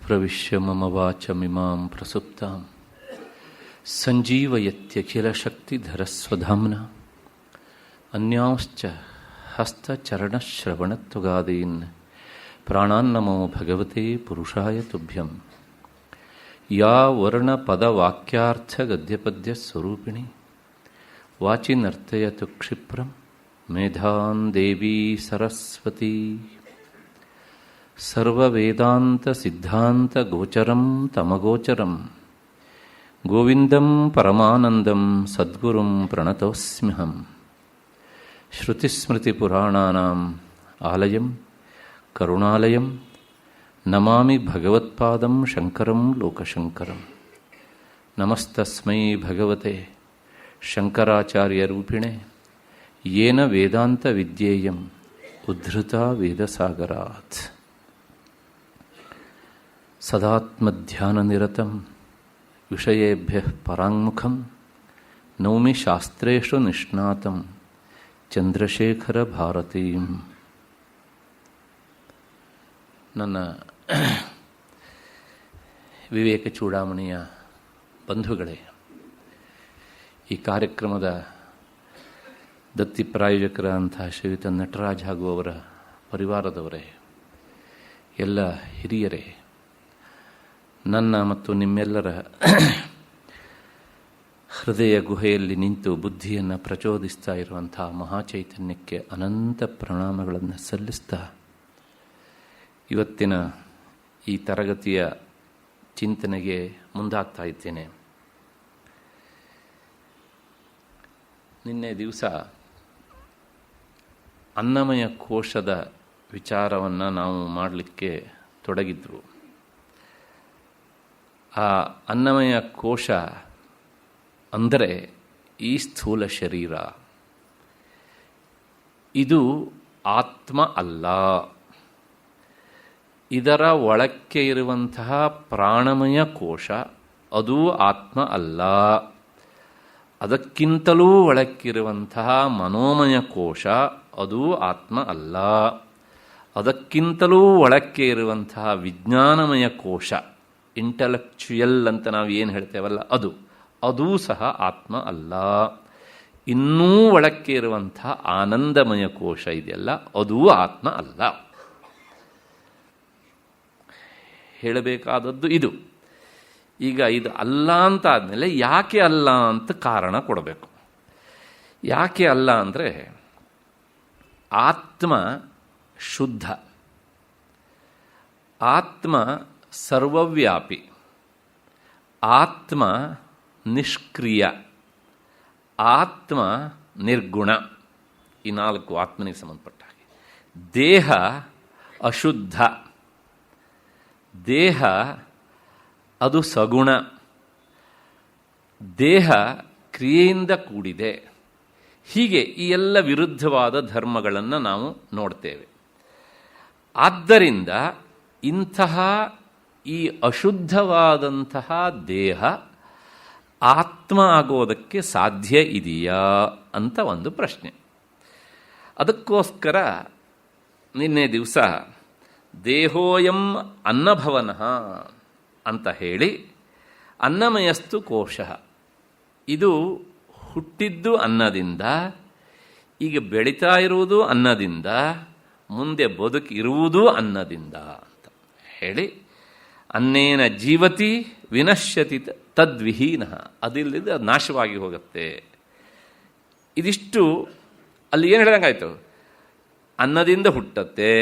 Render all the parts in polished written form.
ಪ್ರವಿಶ್ಯ ಮಮ ವಾಚಮಿಮಾಂ ಪ್ರಸುಪ್ತಾಂ ಸಂಜೀವಯತ್ಯಖಿಲಶಕ್ತಿಧರಸ್ವಧಾಮ್ನಾ ಅನ್ಯಾಂಶ್ಚ ಹಸ್ತಚರಣಶ್ರವಣತ್ವಗಾದೀನ್ ಪ್ರಾಣಾನ್ನಮೋ ಭಗವತೆ ಪುರುಷಾಯ ತುಭ್ಯಂ. ಯಾ ವರ್ಣಪದವಾಕ್ಯಾರ್ಥಗದ್ಯಪದ್ಯಸ್ವರೂಪಿಣಿ ವಾಚಿ ನರ್ತಯತು ಕ್ಷಿಪ್ರಂ ಮೇಧಾನ್ ದೇವಿ ಸರಸ್ವತಿ. ಸರ್ವವೇದಾಂತ ಸಿದ್ಧಾಂತ ಗೋಚರಂ ತಮಗೋಚರಂ ಗೋವಿಂದಂ ಪರಮಾನಂದಂ ಸದ್ಗುರುಂ ಪ್ರಣತೋಸ್ಮ್ಯಹಂ. ಶ್ರುತಿಸ್ಮೃತಿಪುರಾಣಾನಾಂ ಆಲಯಂ ಕರುಣಾಲಯಂ ನಮಾಮಿ ಭಗವತ್ಪಾದಂ ಶಂಕರಂ ಲೋಕಶಂಕರಂ. ನಮಸ್ತಸ್ಮೈ ಭಗವತೆ ಶಂಕರಾಚಾರ್ಯರೂಪಿಣೆ ಯೇನ ವೇದಾಂತ ವಿದ್ಯೇಯಂ ಉದ್ಧೃತ ವೇದಸಾಗರಾತ್. ಸದಾತ್ಮಧ್ಯಾನನಿರತಂ ವಿಷಯೇಭ್ಯಃ ಪರಾಂಗುಖಂ ನೌಮಿ ಶಾಸ್ತ್ರೇಷು ನಿಷ್ಣಾತಂ ಚಂದ್ರಶೇಖರ ಭಾರತೀಂ. ನನ್ನ ವಿವೇಕ ಚೂಡಾಮಣಿಯ ಬಂಧುಗಳೇ, ಈ ಕಾರ್ಯಕ್ರಮದ ದತ್ತಿ ಪ್ರಾಯೋಜಕರಂತಹ ಶ್ರೀಯುತ ನಟರಾಜ್ ಹಾಗೂ ಅವರ ಪರಿವಾರದವರೇ, ಎಲ್ಲ ಹಿರಿಯರೇ, ನನ್ನ ಮತ್ತು ನಿಮ್ಮೆಲ್ಲರ ಹೃದಯ ಗುಹೆಯಲ್ಲಿ ನಿಂತು ಬುದ್ಧಿಯನ್ನು ಪ್ರಚೋದಿಸ್ತಾ ಇರುವಂಥ ಮಹಾಚೈತನ್ಯಕ್ಕೆ ಅನಂತ ಪ್ರಣಾಮಗಳನ್ನು ಸಲ್ಲಿಸ್ತಾ ಇವತ್ತಿನ ಈ ತರಗತಿಯ ಚಿಂತನೆಗೆ ಮುಂದಾಗ್ತಾ ಇದ್ದೇನೆ. ನಿನ್ನೆ ದಿವಸ ಅನ್ನಮಯ ಕೋಶದ ವಿಚಾರವನ್ನು ನಾವು ಮಾಡಲಿಕ್ಕೆ ತೊಡಗಿದ್ವು. ಆ ಅನ್ನಮಯ ಕೋಶ ಅಂದರೆ ಈ ಸ್ಥೂಲ ಶರೀರ, ಇದು ಆತ್ಮ ಅಲ್ಲ. ಇದರ ಒಳಕ್ಕೆ ಇರುವಂತಹ ಪ್ರಾಣಮಯ ಕೋಶ ಅದು ಆತ್ಮ ಅಲ್ಲ. ಅದಕ್ಕಿಂತಲೂ ಒಳಕ್ಕಿರುವಂತಹ ಮನೋಮಯ ಕೋಶ ಅದು ಆತ್ಮ ಅಲ್ಲ. ಅದಕ್ಕಿಂತಲೂ ಒಳಕ್ಕೆ ಇರುವಂತಹ ವಿಜ್ಞಾನಮಯ ಕೋಶ, ಇಂಟಲೆಕ್ಚುಯಲ್ ಅಂತ ನಾವು ಏನು ಹೇಳ್ತೇವಲ್ಲ, ಅದೂ ಸಹ ಆತ್ಮ ಅಲ್ಲ. ಇನ್ನೂ ಒಳಕ್ಕೆ ಇರುವಂತಹ ಆನಂದಮಯ ಕೋಶ ಇದೆಯಲ್ಲ, ಅದೂ ಆತ್ಮ ಅಲ್ಲ. ಹೇಳಬೇಕಾದದ್ದು ಇದು. ಈಗ ಇದು ಅಲ್ಲ ಅಂತ ಆದಮೇಲೆ ಯಾಕೆ ಅಲ್ಲ ಅಂತ ಕಾರಣ ಕೊಡಬೇಕು. ಯಾಕೆ ಅಲ್ಲ ಅಂದರೆ, ಆತ್ಮ ಶುದ್ಧ, ಆತ್ಮ ಸರ್ವವ್ಯಾಪಿ, ಆತ್ಮ ನಿಷ್ಕ್ರಿಯ, ಆತ್ಮ ನಿರ್ಗುಣ. ಈ ನಾಲ್ಕು ಆತ್ಮನಿಗೆ ಸಂಬಂಧಪಟ್ಟ ಹಾಗೆ. ದೇಹ ಅಶುದ್ಧ, ದೇಹ ಅದು ಸಗುಣ, ದೇಹ ಕ್ರಿಯೆಯಿಂದ ಕೂಡಿದೆ. ಹೀಗೆ ಈ ಎಲ್ಲ ವಿರುದ್ಧವಾದ ಧರ್ಮಗಳನ್ನು ನಾವು ನೋಡ್ತೇವೆ. ಆದ್ದರಿಂದ ಇಂತಹ ಈ ಅಶುದ್ಧವಾದಂತಹ ದೇಹ ಆತ್ಮ ಆಗೋದಕ್ಕೆ ಸಾಧ್ಯ ಇದೆಯಾ ಅಂತ ಒಂದು ಪ್ರಶ್ನೆ. ಅದಕ್ಕೋಸ್ಕರ ನಿನ್ನೆ ದಿವಸ ದೇಹೋಯಂ ಅನ್ನಭವನಃ ಅಂತ ಹೇಳಿ, ಅನ್ನಮಯಸ್ತು ಕೋಶ, ಇದು ಹುಟ್ಟಿದ್ದು ಅನ್ನದಿಂದ, ಈಗ ಬೆಳೀತಾ ಇರುವುದು ಅನ್ನದಿಂದ, ಮುಂದೆ ಬದುಕಿರುವುದು ಅನ್ನದಿಂದ ಅಂತ ಹೇಳಿ, ಅನ್ನೇನ ಜೀವತಿ ವಿನಶ್ಯತಿ ತದ್ವಿಹೀನ, ಅದಿಲ್ಲದೆ ಅದು ನಾಶವಾಗಿ ಹೋಗುತ್ತೆ. ಇದಿಷ್ಟು ಅಲ್ಲಿ ಏನು ಹೇಳಿದಂಗಾಯ್ತು, ಅನ್ನದಿಂದ ಹುಟ್ಟತ್ತೆ,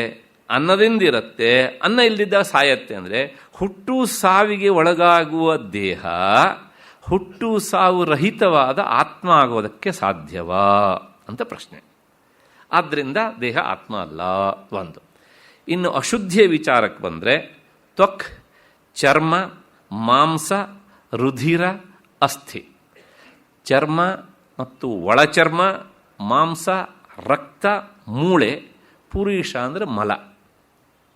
ಅನ್ನದಿಂದಿರತ್ತೆ, ಅನ್ನ ಇಲ್ಲದಿದ್ದಾಗ ಸಾಯತ್ತೆ. ಅಂದರೆ ಹುಟ್ಟು ಸಾವಿಗೆ ಒಳಗಾಗುವ ದೇಹ ಹುಟ್ಟು ಸಾವು ರಹಿತವಾದ ಆತ್ಮ ಆಗೋದಕ್ಕೆ ಸಾಧ್ಯವಾ ಅಂತ ಪ್ರಶ್ನೆ. ಆದ್ದರಿಂದ ದೇಹ ಆತ್ಮ ಅಲ್ಲ ಒಂದು. ಇನ್ನು ಅಶುದ್ಧಿಯ ವಿಚಾರಕ್ಕೆ ಬಂದರೆ, ತ್ವಕ್, ಚರ್ಮ, ಮಾಂಸ, ರುಧಿರ, ಅಸ್ಥಿ. ಚರ್ಮ ಮತ್ತು ಒಳಚರ್ಮ, ಮಾಂಸ, ರಕ್ತ, ಮೂಳೆ, ಪುರುಷ ಅಂದರೆ ಮಲ,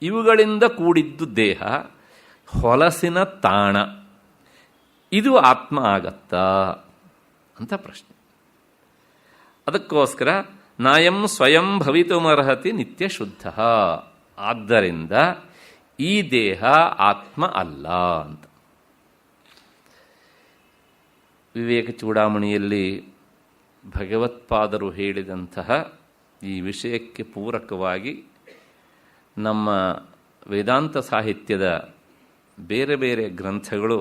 ಇವುಗಳಿಂದ ಕೂಡಿದ್ದು ದೇಹ, ಹೊಲಸಿನ ತಾಣ. ಇದು ಆತ್ಮ ಆಗತ್ತಾ ಅಂತ ಪ್ರಶ್ನೆ. ಅದಕ್ಕೋಸ್ಕರ ನಾಯಂ ಸ್ವಯಂ ಭವಿತುಮರ್ಹತಿ ನಿತ್ಯ ಶುದ್ಧ. ಆದ್ದರಿಂದ ಈ ದೇಹ ಆತ್ಮ ಅಲ್ಲ ಅಂತ. ವಿವೇಕ ಚೂಡಾಮಣಿಯಲ್ಲಿ ಭಗವತ್ಪಾದರು ಹೇಳಿದಂತಹ ಈ ವಿಷಯಕ್ಕೆ ಪೂರಕವಾಗಿ ನಮ್ಮ ವೇದಾಂತ ಸಾಹಿತ್ಯದ ಬೇರೆ ಬೇರೆ ಗ್ರಂಥಗಳು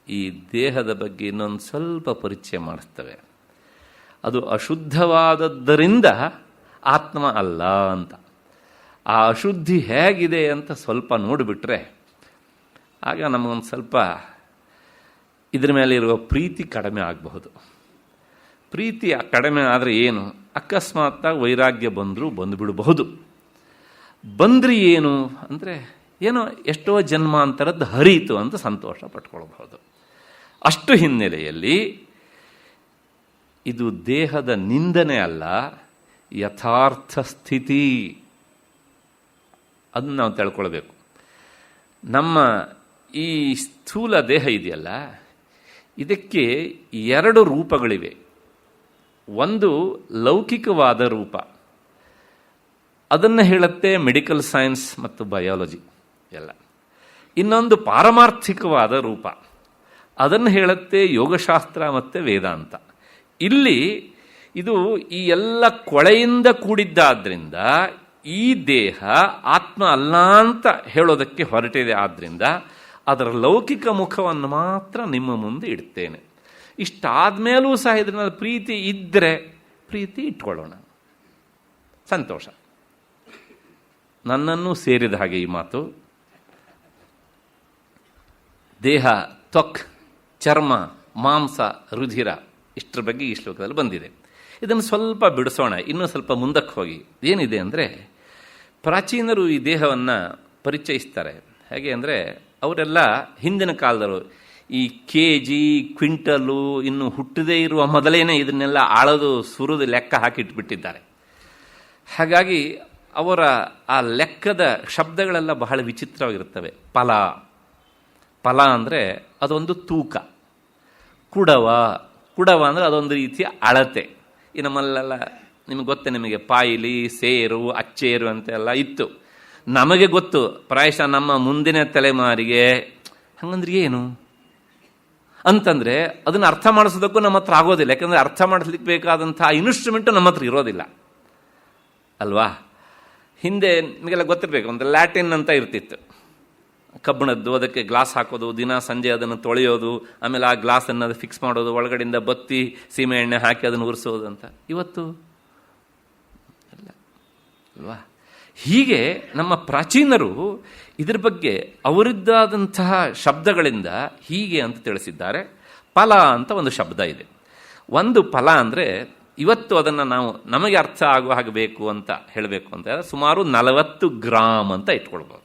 ಈ ದೇಹದ ಬಗ್ಗೆ ಇನ್ನೊಂದು ಸ್ವಲ್ಪ ಪರಿಚಯ ಮಾಡಿಸ್ತವೆ. ಅದು ಅಶುದ್ಧವಾದದ್ದರಿಂದ ಆತ್ಮ ಅಲ್ಲ ಅಂತ. ಆ ಅಶುದ್ಧಿ ಹೇಗಿದೆ ಅಂತ ಸ್ವಲ್ಪ ನೋಡಿಬಿಟ್ರೆ ಆಗ ನಮಗೊಂದು ಸ್ವಲ್ಪ ಇದ್ರ ಮೇಲೆ ಇರುವ ಪ್ರೀತಿ ಕಡಿಮೆ ಆಗಬಹುದು. ಪ್ರೀತಿ ಕಡಿಮೆ ಆದರೆ ಏನು, ಅಕಸ್ಮಾತ್ತಾಗಿ ವೈರಾಗ್ಯ ಬಂದುಬಿಡಬಹುದು. ಬಂದ್ರಿ ಏನು ಅಂದರೆ ಏನೋ ಎಷ್ಟೋ ಜನ್ಮಾಂತರದ್ದು ಹರಿಯಿತು ಅಂತ ಸಂತೋಷ ಪಟ್ಕೊಳ್ಬಹುದು. ಅಷ್ಟು ಹಿನ್ನೆಲೆಯಲ್ಲಿ ಇದು ದೇಹದ ನಿಂದನೆ ಅಲ್ಲ, ಯಥಾರ್ಥ ಸ್ಥಿತಿ. ಅದನ್ನು ನಾವು ತಿಳ್ಕೊಳ್ಬೇಕು. ನಮ್ಮ ಈ ಸ್ಥೂಲ ದೇಹ ಇದೆಯಲ್ಲ, ಇದಕ್ಕೆ ಎರಡು ರೂಪಗಳಿವೆ. ಒಂದು ಲೌಕಿಕವಾದ ರೂಪ, ಅದನ್ನು ಹೇಳುತ್ತೆ ಮೆಡಿಕಲ್ ಸೈನ್ಸ್ ಮತ್ತು ಬಯಾಲಜಿ ಎಲ್ಲ. ಇನ್ನೊಂದು ಪಾರಮಾರ್ಥಿಕವಾದ ರೂಪ, ಅದನ್ನು ಹೇಳುತ್ತೆ ಯೋಗಶಾಸ್ತ್ರ ಮತ್ತು ವೇದಾಂತ. ಇಲ್ಲಿ ಇದು ಈ ಎಲ್ಲ ಕೊಳೆಯಿಂದ ಕೂಡಿದ್ದಾದ್ರಿಂದ ಈ ದೇಹ ಆತ್ಮ ಅಲ್ಲ ಅಂತ ಹೇಳೋದಕ್ಕೆ ಹೊರಟಿದೆ. ಆದ್ದರಿಂದ ಅದರ ಲೌಕಿಕ ಮುಖವನ್ನು ಮಾತ್ರ ನಿಮ್ಮ ಮುಂದೆ ಇಡ್ತೇನೆ. ಇಷ್ಟಾದ್ಮೇಲೂ ಸಹ ಇದರಲ್ಲಿ ಪ್ರೀತಿ ಇದ್ದರೆ ಪ್ರೀತಿ ಇಟ್ಕೊಳ್ಳೋಣ, ಸಂತೋಷ. ನನ್ನನ್ನು ಸೇರಿದ ಹಾಗೆ ಈ ಮಾತು. ದೇಹ, ತ್ವಕ್, ಚರ್ಮ, ಮಾಂಸ, ರುಧಿರ, ಇಷ್ಟರ ಬಗ್ಗೆ ಈ ಶ್ಲೋಕದಲ್ಲಿ ಬಂದಿದೆ. ಇದನ್ನು ಸ್ವಲ್ಪ ಬಿಡಿಸೋಣ, ಇನ್ನೂ ಸ್ವಲ್ಪ ಮುಂದಕ್ಕೆ ಹೋಗಿ. ಏನಿದೆ ಅಂದರೆ, ಪ್ರಾಚೀನರು ಈ ದೇಹವನ್ನು ಪರಿಚಯಿಸ್ತಾರೆ. ಹೇಗೆ ಅಂದರೆ, ಅವರೆಲ್ಲ ಹಿಂದಿನ ಕಾಲದವರು ಈ ಕೆಜಿ, ಕ್ವಿಂಟಲು ಇನ್ನು ಹುಟ್ಟದೇ ಇರುವ ಮೊದಲೇನೆ ಇದನ್ನೆಲ್ಲ ಆಳೋದು ಸುರಿದು ಲೆಕ್ಕ ಹಾಕಿಟ್ಬಿಟ್ಟಿದ್ದಾರೆ. ಹಾಗಾಗಿ ಅವರ ಆ ಲೆಕ್ಕದ ಶಬ್ದಗಳೆಲ್ಲ ಬಹಳ ವಿಚಿತ್ರವಾಗಿರುತ್ತವೆ. ಫಲ ಅಂದರೆ ಅದೊಂದು ತೂಕ. ಕುಡವ ಅಂದರೆ ಅದೊಂದು ರೀತಿಯ ಅಳತೆ. ಈ ನಮ್ಮಲ್ಲೆಲ್ಲ ನಿಮಗೆ ಗೊತ್ತೇ, ನಿಮಗೆ ಪಾಯಿಲಿ, ಸೇರು, ಅಚ್ಚೇರು ಅಂತೆಲ್ಲ ಇತ್ತು. ನಮಗೆ ಗೊತ್ತು, ಪ್ರಾಯಶಃ ನಮ್ಮ ಮುಂದಿನ ತಲೆಮಾರಿಗೆ ಹಂಗಂದ್ರೆ ಏನು ಅಂತಂದರೆ ಅದನ್ನು ಅರ್ಥ ಮಾಡಿಸೋದಕ್ಕೂ ನಮ್ಮ ಹತ್ರ ಆಗೋದಿಲ್ಲ. ಯಾಕಂದರೆ ಅರ್ಥ ಮಾಡಿಸ್ಲಿಕ್ಕೆ ಬೇಕಾದಂಥ ಇನ್ಸ್ಟ್ರೂಮೆಂಟು ನಮ್ಮ ಹತ್ರ ಇರೋದಿಲ್ಲ ಅಲ್ವಾ. ಹಿಂದೆ ನಿಮಗೆಲ್ಲ ಗೊತ್ತಿರಬೇಕು, ಒಂದು ಲ್ಯಾಟಿನ್ ಅಂತ ಇರ್ತಿತ್ತು, ಕಬ್ಬಿಣದ್ದು. ಅದಕ್ಕೆ ಗ್ಲಾಸ್ ಹಾಕೋದು, ದಿನ ಸಂಜೆ ಅದನ್ನು ತೊಳೆಯೋದು, ಆಮೇಲೆ ಆ ಗ್ಲಾಸನ್ನು ಅದು ಫಿಕ್ಸ್ ಮಾಡೋದು, ಒಳಗಡೆಯಿಂದ ಬತ್ತಿ ಸೀಮೆ ಎಣ್ಣೆ ಹಾಕಿ ಅದನ್ನು ಉರಿಸೋದು ಅಂತ. ಇವತ್ತು ಅಲ್ಲ ಅಲ್ವಾ. ಹೀಗೆ ನಮ್ಮ ಪ್ರಾಚೀನರು ಇದ್ರ ಬಗ್ಗೆ ಅವರಿದ್ದಾದಂತಹ ಶಬ್ದಗಳಿಂದ ಹೀಗೆ ಅಂತ ತಿಳಿಸಿದ್ದಾರೆ. ಫಲ ಅಂತ ಒಂದು ಶಬ್ದ ಇದೆ. ಒಂದು ಫಲ ಅಂದರೆ ಇವತ್ತು ಅದನ್ನು ನಾವು ನಮಗೆ ಅರ್ಥ ಆಗುವ ಹಾಗೆ ಬೇಕು ಅಂತ ಹೇಳಬೇಕು ಅಂತ ಸುಮಾರು 40 ಗ್ರಾಮ್ ಅಂತ ಇಟ್ಕೊಳ್ಬೋದು.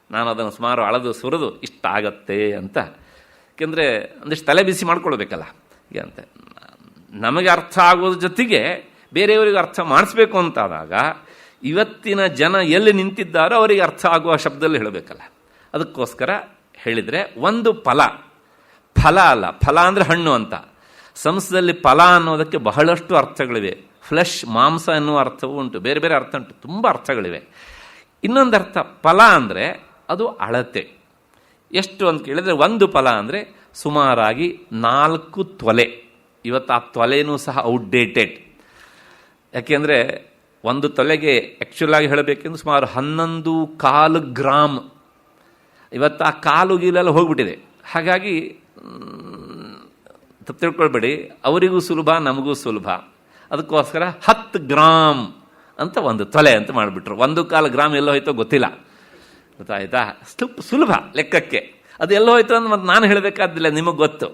ನಾನು ಅದನ್ನು ಸುಮಾರು ಅಳದು ಸುರಿದು ಇಷ್ಟ ಆಗತ್ತೆ ಅಂತ, ಯಾಕೆಂದರೆ ಒಂದಿಷ್ಟು ತಲೆ ಬಿಸಿ ಮಾಡ್ಕೊಳ್ಬೇಕಲ್ಲ ಹೀಗೆ ಅಂತ. ನಮಗೆ ಅರ್ಥ ಆಗೋದ್ರ ಜೊತೆಗೆ ಬೇರೆಯವರಿಗೆ ಅರ್ಥ ಮಾಡಿಸ್ಬೇಕು ಅಂತಾದಾಗ ಇವತ್ತಿನ ಜನ ಎಲ್ಲಿ ನಿಂತಿದ್ದಾರೋ ಅವರಿಗೆ ಅರ್ಥ ಆಗುವ ಶಬ್ದದಲ್ಲಿ ಹೇಳಬೇಕಲ್ಲ. ಅದಕ್ಕೋಸ್ಕರ ಹೇಳಿದರೆ ಒಂದು ಫಲ ಅಲ್ಲ, ಫಲ ಅಂದರೆ ಹಣ್ಣು ಅಂತ. ಸಂಸ್ಕೃತದಲ್ಲಿ ಫಲ ಅನ್ನೋದಕ್ಕೆ ಬಹಳಷ್ಟು ಅರ್ಥಗಳಿವೆ. ಫ್ಲೆಶ್, ಮಾಂಸ ಎನ್ನುವ ಅರ್ಥವೂ ಉಂಟು, ಬೇರೆ ಬೇರೆ ಅರ್ಥ ಉಂಟು, ತುಂಬ ಅರ್ಥಗಳಿವೆ. ಇನ್ನೊಂದು ಅರ್ಥ ಫಲ ಅಂದರೆ ಅದು ಅಳತೆ. ಎಷ್ಟು ಅಂತ ಕೇಳಿದರೆ, ಒಂದು ಫಲ ಅಂದರೆ ಸುಮಾರಾಗಿ 4 ತೊಲೆ. ಇವತ್ತು ಆ ತೊಲೆನೂ ಸಹ ಔಟ್ಡೇಟೆಡ್. ಯಾಕೆಂದರೆ ಒಂದು ತೊಲೆಗೆ ಆ್ಯಕ್ಚುಲಾಗಿ ಹೇಳಬೇಕೆಂದ್ರೆ ಸುಮಾರು 11.25 ಗ್ರಾಮ್. ಇವತ್ತು ಆ ಕಾಲು ಗೀಲೆಲ್ಲ ಹೋಗ್ಬಿಟ್ಟಿದೆ. ಹಾಗಾಗಿ ತಿಳ್ಕೊಳ್ಬೇಡಿ, ಅವರಿಗೂ ಸುಲಭ, ನಮಗೂ ಸುಲಭ. ಅದಕ್ಕೋಸ್ಕರ 10 ಗ್ರಾಮ್ ಅಂತ ಒಂದು ತೊಲೆ ಅಂತ ಮಾಡಿಬಿಟ್ರು. 1/4 ಗ್ರಾಮ್ ಎಲ್ಲೋ ಹೋಯ್ತೋ ಗೊತ್ತಿಲ್ಲ, ಗೊತ್ತಾಯ್ತಾ. ಸುಲಭ ಲೆಕ್ಕಕ್ಕೆ. ಅದು ಎಲ್ಲೋ ಹೋಯ್ತು ಅಂತ ಮತ್ತೆ ನಾನು ಹೇಳಬೇಕಾದಿಲ್ಲ, ನಿಮಗೆ ಗೊತ್ತು,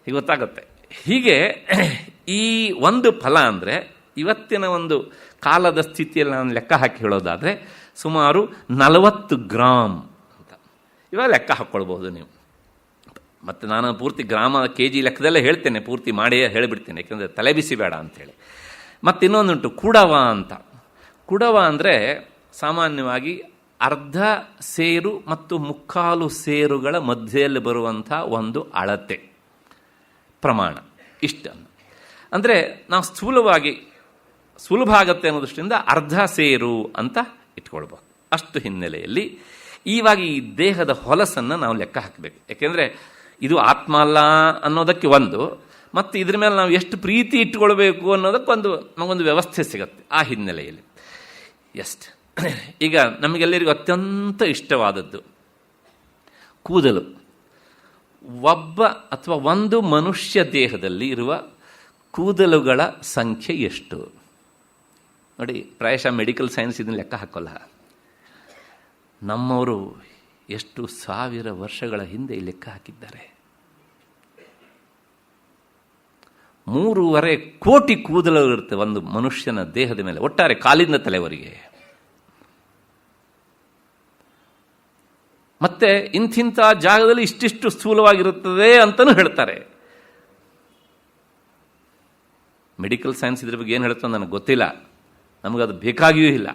ಹೀಗೆ ಗೊತ್ತಾಗುತ್ತೆ. ಹೀಗೆ ಈ ಒಂದು ಫಲ ಅಂದರೆ ಇವತ್ತಿನ ಒಂದು ಕಾಲದ ಸ್ಥಿತಿಯಲ್ಲಿ ನಾನು ಲೆಕ್ಕ ಹಾಕಿ ಹೇಳೋದಾದರೆ ಸುಮಾರು 40 ಗ್ರಾಮ್ ಅಂತ. ಇವಾಗ ಲೆಕ್ಕ ಹಾಕ್ಕೊಳ್ಬೋದು ನೀವು. ಮತ್ತು ನಾನು ಪೂರ್ತಿ ಗ್ರಾಮ, KG ಲೆಕ್ಕದಲ್ಲೇ ಹೇಳ್ತೇನೆ, ಪೂರ್ತಿ ಮಾಡಿ ಹೇಳಿಬಿಡ್ತೇನೆ, ಯಾಕೆಂದರೆ ತಲೆ ಬಿಸಿ ಬೇಡ ಅಂಥೇಳಿ. ಮತ್ತು ಇನ್ನೊಂದುಂಟು ಕುಡವ ಅಂತ. ಕುಡವ ಅಂದರೆ ಸಾಮಾನ್ಯವಾಗಿ ಅರ್ಧ ಸೇರು ಮತ್ತು 3/4 ಸೇರುಗಳ ಮಧ್ಯೆಯಲ್ಲಿ ಬರುವಂಥ ಒಂದು ಅಳತೆ ಪ್ರಮಾಣ. ಇಷ್ಟನ್ನು ಅಂದರೆ ನಾವು ಸ್ಥೂಲವಾಗಿ ಸುಲಭ ಆಗತ್ತೆ ಅನ್ನೋ ದೃಷ್ಟಿಯಿಂದ ಅರ್ಧ ಸೇರು ಅಂತ ಇಟ್ಕೊಳ್ಬೋದು. ಅಷ್ಟು ಹಿನ್ನೆಲೆಯಲ್ಲಿ ಇವಾಗ ಈ ದೇಹದ ಹೊಲಸನ್ನು ನಾವು ಲೆಕ್ಕ ಹಾಕಬೇಕು. ಯಾಕೆಂದರೆ ಇದು ಆತ್ಮ ಅಲ್ಲ ಅನ್ನೋದಕ್ಕೆ ಒಂದು, ಮತ್ತು ಇದ್ರ ಮೇಲೆ ನಾವು ಎಷ್ಟು ಪ್ರೀತಿ ಇಟ್ಕೊಳ್ಬೇಕು ಅನ್ನೋದಕ್ಕೊಂದು ನಮಗೊಂದು ವ್ಯವಸ್ಥೆ ಸಿಗುತ್ತೆ ಆ ಹಿನ್ನೆಲೆಯಲ್ಲಿ. ಎಷ್ಟು ಈಗ ನಮಗೆಲ್ಲರಿಗೂ ಅತ್ಯಂತ ಇಷ್ಟವಾದದ್ದು ಕೂದಲು. ಒಬ್ಬ ಅಥವಾ ಒಂದು ಮನುಷ್ಯ ದೇಹದಲ್ಲಿ ಇರುವ ಕೂದಲುಗಳ ಸಂಖ್ಯೆ ಎಷ್ಟು ನೋಡಿ. ಪ್ರಾಯಶಃ ಮೆಡಿಕಲ್ ಸೈನ್ಸ್ ಇದನ್ನು ಲೆಕ್ಕ ಹಾಕೋಲ್ಲ. ನಮ್ಮವರು ಎಷ್ಟು ಸಾವಿರ ವರ್ಷಗಳ ಹಿಂದೆ ಈ ಲೆಕ್ಕ ಹಾಕಿದ್ದಾರೆ. 3.5 ಕೋಟಿ ಕೂದಲು ಇರುತ್ತೆ ಒಂದು ಮನುಷ್ಯನ ದೇಹದ ಮೇಲೆ, ಒಟ್ಟಾರೆ ಕಾಲಿಂದ ತಲೆವರೆಗೆ. ಮತ್ತೆ ಇಂಥಿಂಥ ಜಾಗದಲ್ಲಿ ಇಷ್ಟಿಷ್ಟು ಸ್ಥೂಲವಾಗಿರುತ್ತದೆ ಅಂತಲೂ ಹೇಳ್ತಾರೆ. ಮೆಡಿಕಲ್ ಸೈನ್ಸ್ ಇದ್ರ ಬಗ್ಗೆ ಏನು ಹೇಳ್ತೋ ನನಗೆ ಗೊತ್ತಿಲ್ಲ, ನಮಗದು ಬೇಕಾಗಿಯೂ ಇಲ್ಲ.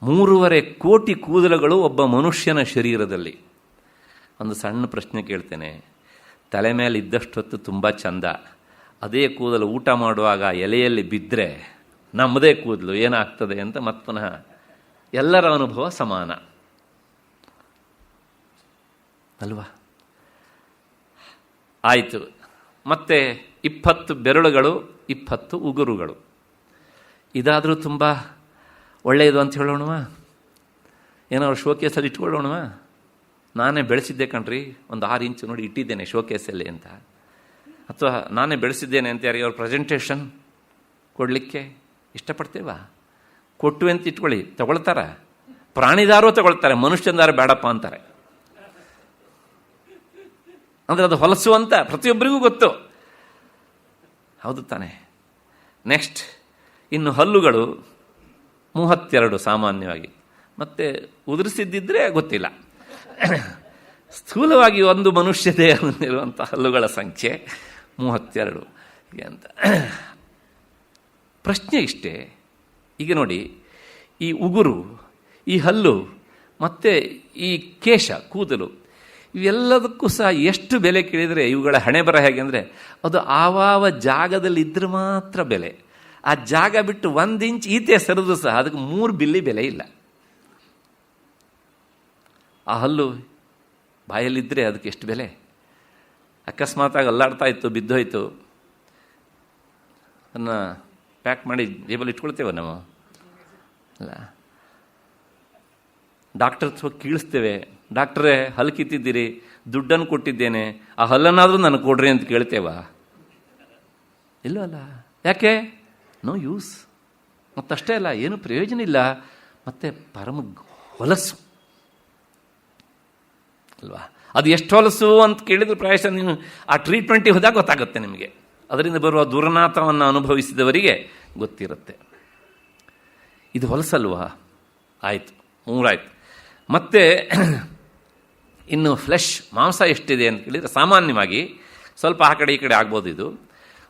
3.5 ಕೋಟಿ ಕೂದಲುಗಳು ಒಬ್ಬ ಮನುಷ್ಯನ ಶರೀರದಲ್ಲಿ. ಒಂದು ಸಣ್ಣ ಪ್ರಶ್ನೆ ಕೇಳ್ತೇನೆ, ತಲೆ ಮೇಲೆ ಇದ್ದಷ್ಟೊತ್ತು ತುಂಬ ಚಂದ, ಅದೇ ಕೂದಲು ಊಟ ಮಾಡುವಾಗ ಎಲೆಯಲ್ಲಿ ಬಿದ್ದರೆ ನಮ್ಮದೇ ಕೂದಲು ಏನಾಗ್ತದೆ ಅಂತ ಮತ್ತೆ ಪುನಃ ಎಲ್ಲರ ಅನುಭವ ಸಮಾನ ಅಲ್ವಾ? ಆಯಿತು. ಮತ್ತೆ 20 ಬೆರಳುಗಳು, 20 ಉಗುರುಗಳು. ಇದಾದರೂ ತುಂಬ ಒಳ್ಳೆಯದು ಅಂತ ಹೇಳೋಣವಾ? ಏನಾದ್ರು ಶೋಕೇಸಲ್ಲಿ ಇಟ್ಕೊಳ್ಳೋಣವಾ? ನಾನೇ ಬೆಳೆಸಿದ್ದೆ ಕಣ್ರಿ, ಒಂದು 6 ಇಂಚು ನೋಡಿ ಇಟ್ಟಿದ್ದೇನೆ ಶೋಕೇಸಲ್ಲಿ ಅಂತ. ಅಥವಾ ನಾನೇ ಬೆಳೆಸಿದ್ದೇನೆ ಅಂತ ಯಾರಿಗಾದ್ರು ಪ್ರೆಸೆಂಟೇಷನ್ ಕೊಡಲಿಕ್ಕೆ ಇಷ್ಟಪಡ್ತೇವಾ? ಕೊಟ್ಟು ಅಂತ ಇಟ್ಕೊಳ್ಳಿ, ತಗೊಳ್ತಾರ? ಪ್ರಾಣಿದಾರು ತಗೊಳ್ತಾರೆ, ಮನುಷ್ಯಂದಾರು ಬೇಡಪ್ಪ ಅಂತಾರೆ. ಅಂದರೆ ಅದು ಹೊಲಸು ಅಂತ ಪ್ರತಿಯೊಬ್ಬರಿಗೂ ಗೊತ್ತು, ಹೌದು ತಾನೆ? ನೆಕ್ಸ್ಟ್, ಇನ್ನು ಹಲ್ಲುಗಳು 32 ಸಾಮಾನ್ಯವಾಗಿ, ಮತ್ತೆ ಉದುರಿಸಿದ್ದಿದ್ರೆ ಗೊತ್ತಿಲ್ಲ. ಸ್ಥೂಲವಾಗಿ ಒಂದು ಮನುಷ್ಯ ದೇಹದಲ್ಲಿರುವಂಥ ಹಲ್ಲುಗಳ ಸಂಖ್ಯೆ 32 ಅಂತ. ಪ್ರಶ್ನೆ ಇಷ್ಟೇ, ಈಗ ನೋಡಿ, ಈ ಉಗುರು, ಈ ಹಲ್ಲು, ಮತ್ತು ಈ ಕೇಶ, ಕೂದಲು, ಇವೆಲ್ಲದಕ್ಕೂ ಸಹ ಎಷ್ಟು ಬೆಲೆ ಕೇಳಿದರೆ ಇವುಗಳ ಹಣೆ ಬರ ಹೇಗೆ ಅಂದರೆ, ಅದು ಆವಾವ ಜಾಗದಲ್ಲಿ ಇದ್ರೆ ಮಾತ್ರ ಬೆಲೆ. ಆ ಜಾಗ ಬಿಟ್ಟು 1 ಇಂಚ್ ಈತೆ ಸರಿದ್ರು ಸಹ ಅದಕ್ಕೆ 3 ಬಿಲ್ಲಿ ಬೆಲೆ ಇಲ್ಲ. ಆ ಹಲ್ಲು ಬಾಯಲ್ಲಿದ್ದರೆ ಅದಕ್ಕೆ ಎಷ್ಟು ಬೆಲೆ? ಅಕಸ್ಮಾತಾಗಿ ಅಲ್ಲಾಡ್ತಾ ಇತ್ತು, ಬಿದ್ದೋಯ್ತು, ಅದನ್ನು ಪ್ಯಾಕ್ ಮಾಡಿ ಜೇಬಲ್ಲಿ ಇಟ್ಕೊಳ್ತೇವೆ ನಾವು ಅಲ್ಲ? ಡಾಕ್ಟರ್ ಹೋಗಿ ಕೀಳಿಸ್ತೇವೆ, ಡಾಕ್ಟ್ರೇ ಹಲ್ಲು ಕಿತ್ತಿದ್ದೀರಿ, ದುಡ್ಡನ್ನು ಕೊಟ್ಟಿದ್ದೇನೆ, ಆ ಹಲ್ಲನ್ನಾದರೂ ನನಗೆ ಕೊಡ್ರಿ ಅಂತ ಕೇಳ್ತೇವಾ? ಇಲ್ಲೋ ಅಲ್ಲ. ಯಾಕೆ? No use. ಮತ್ತಷ್ಟೇ ಅಲ್ಲ, ಏನು ಪ್ರಯೋಜನ ಇಲ್ಲ, ಮತ್ತು ಪರಮ ಹೊಲಸು ಅಲ್ವಾ? ಅದು ಎಷ್ಟು ಹೊಲಸು ಅಂತ ಕೇಳಿದ್ರೆ ಪ್ರಾಯಶಃ ನೀವು ಆ ಟ್ರೀಟ್ಮೆಂಟಿಗೆ ಹೋದಾಗ ಗೊತ್ತಾಗುತ್ತೆ ನಿಮಗೆ. ಅದರಿಂದ ಬರುವ ದುರ್ನಾಥವನ್ನು ಅನುಭವಿಸಿದವರಿಗೆ ಗೊತ್ತಿರುತ್ತೆ. ಇದು ಹೊಲಸಲ್ವಾ? ಆಯಿತು, 3 ಆಯಿತು. ಮತ್ತು ಇನ್ನು ಫ್ಲೆಶ್, ಮಾಂಸ ಎಷ್ಟಿದೆ ಅಂತ ಕೇಳಿದರೆ ಸಾಮಾನ್ಯವಾಗಿ ಸ್ವಲ್ಪ ಆ ಕಡೆ ಈ ಕಡೆ ಆಗ್ಬೋದು. ಇದು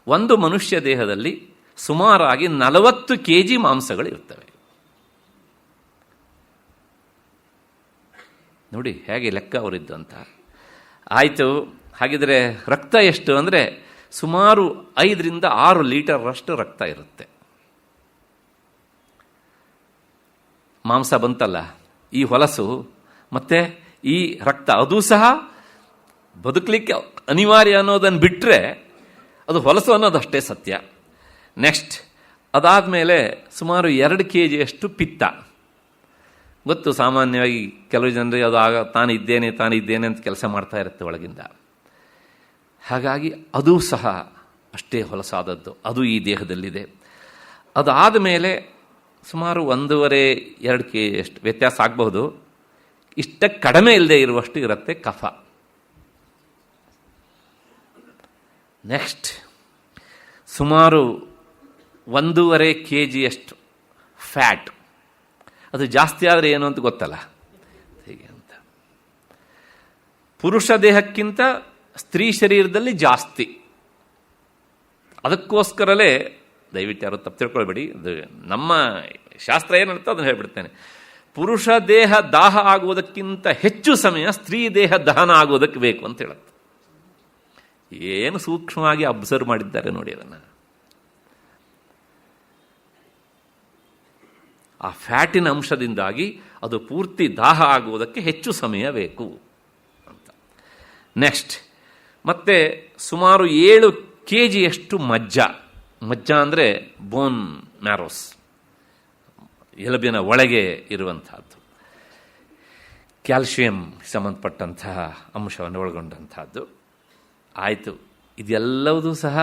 ಒಂದು ಮನುಷ್ಯ ದೇಹದಲ್ಲಿ ಸುಮಾರಾಗಿ 40 kg ಮಾಂಸಗಳು ಇರ್ತವೆ. ನೋಡಿ ಹೇಗೆ ಲೆಕ್ಕ ಅವರಿದ್ದು ಅಂತ. ಆಯಿತು, ಹಾಗಿದ್ರೆ ರಕ್ತ ಎಷ್ಟು ಅಂದರೆ ಸುಮಾರು 5 ರಿಂದ 6 ಲೀಟರಷ್ಟು ರಕ್ತ ಇರುತ್ತೆ. ಮಾಂಸ ಬಂತಲ್ಲ, ಈ ಹೊಲಸು ಮತ್ತು ಈ ರಕ್ತ, ಅದು ಸಹ ಬದುಕಲಿಕ್ಕೆ ಅನಿವಾರ್ಯ ಅನ್ನೋದನ್ನು ಬಿಟ್ಟರೆ ಅದು ಹೊಲಸು ಅನ್ನೋದಷ್ಟೇ ಸತ್ಯ. ನೆಕ್ಸ್ಟ್, ಅದಾದಮೇಲೆ ಸುಮಾರು 2 kgಯಷ್ಟು ಪಿತ್ತ. ಗೊತ್ತು, ಸಾಮಾನ್ಯವಾಗಿ ಕೆಲವು ಜನರಿಗೆ ಅದು ತಾನಿದ್ದೇನೆ ಅಂತ ಕೆಲಸ ಮಾಡ್ತಾ ಇರುತ್ತೆ ಒಳಗಿಂದ. ಹಾಗಾಗಿ ಅದು ಸಹ ಅಷ್ಟೇ ಹೊಲಸಾದದ್ದು, ಅದು ಈ ದೇಹದಲ್ಲಿದೆ. ಅದಾದ ಮೇಲೆ ಸುಮಾರು 1.5-2 kg ವ್ಯತ್ಯಾಸ ಆಗಬಹುದು. ಇಷ್ಟ ಕಡಿಮೆ ಇಲ್ಲದೆ ಇರುವಷ್ಟು ಇರುತ್ತೆ ಕಫ. ನೆಕ್ಸ್ಟ್, ಸುಮಾರು 1.5 kgಯಷ್ಟು ಫ್ಯಾಟ್. ಅದು ಜಾಸ್ತಿ ಆದರೆ ಏನು ಅಂತ ಗೊತ್ತಲ್ಲ, ಹೇಗೆ ಅಂತ. ಪುರುಷ ದೇಹಕ್ಕಿಂತ ಸ್ತ್ರೀ ಶರೀರದಲ್ಲಿ ಜಾಸ್ತಿ. ಅದಕ್ಕೋಸ್ಕರಲೇ ದಯವಿಟ್ಟು ಯಾರು ತಪ್ಪು ತಿಳ್ಕೊಳ್ಬೇಡಿ, ಅದು ನಮ್ಮ ಶಾಸ್ತ್ರ ಏನಂತ ಅದನ್ನು ಹೇಳ್ಬಿಡ್ತೇನೆ. ಪುರುಷ ದೇಹ ದಾಹ ಆಗುವುದಕ್ಕಿಂತ ಹೆಚ್ಚು ಸಮಯ ಸ್ತ್ರೀ ದೇಹ ದಹನ ಆಗುವುದಕ್ಕೆ ಬೇಕು ಅಂತ ಹೇಳುತ್ತೆ. ಏನು ಸೂಕ್ಷ್ಮವಾಗಿ ಅಬ್ಸರ್ವ್ ಮಾಡಿದ್ದಾರೆ ನೋಡಿ ಅದನ್ನು. ಆ ಫ್ಯಾಟಿನ ಅಂಶದಿಂದಾಗಿ ಅದು ಪೂರ್ತಿ ದಾಹ ಆಗುವುದಕ್ಕೆ ಹೆಚ್ಚು ಸಮಯ ಬೇಕು ಅಂತ. ನೆಕ್ಸ್ಟ್, ಮತ್ತೆ ಸುಮಾರು 7 kgಯಷ್ಟು ಮಜ್ಜ ಅಂದರೆ ಬೋನ್ ಮ್ಯಾರೋಸ್, ಎಲುಬಿನ ಒಳಗೆ ಇರುವಂತಹದ್ದು, ಕ್ಯಾಲ್ಶಿಯಂ ಸಂಬಂಧಪಟ್ಟಂತಹ ಅಂಶವನ್ನು ಒಳಗೊಂಡಂತಹದ್ದು. ಆಯಿತು, ಇದೆಲ್ಲವೂ ಸಹ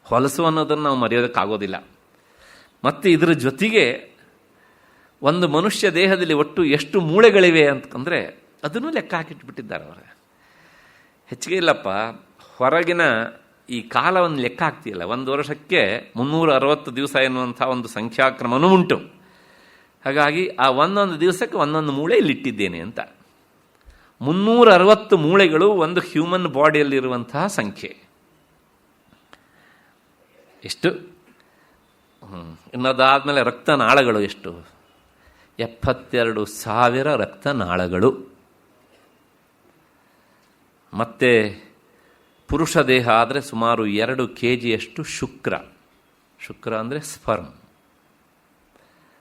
ಹೊಲಸು ಅನ್ನೋದನ್ನು ನಾವು ಮರೆಯೋದಕ್ಕಾಗೋದಿಲ್ಲ. ಮತ್ತು ಇದರ ಜೊತೆಗೆ ಒಂದು ಮನುಷ್ಯ ದೇಹದಲ್ಲಿ ಒಟ್ಟು ಎಷ್ಟು ಮೂಳೆಗಳಿವೆ ಅಂತಂದರೆ ಅದನ್ನು ಲೆಕ್ಕ ಹಾಕಿಟ್ಬಿಟ್ಟಿದ್ದಾರೆ ಅವರು. ಹೆಚ್ಚಿಗೆ ಇಲ್ಲಪ್ಪ, ಹೊರಗಿನ ಈ ಕಾಲವನ್ನು ಲೆಕ್ಕ ಹಾಕ್ತಿಯಲ್ಲ, 1 ವರ್ಷಕ್ಕೆ 360 ದಿವಸ ಎನ್ನುವಂಥ ಒಂದು ಸಂಖ್ಯಾಕ್ರಮನೂ ಉಂಟು. ಹಾಗಾಗಿ ಆ ಒಂದೊಂದು ದಿವಸಕ್ಕೆ ಒಂದೊಂದು ಮೂಳೆ ಇಲ್ಲಿಟ್ಟಿದ್ದೇನೆ ಅಂತ. 360 ಮೂಳೆಗಳು ಒಂದು ಹ್ಯೂಮನ್ ಬಾಡಿಯಲ್ಲಿರುವಂತಹ ಸಂಖ್ಯೆ. ಎಷ್ಟು? ಇನ್ನದಾದಮೇಲೆ ರಕ್ತನಾಳಗಳು ಎಷ್ಟು? 72,000 ರಕ್ತನಾಳಗಳು. ಮತ್ತು ಪುರುಷ ದೇಹ ಆದರೆ ಸುಮಾರು 2 kgಯಷ್ಟು ಶುಕ್ರ ಅಂದರೆ ಸ್ಪರ್ಮ್,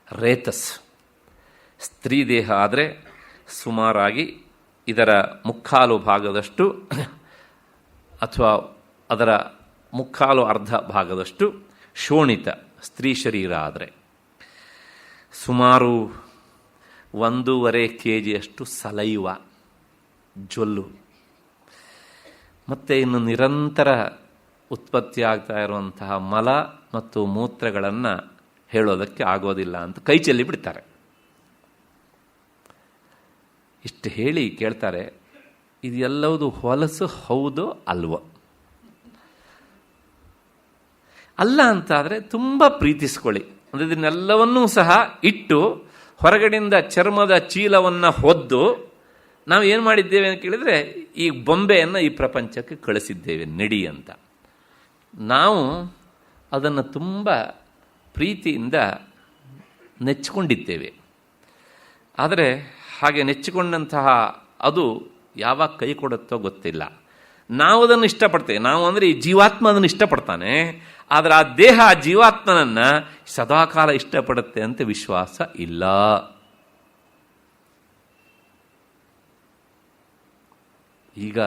ರೇತಸ್. ಸ್ತ್ರೀ ದೇಹ ಆದರೆ ಸುಮಾರಾಗಿ ಇದರ ಮುಕ್ಕಾಲು ಭಾಗದಷ್ಟು ಅಥವಾ ಅದರ ಮುಕ್ಕಾಲು ಅರ್ಧ ಭಾಗದಷ್ಟು ಶೋಣಿತ ಸ್ತ್ರೀ ಶರೀರ ಆದರೆ, ಸುಮಾರು 1.5 kgಯಷ್ಟು ಸಲೈವ, ಜೊಲ್ಲು. ಮತ್ತು ಇನ್ನು ನಿರಂತರ ಉತ್ಪತ್ತಿ ಆಗ್ತಾ ಇರುವಂತಹ ಮಲ ಮತ್ತು ಮೂತ್ರಗಳನ್ನು ಹೇಳೋದಕ್ಕೆ ಆಗೋದಿಲ್ಲ ಅಂತ ಕೈ ಚೆಲ್ಲಿ ಬಿಡ್ತಾರೆ. ಇಷ್ಟು ಹೇಳಿ ಕೇಳ್ತಾರೆ, ಇದೆಲ್ಲವುದು ಹೊಲಸು ಹೌದೋ ಅಲ್ವೋ? ಅಲ್ಲ ಅಂತಾದರೆ ತುಂಬ ಪ್ರೀತಿಸ್ಕೊಳ್ಳಿ. ಅಂದರೆ ಇದನ್ನೆಲ್ಲವನ್ನೂ ಸಹ ಇಟ್ಟು ಹೊರಗಡೆಯಿಂದ ಚರ್ಮದ ಚೀಲವನ್ನು ಹೊದ್ದು ನಾವು ಏನು ಮಾಡಿದ್ದೇವೆ ಅಂತ ಕೇಳಿದರೆ, ಈ ಬೊಂಬೆಯನ್ನು ಈ ಪ್ರಪಂಚಕ್ಕೆ ಕಳಿಸಿದ್ದೇವೆ ನಡಿ ಅಂತ. ನಾವು ಅದನ್ನು ತುಂಬ ಪ್ರೀತಿಯಿಂದ ನೆಚ್ಚಿಕೊಂಡಿದ್ದೇವೆ. ಆದರೆ ಹಾಗೆ ನೆಚ್ಚಿಕೊಂಡಂತಹ ಅದು ಯಾವಾಗ ಕೈ ಕೊಡುತ್ತೋ ಗೊತ್ತಿಲ್ಲ. ನಾವು ಅದನ್ನು ಇಷ್ಟಪಡ್ತೇವೆ. ನಾವು ಅಂದರೆ ಈ ಜೀವಾತ್ಮ ಅದನ್ನು ಇಷ್ಟಪಡ್ತಾನೆ, ಆದರೆ ಆ ದೇಹ ಆ ಜೀವಾತ್ಮನನ್ನು ಸದಾಕಾಲ ಇಷ್ಟಪಡುತ್ತೆ ಅಂತ ವಿಶ್ವಾಸ ಇಲ್ಲ. ಈಗ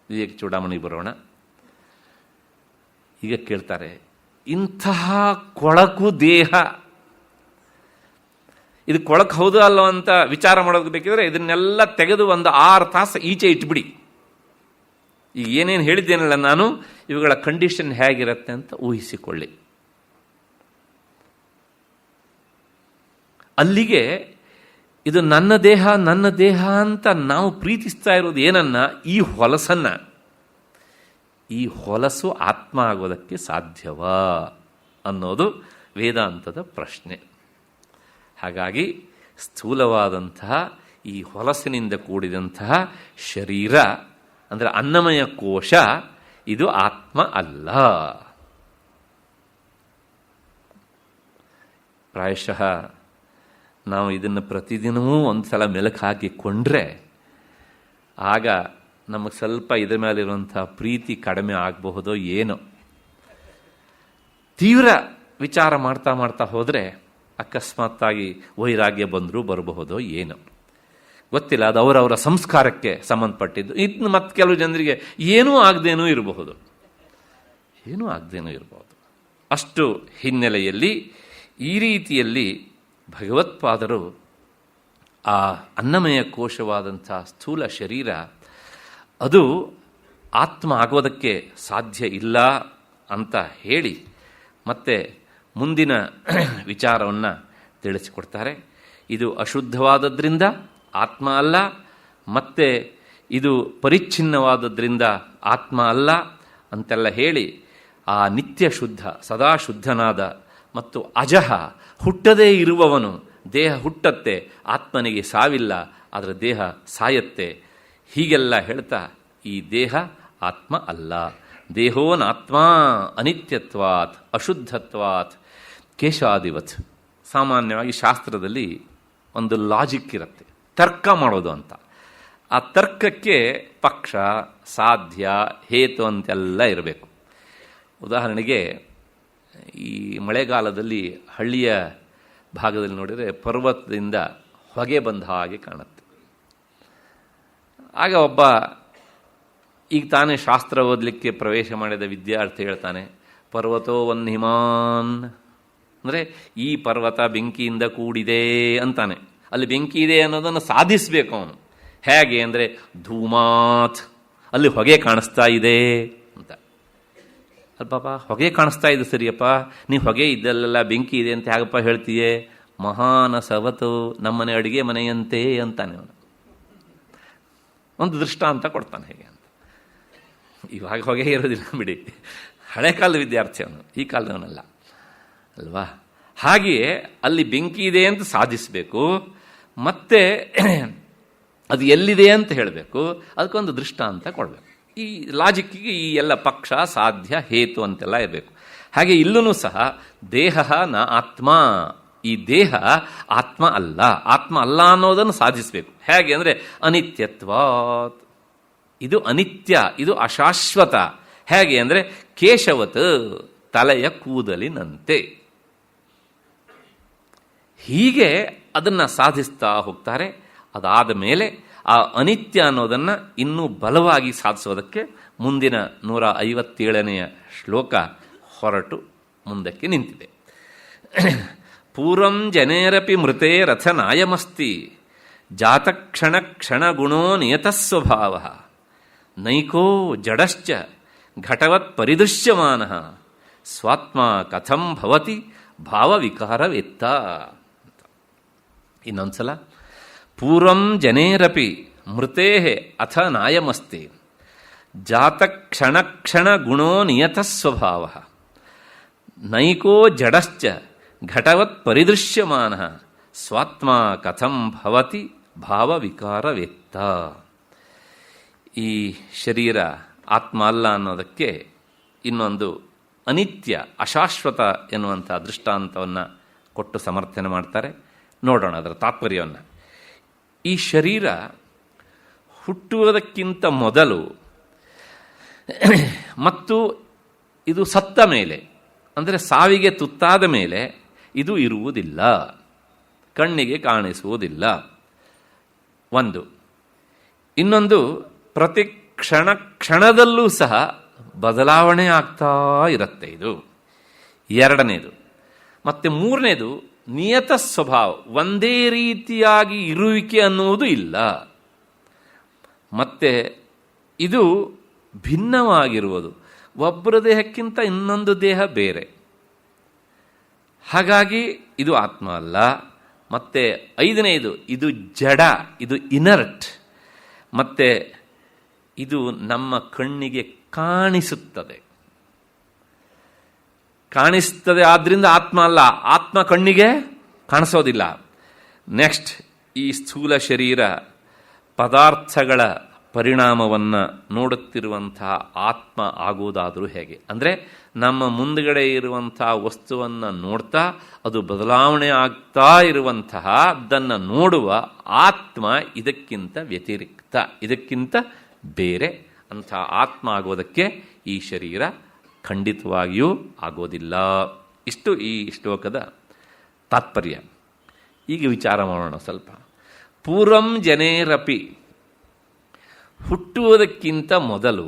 ವಿವೇಕ ಚೂಡಾಮಣಿ ಬರೋಣ. ಈಗ ಕೇಳ್ತಾರೆ, ಇಂತಹ ಕೊಳಕು ದೇಹ, ಇದು ಕೊಳಕು ಹೌದು ಅಲ್ಲೋ ಅಂತ ವಿಚಾರ ಮಾಡೋದಕ್ಕೆ ಬೇಕಿದ್ರೆ ಇದನ್ನೆಲ್ಲ ತೆಗೆದು ಒಂದು 6 ತಾಸು ಈಚೆ ಇಟ್ಬಿಡಿ. ಈಗ ಏನೇನು ಹೇಳಿದ್ದೇನಲ್ಲ ನಾನು, ಇವುಗಳ ಕಂಡೀಷನ್ ಹೇಗಿರುತ್ತೆ ಅಂತ ಊಹಿಸಿಕೊಳ್ಳಿ. ಅಲ್ಲಿಗೆ ಇದು ನನ್ನ ದೇಹ ಅಂತ ನಾವು ಪ್ರೀತಿಸ್ತಾ ಇರೋದು ಏನನ್ನ? ಈ ಹೊಲಸನ್ನ. ಈ ಹೊಲಸು ಆತ್ಮ ಆಗೋದಕ್ಕೆ ಸಾಧ್ಯವಾ ಅನ್ನೋದು ವೇದಾಂತದ ಪ್ರಶ್ನೆ. ಹಾಗಾಗಿ ಸ್ಥೂಲವಾದಂತಹ ಈ ಹೊಲಸಿನಿಂದ ಕೂಡಿದಂತಹ ಶರೀರ ಅಂದರೆ ಅನ್ನಮಯ ಕೋಶ ಇದು ಆತ್ಮ ಅಲ್ಲ. ಪ್ರಾಯಶಃ ನಾವು ಇದನ್ನು ಪ್ರತಿದಿನವೂ ಒಂದು ಸಲ ಮೆಲುಕು ಹಾಕಿಕೊಂಡ್ರೆ ಆಗ ನಮಗೆ ಸ್ವಲ್ಪ ಇದರ ಮೇಲಿರುವಂಥ ಪ್ರೀತಿ ಕಡಿಮೆ ಆಗಬಹುದೋ ಏನೋ. ತೀವ್ರ ವಿಚಾರ ಮಾಡ್ತಾ ಮಾಡ್ತಾ ಹೋದರೆ ಅಕಸ್ಮಾತ್ತಾಗಿ ವೈರಾಗ್ಯ ಬಂದರೂ ಬರಬಹುದೋ ಏನೋ ಗೊತ್ತಿಲ್ಲ. ಅದು ಅವರವರ ಸಂಸ್ಕಾರಕ್ಕೆ ಸಂಬಂಧಪಟ್ಟಿದ್ದು. ಇನ್ನು ಮತ್ತೆ ಕೆಲವು ಜನರಿಗೆ ಏನೂ ಆಗದೇನೂ ಇರಬಹುದು. ಅಷ್ಟು ಹಿನ್ನೆಲೆಯಲ್ಲಿ ಈ ರೀತಿಯಲ್ಲಿ ಭಗವತ್ಪಾದರು ಆ ಅನ್ನಮಯ ಕೋಶವಾದಂಥ ಸ್ಥೂಲ ಶರೀರ ಅದು ಆತ್ಮ ಆಗೋದಕ್ಕೆ ಸಾಧ್ಯ ಇಲ್ಲ ಅಂತ ಹೇಳಿ ಮತ್ತೆ ಮುಂದಿನ ವಿಚಾರವನ್ನು ತಿಳಿಸಿಕೊಡ್ತಾರೆ. ಇದು ಅಶುದ್ಧವಾದದ್ರಿಂದ ಆತ್ಮ ಅಲ್ಲ, ಮತ್ತೆ ಇದು ಪರಿಚ್ಛಿನ್ನವಾದದ್ರಿಂದ ಆತ್ಮ ಅಲ್ಲ ಅಂತೆಲ್ಲ ಹೇಳಿ ಆ ನಿತ್ಯ ಶುದ್ಧ ಸದಾ ಶುದ್ಧನಾದ ಮತ್ತು ಅಜಹ ಹುಟ್ಟದೇ ಇರುವವನು, ದೇಹ ಹುಟ್ಟತ್ತೆ, ಆತ್ಮನಿಗೆ ಸಾವಿಲ್ಲ, ಆದರೆ ದೇಹ ಸಾಯತ್ತೆ, ಹೀಗೆಲ್ಲ ಹೇಳ್ತಾ ಈ ದೇಹ ಆತ್ಮ ಅಲ್ಲ. ದೇಹೋನಾತ್ಮ ಅನಿತ್ಯತ್ವಾತ್ ಅಶುದ್ಧತ್ವಾತ್ ಕೇಶಾದಿವತ್. ಸಾಮಾನ್ಯವಾಗಿ ಶಾಸ್ತ್ರದಲ್ಲಿ ಒಂದು ಲಾಜಿಕ್ ಇರುತ್ತೆ, ತರ್ಕ ಮಾಡೋದು ಅಂತ. ಆ ತರ್ಕಕ್ಕೆ ಪಕ್ಷ, ಸಾಧ್ಯ, ಹೇತು ಅಂತೆಲ್ಲ ಇರಬೇಕು. ಉದಾಹರಣೆಗೆ ಈ ಮಳೆಗಾಲದಲ್ಲಿ ಹಳ್ಳಿಯ ಭಾಗದಲ್ಲಿ ನೋಡಿದರೆ ಪರ್ವತದಿಂದ ಹೊಗೆ ಬಂದ ಹಾಗೆ ಕಾಣುತ್ತೆ. ಆಗ ಒಬ್ಬ ಈಗ ತಾನೇ ಶಾಸ್ತ್ರ ಓದಲಿಕ್ಕೆ ಪ್ರವೇಶ ಮಾಡಿದ ವಿದ್ಯಾರ್ಥಿ ಹೇಳ್ತಾನೆ, ಪರ್ವತೋ ವನ್ಹಿಮಾನ್, ಅಂದರೆ ಈ ಪರ್ವತ ಬೆಂಕಿಯಿಂದ ಕೂಡಿದೆ ಅಂತಾನೆ. ಅಲ್ಲಿ ಬೆಂಕಿ ಇದೆ ಅನ್ನೋದನ್ನು ಸಾಧಿಸಬೇಕು ಅವನು. ಹೇಗೆ ಅಂದರೆ ಧೂಮಾತ್, ಅಲ್ಲಿ ಹೊಗೆ ಕಾಣಿಸ್ತಾ ಇದೆ ಅಂತ. ಅಲ್ಪಪ್ಪ ಹೊಗೆ ಕಾಣಿಸ್ತಾ ಇದೆ ಸರಿಯಪ್ಪ, ನೀವು ಹೊಗೆ ಇದ್ದಲ್ಲೆಲ್ಲ ಬೆಂಕಿ ಇದೆ ಅಂತ ಹೇಗಪ್ಪ ಹೇಳ್ತೀಯೇ? ಮಹಾನ ಸವತು, ನಮ್ಮನೆ ಅಡುಗೆ ಮನೆಯಂತೆ ಅಂತಾನೆ ಅವನು. ಒಂದು ದೃಷ್ಟಾಂತ ಕೊಡ್ತಾನೆ ಹೇಗೆ ಅಂತ. ಇವಾಗ ಹೊಗೆ ಇರೋದಿಲ್ಲ ಬಿಡಿ, ಹಳೆ ಕಾಲದ ವಿದ್ಯಾರ್ಥಿ ಅವನು, ಈ ಕಾಲದವನಲ್ಲ ಅಲ್ವಾ. ಹಾಗೆಯೇ ಅಲ್ಲಿ ಬೆಂಕಿ ಇದೆ ಅಂತ ಸಾಧಿಸಬೇಕು, ಮತ್ತೆ ಅದು ಎಲ್ಲಿದೆ ಅಂತ ಹೇಳಬೇಕು, ಅದಕ್ಕೊಂದು ದೃಷ್ಟಾಂತ ಕೊಡಬೇಕು. ಈ ಲಾಜಿಕ್ಕಿಗೆ ಈ ಎಲ್ಲ ಪಕ್ಷ, ಸಾಧ್ಯ, ಹೇತು ಅಂತೆಲ್ಲ ಇರಬೇಕು. ಹಾಗೆ ಇಲ್ಲೂ ಸಹ ದೇಹ ನ ಆತ್ಮ, ಈ ದೇಹ ಆತ್ಮ ಅಲ್ಲ, ಆತ್ಮ ಅಲ್ಲ ಅನ್ನೋದನ್ನು ಸಾಧಿಸಬೇಕು. ಹೇಗೆ ಅಂದರೆ ಅನಿತ್ಯತ್ವಾತ್, ಇದು ಅನಿತ್ಯ, ಇದು ಅಶಾಶ್ವತ. ಹೇಗೆ ಅಂದರೆ ಕೇಶವತ್, ತಲೆಯ ಕೂದಲಿನಂತೆ. ಹೀಗೆ ಅದನ್ನು ಸಾಧಿಸ್ತಾ ಹೋಗ್ತಾರೆ. ಅದಾದ ಮೇಲೆ ಆ ಅನಿತ್ಯ ಅನ್ನೋದನ್ನು ಇನ್ನೂ ಬಲವಾಗಿ ಸಾಧಿಸೋದಕ್ಕೆ ಮುಂದಿನ 157ನೆಯ ಶ್ಲೋಕ ಹೊರಟು ಮುಂದಕ್ಕೆ ನಿಂತಿದೆ. ಪೂರ್ವಂ ಜನೇರಪಿ ಮೃತೆ ರಥನಾಯಮಸ್ತಿ ಜಾತಕ್ಷಣ ಕ್ಷಣಗುಣೋ ನಿಯತಸ್ವಭಾವ ನೈಕೋ ಜಡಶ್ಚ ಘಟವತ್ ಪರಿದೃಶ್ಯಮಾನಃ ಸ್ವಾತ್ಮ ಕಥಂ ಭವತಿ ಭಾವವಿಕಾರವೆತ್ತ. ಇನ್ನೊಂದ್ಸಲ, ಪೂರ್ವಂ ಜನೇರಪಿ ಮೃತೆ ಅಥ ನಾಯಮಸ್ತಿ ಜಾತಕ್ಷಣ ಗುಣೋ ನಿಯತಸ್ವಭಾವ ನೈಕೋ ಜಡಶ್ಚ ಘಟವತ್ ಪರಿದೃಶ್ಯಮಾನಃ ಸ್ವಾತ್ಮ ಕಥಂ ಭವತಿ ಭಾವವಿಕಾರವೆತ್ತ. ಈ ಶರೀರ ಆತ್ಮ ಅಲ್ಲ ಅನ್ನೋದಕ್ಕೆ ಇನ್ನೊಂದು ಅನಿತ್ಯ, ಅಶಾಶ್ವತ ಎನ್ನುವಂಥ ದೃಷ್ಟಾಂತವನ್ನು ಕೊಟ್ಟು ಸಮರ್ಥನೆ ಮಾಡ್ತಾರೆ. ನೋಡೋಣ ಅದರ ತಾತ್ಪರ್ಯವನ್ನು. ಈ ಶರೀರ ಹುಟ್ಟುವುದಕ್ಕಿಂತ ಮೊದಲು ಮತ್ತು ಇದು ಸತ್ತ ಮೇಲೆ, ಅಂದರೆ ಸಾವಿಗೆ ತುತ್ತಾದ ಮೇಲೆ ಇದು ಇರುವುದಿಲ್ಲ, ಕಣ್ಣಿಗೆ ಕಾಣಿಸುವುದಿಲ್ಲ. ಒಂದು. ಇನ್ನೊಂದು, ಪ್ರತಿ ಕ್ಷಣದಲ್ಲೂ ಸಹ ಬದಲಾವಣೆ ಆಗ್ತಾ ಇರುತ್ತೆ ಇದು. ಎರಡನೇದು. ಮತ್ತು ಮೂರನೇದು, ನಿಯತ ಸ್ವಭಾವ, ಒಂದೇ ರೀತಿಯಾಗಿ ಇರುವಿಕೆ ಅನ್ನುವುದು ಇಲ್ಲ. ಮತ್ತೆ ಇದು ಭಿನ್ನವಾಗಿರುವುದು, ಒಬ್ಬರ ದೇಹಕ್ಕಿಂತ ಇನ್ನೊಂದು ದೇಹ ಬೇರೆ. ಹಾಗಾಗಿ ಇದು ಆತ್ಮ ಅಲ್ಲ. ಮತ್ತೆ ಐದನೇದು, ಇದು ಜಡ, ಇದು ಇನರ್ಟ್. ಮತ್ತೆ ಇದು ನಮ್ಮ ಕಣ್ಣಿಗೆ ಕಾಣಿಸುತ್ತದೆ, ಆದ್ದರಿಂದ ಆತ್ಮ ಅಲ್ಲ, ಆತ್ಮ ಕಣ್ಣಿಗೆ ಕಾಣಿಸೋದಿಲ್ಲ. ನೆಕ್ಸ್ಟ್, ಈ ಸ್ಥೂಲ ಶರೀರ ಪದಾರ್ಥಗಳ ಪರಿಣಾಮವನ್ನು ನೋಡುತ್ತಿರುವಂತಹ ಆತ್ಮ ಆಗುವುದಾದರೂ ಹೇಗೆ? ಅಂದರೆ ನಮ್ಮ ಮುಂದುಗಡೆ ಇರುವಂತಹ ವಸ್ತುವನ್ನು ನೋಡ್ತಾ ಅದು ಬದಲಾವಣೆ ಆಗ್ತಾ ಇರುವಂತಹದ್ದನ್ನು ನೋಡುವ ಆತ್ಮ ಇದಕ್ಕಿಂತ ವ್ಯತಿರಿಕ್ತ, ಇದಕ್ಕಿಂತ ಬೇರೆ. ಅಂಥ ಆತ್ಮ ಆಗೋದಕ್ಕೆ ಈ ಶರೀರ ಖಂಡಿತವಾಗಿಯೂ ಆಗೋದಿಲ್ಲ. ಇಷ್ಟು ಈ ಶ್ಲೋಕದ ತಾತ್ಪರ್ಯ. ಈಗ ವಿಚಾರ ಮಾಡೋಣ ಸ್ವಲ್ಪ. ಪೂರ್ವಂ ಜನೇರಪಿ, ಹುಟ್ಟುವುದಕ್ಕಿಂತ ಮೊದಲು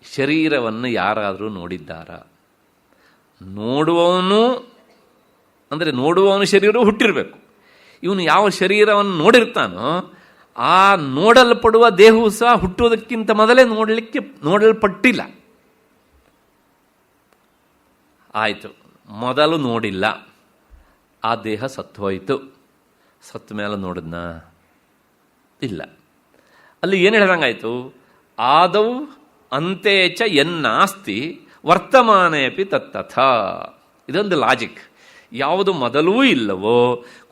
ಶರೀರವನ್ನು ಯಾರಾದರೂ ನೋಡಿದ್ದಾರಾ? ನೋಡುವವನು ಶರೀರವು ಹುಟ್ಟಿರಬೇಕು. ಇವನು ಯಾವ ಶರೀರವನ್ನು ನೋಡಿರ್ತಾನೋ ಆ ನೋಡಲ್ಪಡುವ ದೇಹವು ಸಹ ಹುಟ್ಟುವುದಕ್ಕಿಂತ ಮೊದಲೇ ನೋಡಲ್ಪಟ್ಟಿಲ್ಲ. ಆಯಿತು, ಮೊದಲು ನೋಡಿಲ್ಲ, ಆ ದೇಹ ಸತ್ತೋಯ್ತು. ಸತ್ತ ಮೇಲೆ ನೋಡಿದ್ನ? ಇಲ್ಲ. ಅಲ್ಲಿ ಏನು ಹೇಳ್ದಂಗಾಯ್ತು? ಆದೌ ಅಂತೇಚ ಎನ್ನಾಸ್ತಿ ವರ್ತಮಾನೇಪಿ ತತ್ತಥ. ಇದೊಂದು ಲಾಜಿಕ್. ಯಾವುದು ಮೊದಲೂ ಇಲ್ಲವೋ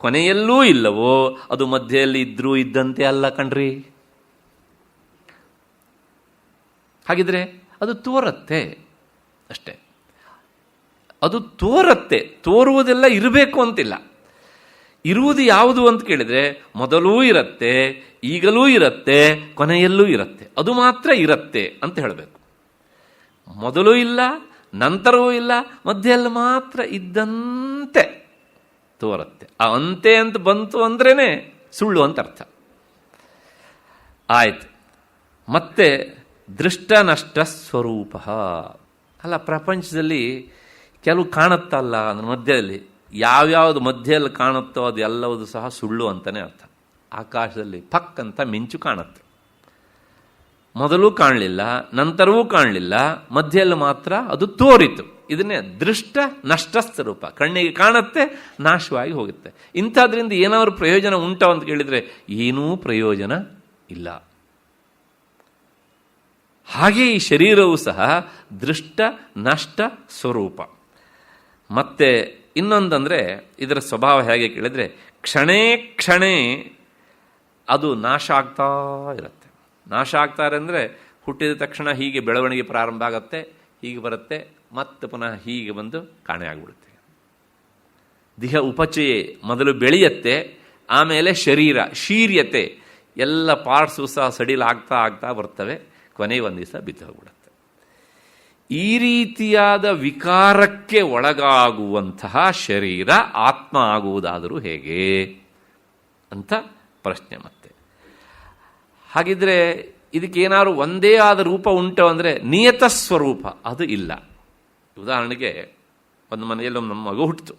ಕೊನೆಯಲ್ಲೂ ಇಲ್ಲವೋ ಅದು ಮಧ್ಯೆಯಲ್ಲಿ ಇದ್ರೂ ಇದ್ದಂತೆ ಅಲ್ಲ ಕಣ್ರಿ. ಹಾಗಿದ್ರೆ ಅದು ತೋರತ್ತೆ ಅಷ್ಟೇ. ಅದು ತೋರತ್ತೆ, ತೋರುವುದೆಲ್ಲ ಇರಬೇಕು ಅಂತಿಲ್ಲ. ಇರುವುದು ಯಾವುದು ಅಂತ ಕೇಳಿದರೆ ಮೊದಲೂ ಇರತ್ತೆ, ಈಗಲೂ ಇರತ್ತೆ, ಕೊನೆಯಲ್ಲೂ ಇರತ್ತೆ. ಅದು ಮಾತ್ರ ಇರತ್ತೆ ಅಂತ ಹೇಳಬೇಕು. ಮೊದಲೂ ಇಲ್ಲ, ನಂತರವೂ ಇಲ್ಲ, ಮಧ್ಯೆಯಲ್ಲಿ ಮಾತ್ರ ಇದ್ದಂತೆ ತೋರುತ್ತೆ. ಆ ಅಂತೆ ಅಂತ ಬಂತು ಅಂದ್ರೇ ಸುಳ್ಳು ಅಂತ ಅರ್ಥ. ಆಯ್ತು. ಮತ್ತೆ ದೃಷ್ಟ ನಷ್ಟ ಸ್ವರೂಪ. ಅಲ್ಲ, ಪ್ರಪಂಚದಲ್ಲಿ ಕೆಲವು ಕಾಣುತ್ತಲ್ಲ ಅದ್ರ ಮಧ್ಯದಲ್ಲಿ, ಯಾವ್ಯಾವುದು ಮಧ್ಯದಲ್ಲಿ ಕಾಣುತ್ತೋ ಅದು ಎಲ್ಲವುದು ಸಹ ಸುಳ್ಳು ಅಂತಲೇ ಅರ್ಥ. ಆಕಾಶದಲ್ಲಿ ಪಕ್ ಅಂತ ಮಿಂಚು ಕಾಣುತ್ತೆ, ಮೊದಲು ಕಾಣಲಿಲ್ಲ, ನಂತರವೂ ಕಾಣಲಿಲ್ಲ, ಮಧ್ಯದಲ್ಲಿ ಮಾತ್ರ ಅದು ತೋರಿತು. ಇದನ್ನೇ ದೃಷ್ಟ ನಷ್ಟ ಸ್ವರೂಪ. ಕಣ್ಣಿಗೆ ಕಾಣುತ್ತೆ, ನಾಶವಾಗಿ ಹೋಗುತ್ತೆ. ಇಂಥದ್ರಿಂದ ಏನಾದರೂ ಪ್ರಯೋಜನ ಉಂಟೋ ಅಂತ ಕೇಳಿದರೆ ಏನೂ ಪ್ರಯೋಜನ ಇಲ್ಲ. ಹಾಗೆ ಈ ಶರೀರವೂ ಸಹ ದೃಷ್ಟ ನಷ್ಟ ಸ್ವರೂಪ. ಮತ್ತೆ ಇನ್ನೊಂದಂದರೆ ಇದರ ಸ್ವಭಾವ ಹೇಗೆ ಕೇಳಿದರೆ, ಕ್ಷಣೇ ಕ್ಷಣೇ ಅದು ನಾಶ ಆಗ್ತಾ ಇರುತ್ತೆ. ನಾಶ ಆಗ್ತಾರೆ ಅಂದರೆ ಹುಟ್ಟಿದ ತಕ್ಷಣ ಹೀಗೆ ಬೆಳವಣಿಗೆ ಪ್ರಾರಂಭ ಆಗುತ್ತೆ, ಹೀಗೆ ಬರುತ್ತೆ, ಮತ್ತೆ ಪುನಃ ಹೀಗೆ ಬಂದು ಕಾಣೆ ಆಗಿಬಿಡುತ್ತೆ. ದೇಹ ಉಪಚಯೆ ಮೊದಲು ಬೆಳೆಯುತ್ತೆ, ಆಮೇಲೆ ಶರೀರ ಶೀರ್ಯತೆ, ಎಲ್ಲ ಪಾರ್ಟ್ಸು ಸಹ ಸಡಿಲ್ ಆಗ್ತಾ ಆಗ್ತಾ ಬರ್ತವೆ, ಕೊನೆ ಒಂದು ದಿವಸ ಬಿದ್ದು ಹೋಗ್ಬಿಡುತ್ತೆ. ಈ ರೀತಿಯಾದ ವಿಕಾರಕ್ಕೆ ಒಳಗಾಗುವಂತಹ ಶರೀರ ಆತ್ಮ ಆಗುವುದಾದರೂ ಹೇಗೆ ಅಂತ ಪ್ರಶ್ನೆ. ಮತ್ತೆ ಹಾಗಿದ್ರೆ ಇದಕ್ಕೇನಾದ್ರು ಒಂದೇ ಆದ ರೂಪ ಉಂಟು ಅಂದರೆ ನಿಯತ ಸ್ವರೂಪ ಅದು ಇಲ್ಲ. ಉದಾಹರಣೆಗೆ ಒಂದು ಮನೆಯಲ್ಲಿ ನಮ್ಮ ಮಗು ಹುಟ್ಟಿತು.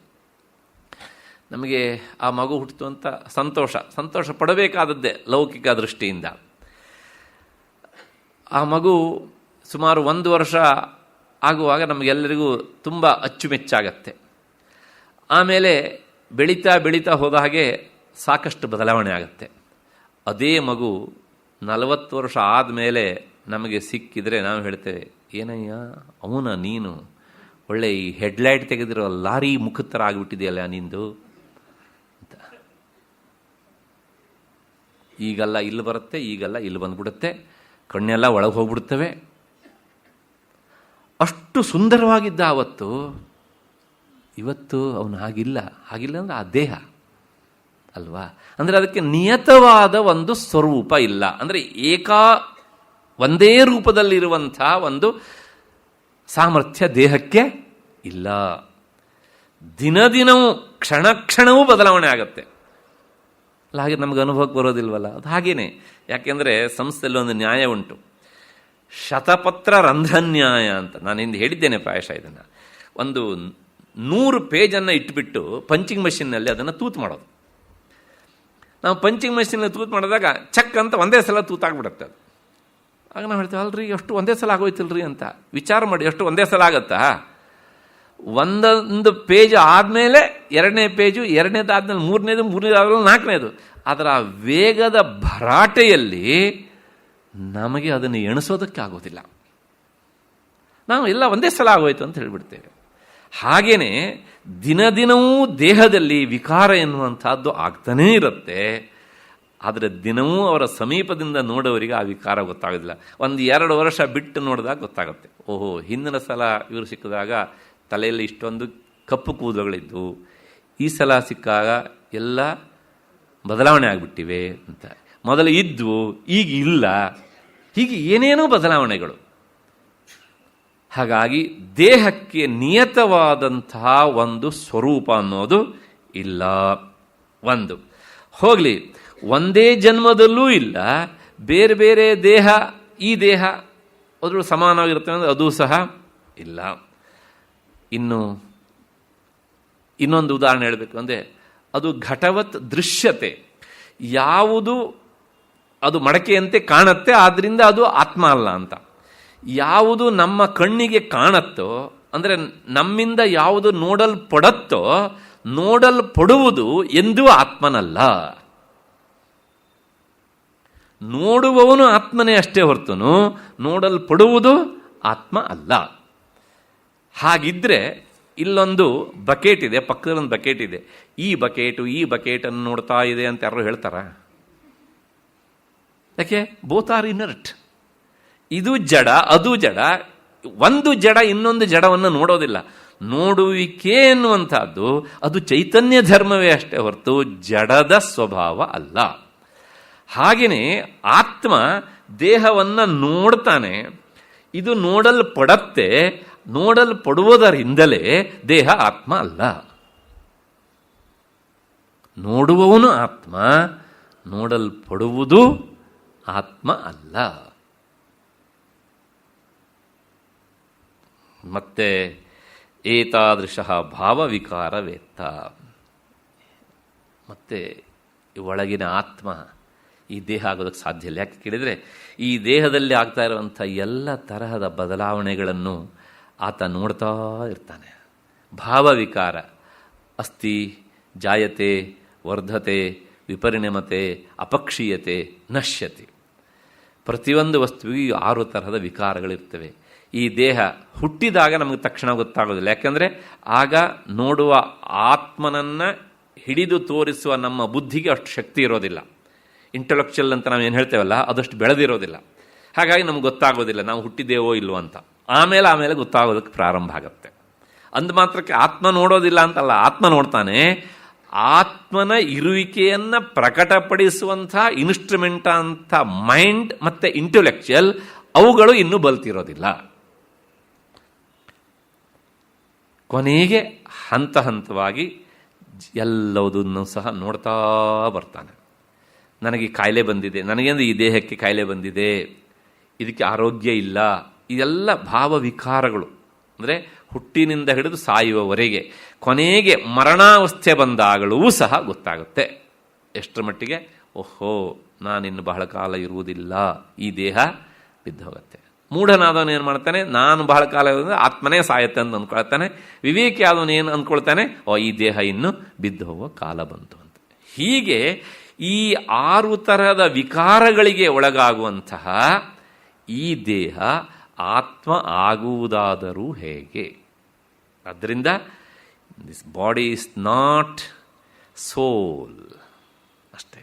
ನಮಗೆ ಆ ಮಗು ಹುಟ್ಟಿತು ಅಂತ ಸಂತೋಷ ಪಡಬೇಕಾದದ್ದೇ ಲೌಕಿಕ ದೃಷ್ಟಿಯಿಂದ. ಆ ಮಗು ಸುಮಾರು 1 ವರ್ಷ ಆಗುವಾಗ ನಮಗೆಲ್ಲರಿಗೂ ತುಂಬ ಅಚ್ಚುಮೆಚ್ಚಾಗತ್ತೆ. ಆಮೇಲೆ ಬೆಳೀತಾ ಬೆಳೀತಾ ಹೋದ ಹಾಗೆ ಸಾಕಷ್ಟು ಬದಲಾವಣೆ ಆಗುತ್ತೆ. ಅದೇ ಮಗು 40 ವರ್ಷ ಆದಮೇಲೆ ನಮಗೆ ಸಿಕ್ಕಿದರೆ ನಾವು ಹೇಳ್ತೇವೆ, ಏನಯ್ಯ ಅವನ ನೀನು ಒಳ್ಳೆ ಈ ಹೆಡ್ಲೈಟ್ ತೆಗೆದಿರೋ ಲಾರಿ ಮುಖದ ಥರ ಆಗಿಬಿಟ್ಟಿದೆಯಲ್ಲ ನಿಂದು ಅಂತ. ಈಗೆಲ್ಲ ಇಲ್ಲಿ ಬರುತ್ತೆ, ಈಗೆಲ್ಲ ಇಲ್ಲಿ ಬಂದ್ಬಿಡುತ್ತೆ, ಕಣ್ಣೆಲ್ಲ ಒಳಗೆ ಹೋಗ್ಬಿಡ್ತವೆ. ಅಷ್ಟು ಸುಂದರವಾಗಿದ್ದ ಅವತ್ತು, ಇವತ್ತು ಅವನು ಹಾಗಿಲ್ಲ ಅಂದರೆ ಆ ದೇಹ ಅಲ್ವಾ. ಅಂದರೆ ಅದಕ್ಕೆ ನಿಯತವಾದ ಒಂದು ಸ್ವರೂಪ ಇಲ್ಲ. ಅಂದರೆ ಒಂದೇ ರೂಪದಲ್ಲಿರುವಂಥ ಒಂದು ಸಾಮರ್ಥ್ಯ ದೇಹಕ್ಕೆ ಇಲ್ಲ. ದಿನದಿನವೂ ಕ್ಷಣ ಕ್ಷಣವೂ ಬದಲಾವಣೆ ಆಗುತ್ತೆ. ಅಲ್ಲ, ಹಾಗೆ ನಮಗೆ ಅನುಭವಕ್ಕೆ ಬರೋದಿಲ್ವಲ್ಲ. ಅದು ಹಾಗೇನೆ. ಯಾಕೆಂದರೆ ಸಂಸ್ಥೆಯಲ್ಲಿ ಒಂದು ನ್ಯಾಯ ಉಂಟು, ಶತಪತ್ರ ರಂಧ್ರನ್ಯಾಯ ಅಂತ. ನಾನು ಹಿಂದೆ ಹೇಳಿದ್ದೇನೆ ಪ್ರಾಯಶಃ ಇದನ್ನು. ಒಂದು 100 ಪೇಜನ್ನು ಇಟ್ಬಿಟ್ಟು ಪಂಚಿಂಗ್ ಮಷಿನ್ನಲ್ಲಿ ಅದನ್ನು ತೂತು ಮಾಡೋದು. ನಾವು ಪಂಚಿಂಗ್ ಮಷಿನಲ್ಲಿ ತೂತು ಮಾಡಿದಾಗ ಚಕ್ ಅಂತ ಒಂದೇ ಸಲ ತೂತಾಗ್ಬಿಡುತ್ತೆ ಅದು. ಆಗ ನಾವು ಹೇಳ್ತೇವೆ, ಅಲ್ರಿ ಎಷ್ಟು ಒಂದೇ ಸಲ ಆಗೋಯ್ತಿಲ್ರಿ ಅಂತ ವಿಚಾರ ಮಾಡಿ. ಎಷ್ಟು ಒಂದೇ ಸಲ ಆಗತ್ತಾ? ಒಂದೊಂದು ಪೇಜ್ ಆದಮೇಲೆ 2ನೇ ಪೇಜು, 2ನೇದಾದ್ಮೇಲೆ 3ನೇದು, 3ನೇದಾದ್ಮೇಲೆ 4ನೇದು. ಅದರ ವೇಗದ ಭರಾಟೆಯಲ್ಲಿ ನಮಗೆ ಅದನ್ನು ಎಣಿಸೋದಕ್ಕೆ ಆಗೋದಿಲ್ಲ. ನಾವು ಎಲ್ಲ ಒಂದೇ ಸಲ ಆಗೋಯ್ತು ಅಂತ ಹೇಳಿಬಿಡ್ತೇವೆ. ಹಾಗೇನೆ ದಿನದಿನವೂ ದೇಹದಲ್ಲಿ ವಿಕಾರ ಎನ್ನುವಂಥದ್ದು ಆಗ್ತಾನೇ ಇರುತ್ತೆ. ಆದರೆ ದಿನವೂ ಅವರ ಸಮೀಪದಿಂದ ನೋಡೋವರಿಗೆ ಆ ವಿಕಾರ ಗೊತ್ತಾಗೋದಿಲ್ಲ. 1-2 ವರ್ಷ ಬಿಟ್ಟು ನೋಡಿದಾಗ ಗೊತ್ತಾಗುತ್ತೆ, ಓಹೋ ಹಿಂದಿನ ಸಲ ಇವರು ಸಿಕ್ಕಿದಾಗ ತಲೆಯಲ್ಲಿ ಇಷ್ಟೊಂದು ಕಪ್ಪು ಕೂದಲುಗಳಿದ್ದು, ಈ ಸಲ ಸಿಕ್ಕಾಗ ಎಲ್ಲ ಬದಲಾವಣೆ ಆಗಿಬಿಟ್ಟಿವೆ ಅಂತ. ಮೊದಲು ಇದ್ವು, ಈಗ ಇಲ್ಲ, ಹೀಗೆ ಏನೇನೋ ಬದಲಾವಣೆಗಳು. ಹಾಗಾಗಿ ದೇಹಕ್ಕೆ ನಿಯತವಾದಂತಹ ಒಂದು ಸ್ವರೂಪ ಅನ್ನೋದು ಇಲ್ಲ. ಒಂದು ಹೋಗಲಿ, ಒಂದೇ ಜನ್ಮದಲ್ಲೂ ಇಲ್ಲ. ಬೇರೆ ಬೇರೆ ದೇಹ, ಈ ದೇಹ ಅದ್ರೊಳಗೆ ಸಮಾನವಾಗಿರುತ್ತೆ ಅಂದರೆ ಅದೂ ಸಹ ಇಲ್ಲ. ಇನ್ನೊಂದು ಉದಾಹರಣೆ ಹೇಳಬೇಕು ಅಂದರೆ, ಅದು ಘಟವತ್ ದೃಶ್ಯತೆ. ಯಾವುದು ಅದು ಮಡಕೆಯಂತೆ ಕಾಣುತ್ತೆ, ಆದ್ದರಿಂದ ಅದು ಆತ್ಮ ಅಲ್ಲ ಅಂತ. ಯಾವುದು ನಮ್ಮ ಕಣ್ಣಿಗೆ ಕಾಣತ್ತೋ, ಅಂದರೆ ನಮ್ಮಿಂದ ಯಾವುದು ನೋಡಲ್ಪಡತ್ತೋ, ನೋಡಲ್ಪಡುವುದು ಎಂದೂ ಆತ್ಮನಲ್ಲ. ನೋಡುವವನು ಆತ್ಮನೇ ಅಷ್ಟೇ ಹೊರತುನು ನೋಡಲ್ಪಡುವುದು ಆತ್ಮ ಅಲ್ಲ. ಹಾಗಿದ್ರೆ ಇಲ್ಲೊಂದು ಬಕೆಟ್ ಇದೆ, ಪಕ್ಕದಲ್ಲೊಂದು ಬಕೆಟ್ ಇದೆ. ಈ ಬಕೆಟನ್ನು ನೋಡ್ತಾ ಇದೆ ಅಂತ ಯಾರು ಹೇಳ್ತಾರ? ಯಾಕೆ? Both are inert. ಇದು ಜಡ, ಅದು ಜಡ. ಒಂದು ಜಡ ಇನ್ನೊಂದು ಜಡವನ್ನು ನೋಡೋದಿಲ್ಲ. ನೋಡುವಿಕೆ ಎನ್ನುವಂಥದ್ದು ಅದು ಚೈತನ್ಯ ಧರ್ಮವೇ ಅಷ್ಟೇ ಹೊರತು ಜಡದ ಸ್ವಭಾವ ಅಲ್ಲ. ಹಾಗೆಯೇ ಆತ್ಮ ದೇಹವನ್ನು ನೋಡ್ತಾನೆ, ಇದು ನೋಡಲ್ಪಡತ್ತೆ. ನೋಡಲ್ಪಡುವುದರಿಂದಲೇ ದೇಹ ಆತ್ಮ ಅಲ್ಲ. ನೋಡುವವನು ಆತ್ಮ, ನೋಡಲ್ಪಡುವುದು ಆತ್ಮ ಅಲ್ಲ. ಮತ್ತೆ ಏತಾದೃಶ ಭಾವವಿಕಾರವೇತ್ತ. ಮತ್ತೆ ಒಳಗಿನ ಆತ್ಮ ಈ ದೇಹ ಆಗೋದಕ್ಕೆ ಸಾಧ್ಯ ಇಲ್ಲ. ಯಾಕೆ ಕೇಳಿದರೆ, ಈ ದೇಹದಲ್ಲಿ ಆಗ್ತಾ ಇರುವಂಥ ಎಲ್ಲ ತರಹದ ಬದಲಾವಣೆಗಳನ್ನು ಆತ ನೋಡ್ತಾ ಇರ್ತಾನೆ. ಭಾವವಿಕಾರ ಅಸ್ತಿ, ಜಾಯತೆ, ವರ್ಧತೆ, ವಿಪರಿಣಮತೆ, ಅಪಕ್ಷೀಯತೆ, ನಶ್ಯತೆ. ಪ್ರತಿಯೊಂದು ವಸ್ತುವಿಗೂ 6 ತರಹದ ವಿಕಾರಗಳಿರ್ತವೆ. ಈ ದೇಹ ಹುಟ್ಟಿದಾಗ ನಮಗೆ ತಕ್ಷಣ ಗೊತ್ತಾಗೋದಿಲ್ಲ. ಯಾಕೆಂದರೆ ಆಗ ನೋಡುವ ಆತ್ಮನನ್ನು ಹಿಡಿದು ತೋರಿಸುವ ನಮ್ಮ ಬುದ್ಧಿಗೆ ಅಷ್ಟು ಶಕ್ತಿ ಇರೋದಿಲ್ಲ. ಇಂಟೆಲೆಕ್ಚುಯಲ್ ಅಂತ ನಾವು ಏನು ಹೇಳ್ತೇವಲ್ಲ, ಅದಷ್ಟು ಬೆಳೆದಿರೋದಿಲ್ಲ. ಹಾಗಾಗಿ ನಮ್ಗೆ ಗೊತ್ತಾಗೋದಿಲ್ಲ ನಾವು ಹುಟ್ಟಿದ್ದೇವೋ ಇಲ್ವೋ ಅಂತ. ಆಮೇಲೆ ಗೊತ್ತಾಗೋದಕ್ಕೆ ಪ್ರಾರಂಭ ಆಗುತ್ತೆ. ಅಂದ ಮಾತ್ರಕ್ಕೆ ಆತ್ಮ ನೋಡೋದಿಲ್ಲ ಅಂತಲ್ಲ, ಆತ್ಮ ನೋಡ್ತಾನೆ. ಆತ್ಮನ ಇರುವಿಕೆಯನ್ನು ಪ್ರಕಟಪಡಿಸುವಂಥ ಇನ್ಸ್ಟ್ರೂಮೆಂಟ್ ಅಂತ ಮೈಂಡ್ ಮತ್ತು ಇಂಟೆಲೆಕ್ಚುಯಲ್ ಅವುಗಳು ಇನ್ನೂ ಬಲ್ತಿರೋದಿಲ್ಲ. ಕೊನೆಗೆ ಹಂತ ಹಂತವಾಗಿ ಎಲ್ಲವುದನ್ನು ಸಹ ನೋಡ್ತಾ ಬರ್ತಾನೆ. ನನಗೆ ಕಾಯಿಲೆ ಬಂದಿದೆ, ನನಗೇಂದ್ರೆ ಈ ದೇಹಕ್ಕೆ ಕಾಯಿಲೆ ಬಂದಿದೆ, ಇದಕ್ಕೆ ಆರೋಗ್ಯ ಇಲ್ಲ, ಇದೆಲ್ಲ ಭಾವವಿಕಾರಗಳು. ಅಂದರೆ ಹುಟ್ಟಿನಿಂದ ಹಿಡಿದು ಸಾಯುವವರೆಗೆ, ಕೊನೆಗೆ ಮರಣಾವಸ್ಥೆ ಬಂದಾಗಲೂ ಸಹ ಗೊತ್ತಾಗುತ್ತೆ. ಎಷ್ಟರ ಮಟ್ಟಿಗೆ, ಓಹೋ ನಾನಿನ್ನು ಬಹಳ ಕಾಲ ಇರುವುದಿಲ್ಲ, ಈ ದೇಹ ಬಿದ್ದು ಹೋಗುತ್ತೆ. ಮೂಢನಾದವನು ಏನು ಮಾಡ್ತಾನೆ, ನಾನು ಬಹಳ ಕಾಲ ಇರೋದ್ರೆ ಆತ್ಮನೇ ಸಾಯುತ್ತೆ ಅಂತ ಅಂದ್ಕೊಳ್ತಾನೆ. ವಿವೇಕಿ ಆದವನು ಏನು ಅಂದ್ಕೊಳ್ತಾನೆ, ಈ ದೇಹ ಇನ್ನು ಬಿದ್ದು ಹೋಗೋ ಕಾಲ ಬಂತು ಅಂತ. ಹೀಗೆ ಈ 6 ತರಹದ ವಿಕಾರಗಳಿಗೆ ಒಳಗಾಗುವಂತಹ ಈ ದೇಹ ಆತ್ಮ ಆಗುವುದಾದರೂ ಹೇಗೆ? ಆದ್ದರಿಂದ ದಿಸ್ ಬಾಡಿ ಈಸ್ ನಾಟ್ ಸೋಲ್ ಅಷ್ಟೇ.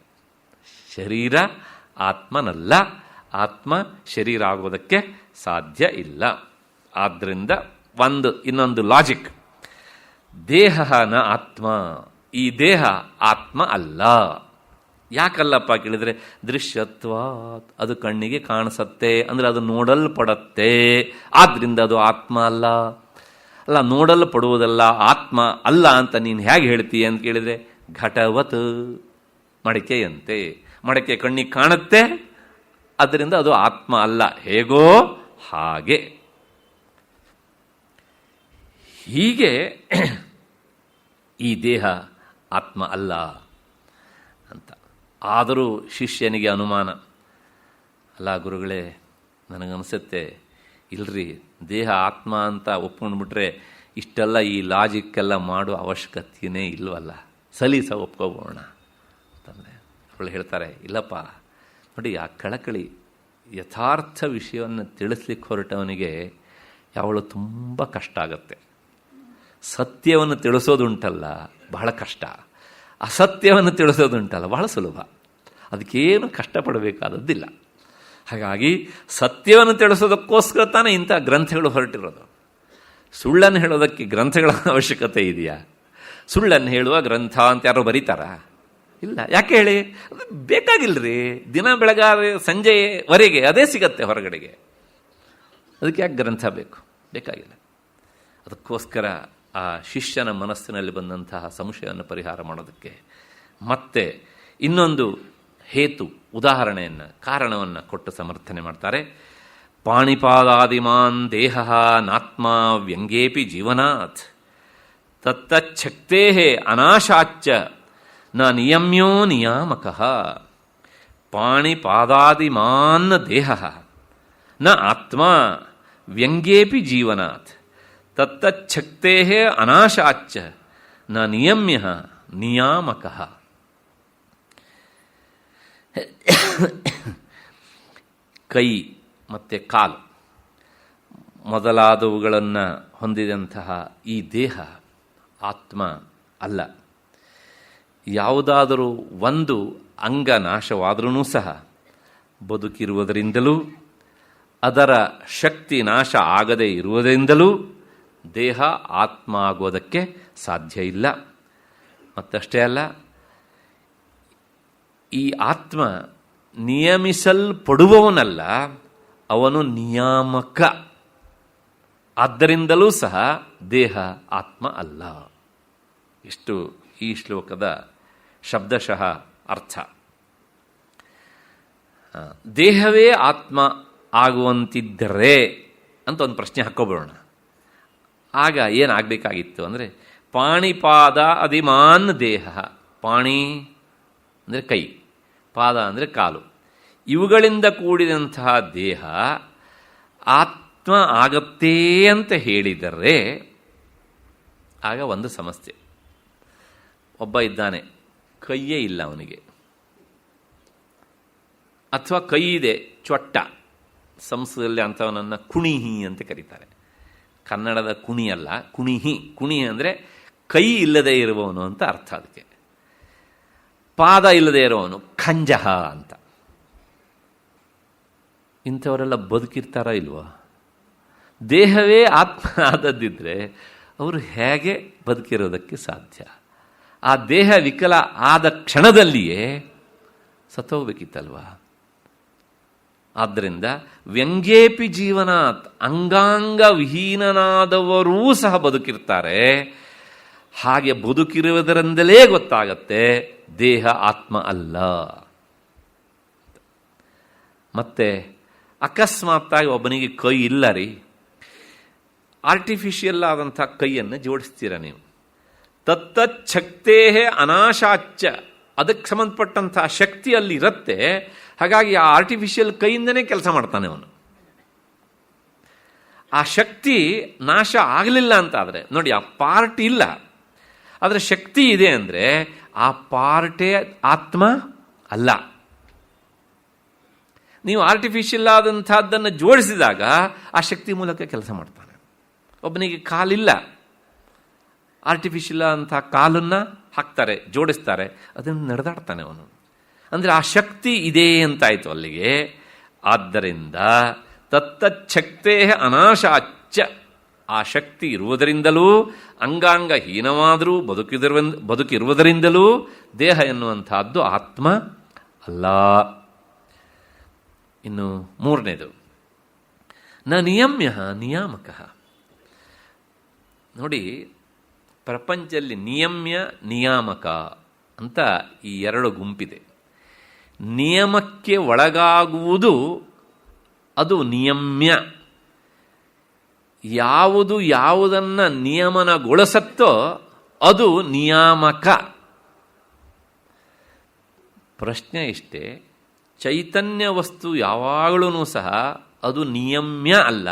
ಶರೀರ ಆತ್ಮನಲ್ಲ, ಆತ್ಮ ಶರೀರ ಆಗೋದಕ್ಕೆ ಸಾಧ್ಯ ಇಲ್ಲ. ಆದ್ದರಿಂದ ಇನ್ನೊಂದು ಲಾಜಿಕ್, ದೇಹ ನ ಆತ್ಮ, ಈ ದೇಹ ಆತ್ಮ ಅಲ್ಲ. ಯಾಕಲ್ಲಪ್ಪ ಕೇಳಿದರೆ, ದೃಶ್ಯತ್ವಾತ್, ಅದು ಕಣ್ಣಿಗೆ ಕಾಣಿಸತ್ತೆ, ಅಂದರೆ ಅದು ನೋಡಲ್ಪಡತ್ತೆ, ಆದ್ದರಿಂದ ಅದು ಆತ್ಮ ಅಲ್ಲ. ಅಲ್ಲ, ನೋಡಲ್ಪಡುವುದಲ್ಲ, ಆತ್ಮ ಅಲ್ಲ ಅಂತ ನೀನು ಹೇಗೆ ಹೇಳ್ತೀಯ ಅಂತ ಕೇಳಿದರೆ, ಘಟವತ್, ಮಡಿಕೆಯಂತೆ. ಮಡಿಕೆ ಕಣ್ಣಿಗೆ ಕಾಣುತ್ತೆ, ಅದರಿಂದ ಅದು ಆತ್ಮ ಅಲ್ಲ. ಹೇಗೋ ಹಾಗೆ. ಹೀಗೆ ಈ ದೇಹ ಆತ್ಮ ಅಲ್ಲ ಅಂತ. ಆದರೂ ಶಿಷ್ಯನಿಗೆ ಅನುಮಾನ, ಅಲ್ಲ ಗುರುಗಳೇ, ನನಗನ್ಸುತ್ತೆ ಇಲ್ರಿ, ದೇಹ ಆತ್ಮ ಅಂತ ಒಪ್ಕೊಂಡ್ಬಿಟ್ರೆ ಇಷ್ಟೆಲ್ಲ ಈ ಲಾಜಿಕ್ಕೆಲ್ಲ ಮಾಡೋ ಅವಶ್ಯಕತೆಯೇ ಇಲ್ವಲ್ಲ, ಸಲೀಸ ಒಪ್ಕೋಬೋಣ ಅಂತಂದರೆ ಅವಳು ಹೇಳ್ತಾರೆ, ಇಲ್ಲಪ್ಪ ನೋಡಿ, ಆ ಕಳಕಳಿ ಯಥಾರ್ಥ ವಿಷಯವನ್ನು ತಿಳಿಸ್ಲಿಕ್ಕೆ ಹೊರಟವನಿಗೆ ಯಾವಳು ತುಂಬ ಕಷ್ಟ ಆಗತ್ತೆ. ಸತ್ಯವನ್ನು ತಿಳಿಸೋದುಂಟಲ್ಲ ಬಹಳ ಕಷ್ಟ, ಅಸತ್ಯವನ್ನು ತಿಳಿಸೋದುಂಟಲ್ಲ ಬಹಳ ಸುಲಭ. ಅದಕ್ಕೇನು ಕಷ್ಟಪಡಬೇಕಾದದ್ದಿಲ್ಲ. ಹಾಗಾಗಿ ಸತ್ಯವನ್ನು ತಿಳಿಸೋದಕ್ಕೋಸ್ಕರ ತಾನೇ ಇಂಥ ಗ್ರಂಥಗಳು ಹೊರಟಿರೋದು. ಸುಳ್ಳನ್ನು ಹೇಳೋದಕ್ಕೆ ಗ್ರಂಥಗಳ ಅವಶ್ಯಕತೆ ಇದೆಯಾ? ಸುಳ್ಳನ್ನು ಹೇಳುವ ಗ್ರಂಥ ಅಂತ ಯಾರೋ ಬರೀತಾರಾ? ಇಲ್ಲ. ಯಾಕೆ ಹೇಳಿ? ಅದು ಬೇಕಾಗಿಲ್ಲರಿ. ದಿನ ಬೆಳಗಾವೆ ಸಂಜೆವರೆಗೆ ಅದೇ ಸಿಗತ್ತೆ ಹೊರಗಡೆಗೆ. ಅದಕ್ಕೆ ಯಾಕೆ ಗ್ರಂಥ ಬೇಕು? ಬೇಕಾಗಿಲ್ಲ. ಅದಕ್ಕೋಸ್ಕರ ಆ ಶಿಷ್ಯನ ಮನಸ್ಸಿನಲ್ಲಿ ಬಂದಂತಹ ಸಂಶಯವನ್ನು ಪರಿಹಾರ ಮಾಡೋದಕ್ಕೆ ಮತ್ತೆ ಇನ್ನೊಂದು ಹೇತು, ಉದಾಹರಣೆಯನ್ನು, ಕಾರಣವನ್ನು ಕೊಟ್ಟು ಸಮರ್ಥನೆ ಮಾಡ್ತಾರೆ. ಪಾಣಿಪಾದಾದಿಮಾನ್ ದೇಹ ನಾತ್ಮ ವ್ಯಂಗೇಪಿ ಜೀವನಾತ್ ತತ್ತಚ್ಛಕ್ತೇ ಅನಾಶಾಚ್ಚ ನ ನಿಯಮ್ಯೋ ನಿಯಾಮಕಃ. ಪಾಣಿಪಾದಾದಿಮಾನ್ ದೇಹ ನ ಆತ್ಮ ವ್ಯಂಗೇಪಿ ಜೀವನಾತ್ ತತ್ತಚ್ಛಕ್ತೇ ಅನಾಶಾಚ್ಚ ನ ನಿಯಮ್ಯ ನಿಯಾಮಕಃ. ಕೈ ಮತ್ತು ಕಾಲು ಮೊದಲಾದವುಗಳನ್ನು ಹೊಂದಿದಂತಹ ಈ ದೇಹ ಆತ್ಮ ಅಲ್ಲ. ಯಾವುದಾದರೂ ಒಂದು ಅಂಗ ನಾಶವಾದರೂ ಸಹ ಬದುಕಿರುವುದರಿಂದಲೂ ಅದರ ಶಕ್ತಿ ನಾಶ ಆಗದೇ ಇರುವುದರಿಂದಲೂ ದೇಹ ಆತ್ಮ ಆಗೋದಕ್ಕೆ ಸಾಧ್ಯ ಇಲ್ಲ. ಮತ್ತಷ್ಟೇ ಅಲ್ಲ, ಈ ಆತ್ಮ ನಿಯಮಿಸಲ್ಪಡುವವನಲ್ಲ, ಅವನು ನಿಯಾಮಕ. ಆದ್ದರಿಂದಲೂ ಸಹ ದೇಹ ಆತ್ಮ ಅಲ್ಲ. ಇಷ್ಟು ಈ ಶ್ಲೋಕದ ಶಬ್ದಶಃ ಅರ್ಥ. ದೇಹವೇ ಆತ್ಮ ಆಗುವಂತಿದ್ದರೆ ಅಂತ ಒಂದು ಪ್ರಶ್ನೆ ಹಾಕ್ಕೊಬಿಡೋಣ. ಆಗ ಏನಾಗಬೇಕಾಗಿತ್ತು ಅಂದರೆ, ಪಾಣಿಪಾದ ಅಧಿಮಾನ್ ದೇಹ, ಪಾಣಿ ಅಂದರೆ ಕೈ, ಪಾದ ಅಂದರೆ ಕಾಲು, ಇವುಗಳಿಂದ ಕೂಡಿದಂತಹ ದೇಹ ಆತ್ಮ ಆಗತ್ತೇ ಅಂತ ಹೇಳಿದರೆ ಆಗ ಒಂದು ಸಮಸ್ಯೆ. ಒಬ್ಬ ಇದ್ದಾನೆ, ಕೈಯೇ ಇಲ್ಲ ಅವನಿಗೆ, ಅಥವಾ ಕೈ ಇದೆ ಚೊಟ್ಟ, ಸಂಸ್ಕೃತದಲ್ಲಿ ಅಂಥವನನ್ನು ಕುಣಿಹಿ ಅಂತ ಕರೀತಾರೆ. ಕನ್ನಡದ ಕುಣಿ ಅಲ್ಲ, ಕುಣಿಹಿ. ಕುಣಿ ಅಂದರೆ ಕೈ ಇಲ್ಲದೆ ಇರುವವನು ಅಂತ ಅರ್ಥ. ಅದಕ್ಕೆ ಪಾದ ಇಲ್ಲದೆ ಇರುವವನು ಖಂಜಹ ಅಂತ. ಇಂಥವರೆಲ್ಲ ಬದುಕಿರ್ತಾರ ಇಲ್ವಾ? ದೇಹವೇ ಆತ್ಮ ಆದದ್ದಿದ್ರೆ ಅವರು ಹೇಗೆ ಬದುಕಿರೋದಕ್ಕೆ ಸಾಧ್ಯ? ಆ ದೇಹ ವಿಕಲ ಆದ ಕ್ಷಣದಲ್ಲಿಯೇ ಸತ್ತೋಗ್ಬೇಕಿತ್ತಲ್ವಾ? ಆದ್ದರಿಂದ ವ್ಯಂಗ್ಯೇಪಿ ಜೀವನಾತ್, ಅಂಗಾಂಗ ವಿಹೀನನಾದವರೂ ಸಹ ಬದುಕಿರ್ತಾರೆ. ಹಾಗೆ ಬದುಕಿರುವುದರಿಂದಲೇ ಗೊತ್ತಾಗತ್ತೆ ದೇಹ ಆತ್ಮ ಅಲ್ಲ. ಮತ್ತೆ ಅಕಸ್ಮಾತ್ತಾಗಿ ಒಬ್ಬನಿಗೆ ಕೈ ಇಲ್ಲ ರೀ, ಆರ್ಟಿಫಿಷಿಯಲ್ ಆದಂಥ ಕೈಯನ್ನು ಜೋಡಿಸ್ತೀರ ನೀವು. ತತ್ತಚ್ಛಕ್ತೇ ಅನಾಶಾಚ್ಯ, ಅದಕ್ಕೆ ಸಂಬಂಧಪಟ್ಟಂಥ ಶಕ್ತಿ ಅಲ್ಲಿ ಇರುತ್ತೆ. ಹಾಗಾಗಿ ಆ ಆರ್ಟಿಫಿಷಿಯಲ್ ಕೈಯಿಂದನೇ ಕೆಲಸ ಮಾಡ್ತಾನೆ ಅವನು. ಆ ಶಕ್ತಿ ನಾಶ ಆಗಲಿಲ್ಲ ಅಂತ ಆದರೆ ನೋಡಿ, ಆ ಪಾರ್ಟ್ ಇಲ್ಲ, ಆದರೆ ಶಕ್ತಿ ಇದೆ ಅಂದರೆ ಆ ಪಾರ್ಟೇ ಆತ್ಮ ಅಲ್ಲ. ನೀವು ಆರ್ಟಿಫಿಷಿಯಲ್ ಆದಂಥದ್ದನ್ನು ಜೋಡಿಸಿದಾಗ ಆ ಶಕ್ತಿ ಮೂಲಕ ಕೆಲಸ ಮಾಡ್ತಾನೆ. ಒಬ್ಬನಿಗೆ ಕಾಲಿಲ್ಲ, ಆರ್ಟಿಫಿಷಿಯಲ್ ಅಂತ ಕಾಲನ್ನು ಹಾಕ್ತಾರೆ, ಜೋಡಿಸ್ತಾರೆ, ಅದನ್ನು ನಡೆದಾಡ್ತಾನೆ ಅವನು. ಅಂದರೆ ಆ ಶಕ್ತಿ ಇದೆ ಅಂತಾಯಿತು ಅಲ್ಲಿಗೆ. ಆದ್ದರಿಂದ ತತ್ತಚ್ಛಕ್ತೇ ಅನಾಶಾಚ್ಯ, ಆ ಶಕ್ತಿ ಇರುವುದರಿಂದಲೂ, ಅಂಗಾಂಗ ಹೀನವಾದರೂ ಬದುಕಿರುವುದರಿಂದಲೂ ದೇಹ ಎನ್ನುವಂತಹದ್ದು ಆತ್ಮ ಅಲ್ಲ. ಇನ್ನು ಮೂರನೇದು, ನ ನಿಯಮ್ಯ ನಿಯಾಮಕ. ನೋಡಿ, ಪ್ರಪಂಚದಲ್ಲಿ ನಿಯಮ್ಯ ನಿಯಾಮಕ ಅಂತ ಈ ಎರಡು ಗುಂಪಿದೆ. ನಿಯಮಕ್ಕೆ ಒಳಗಾಗುವುದು ಅದು ನಿಯಮ್ಯ. ಯಾವುದು ಯಾವುದನ್ನು ನಿಯಮನಗೊಳಿಸತ್ತೋ ಅದು ನಿಯಾಮಕ. ಪ್ರಶ್ನೆ ಇಷ್ಟೇ, ಚೈತನ್ಯ ವಸ್ತು ಯಾವಾಗಲೂ ಸಹ ಅದು ನಿಯಮ್ಯ ಅಲ್ಲ,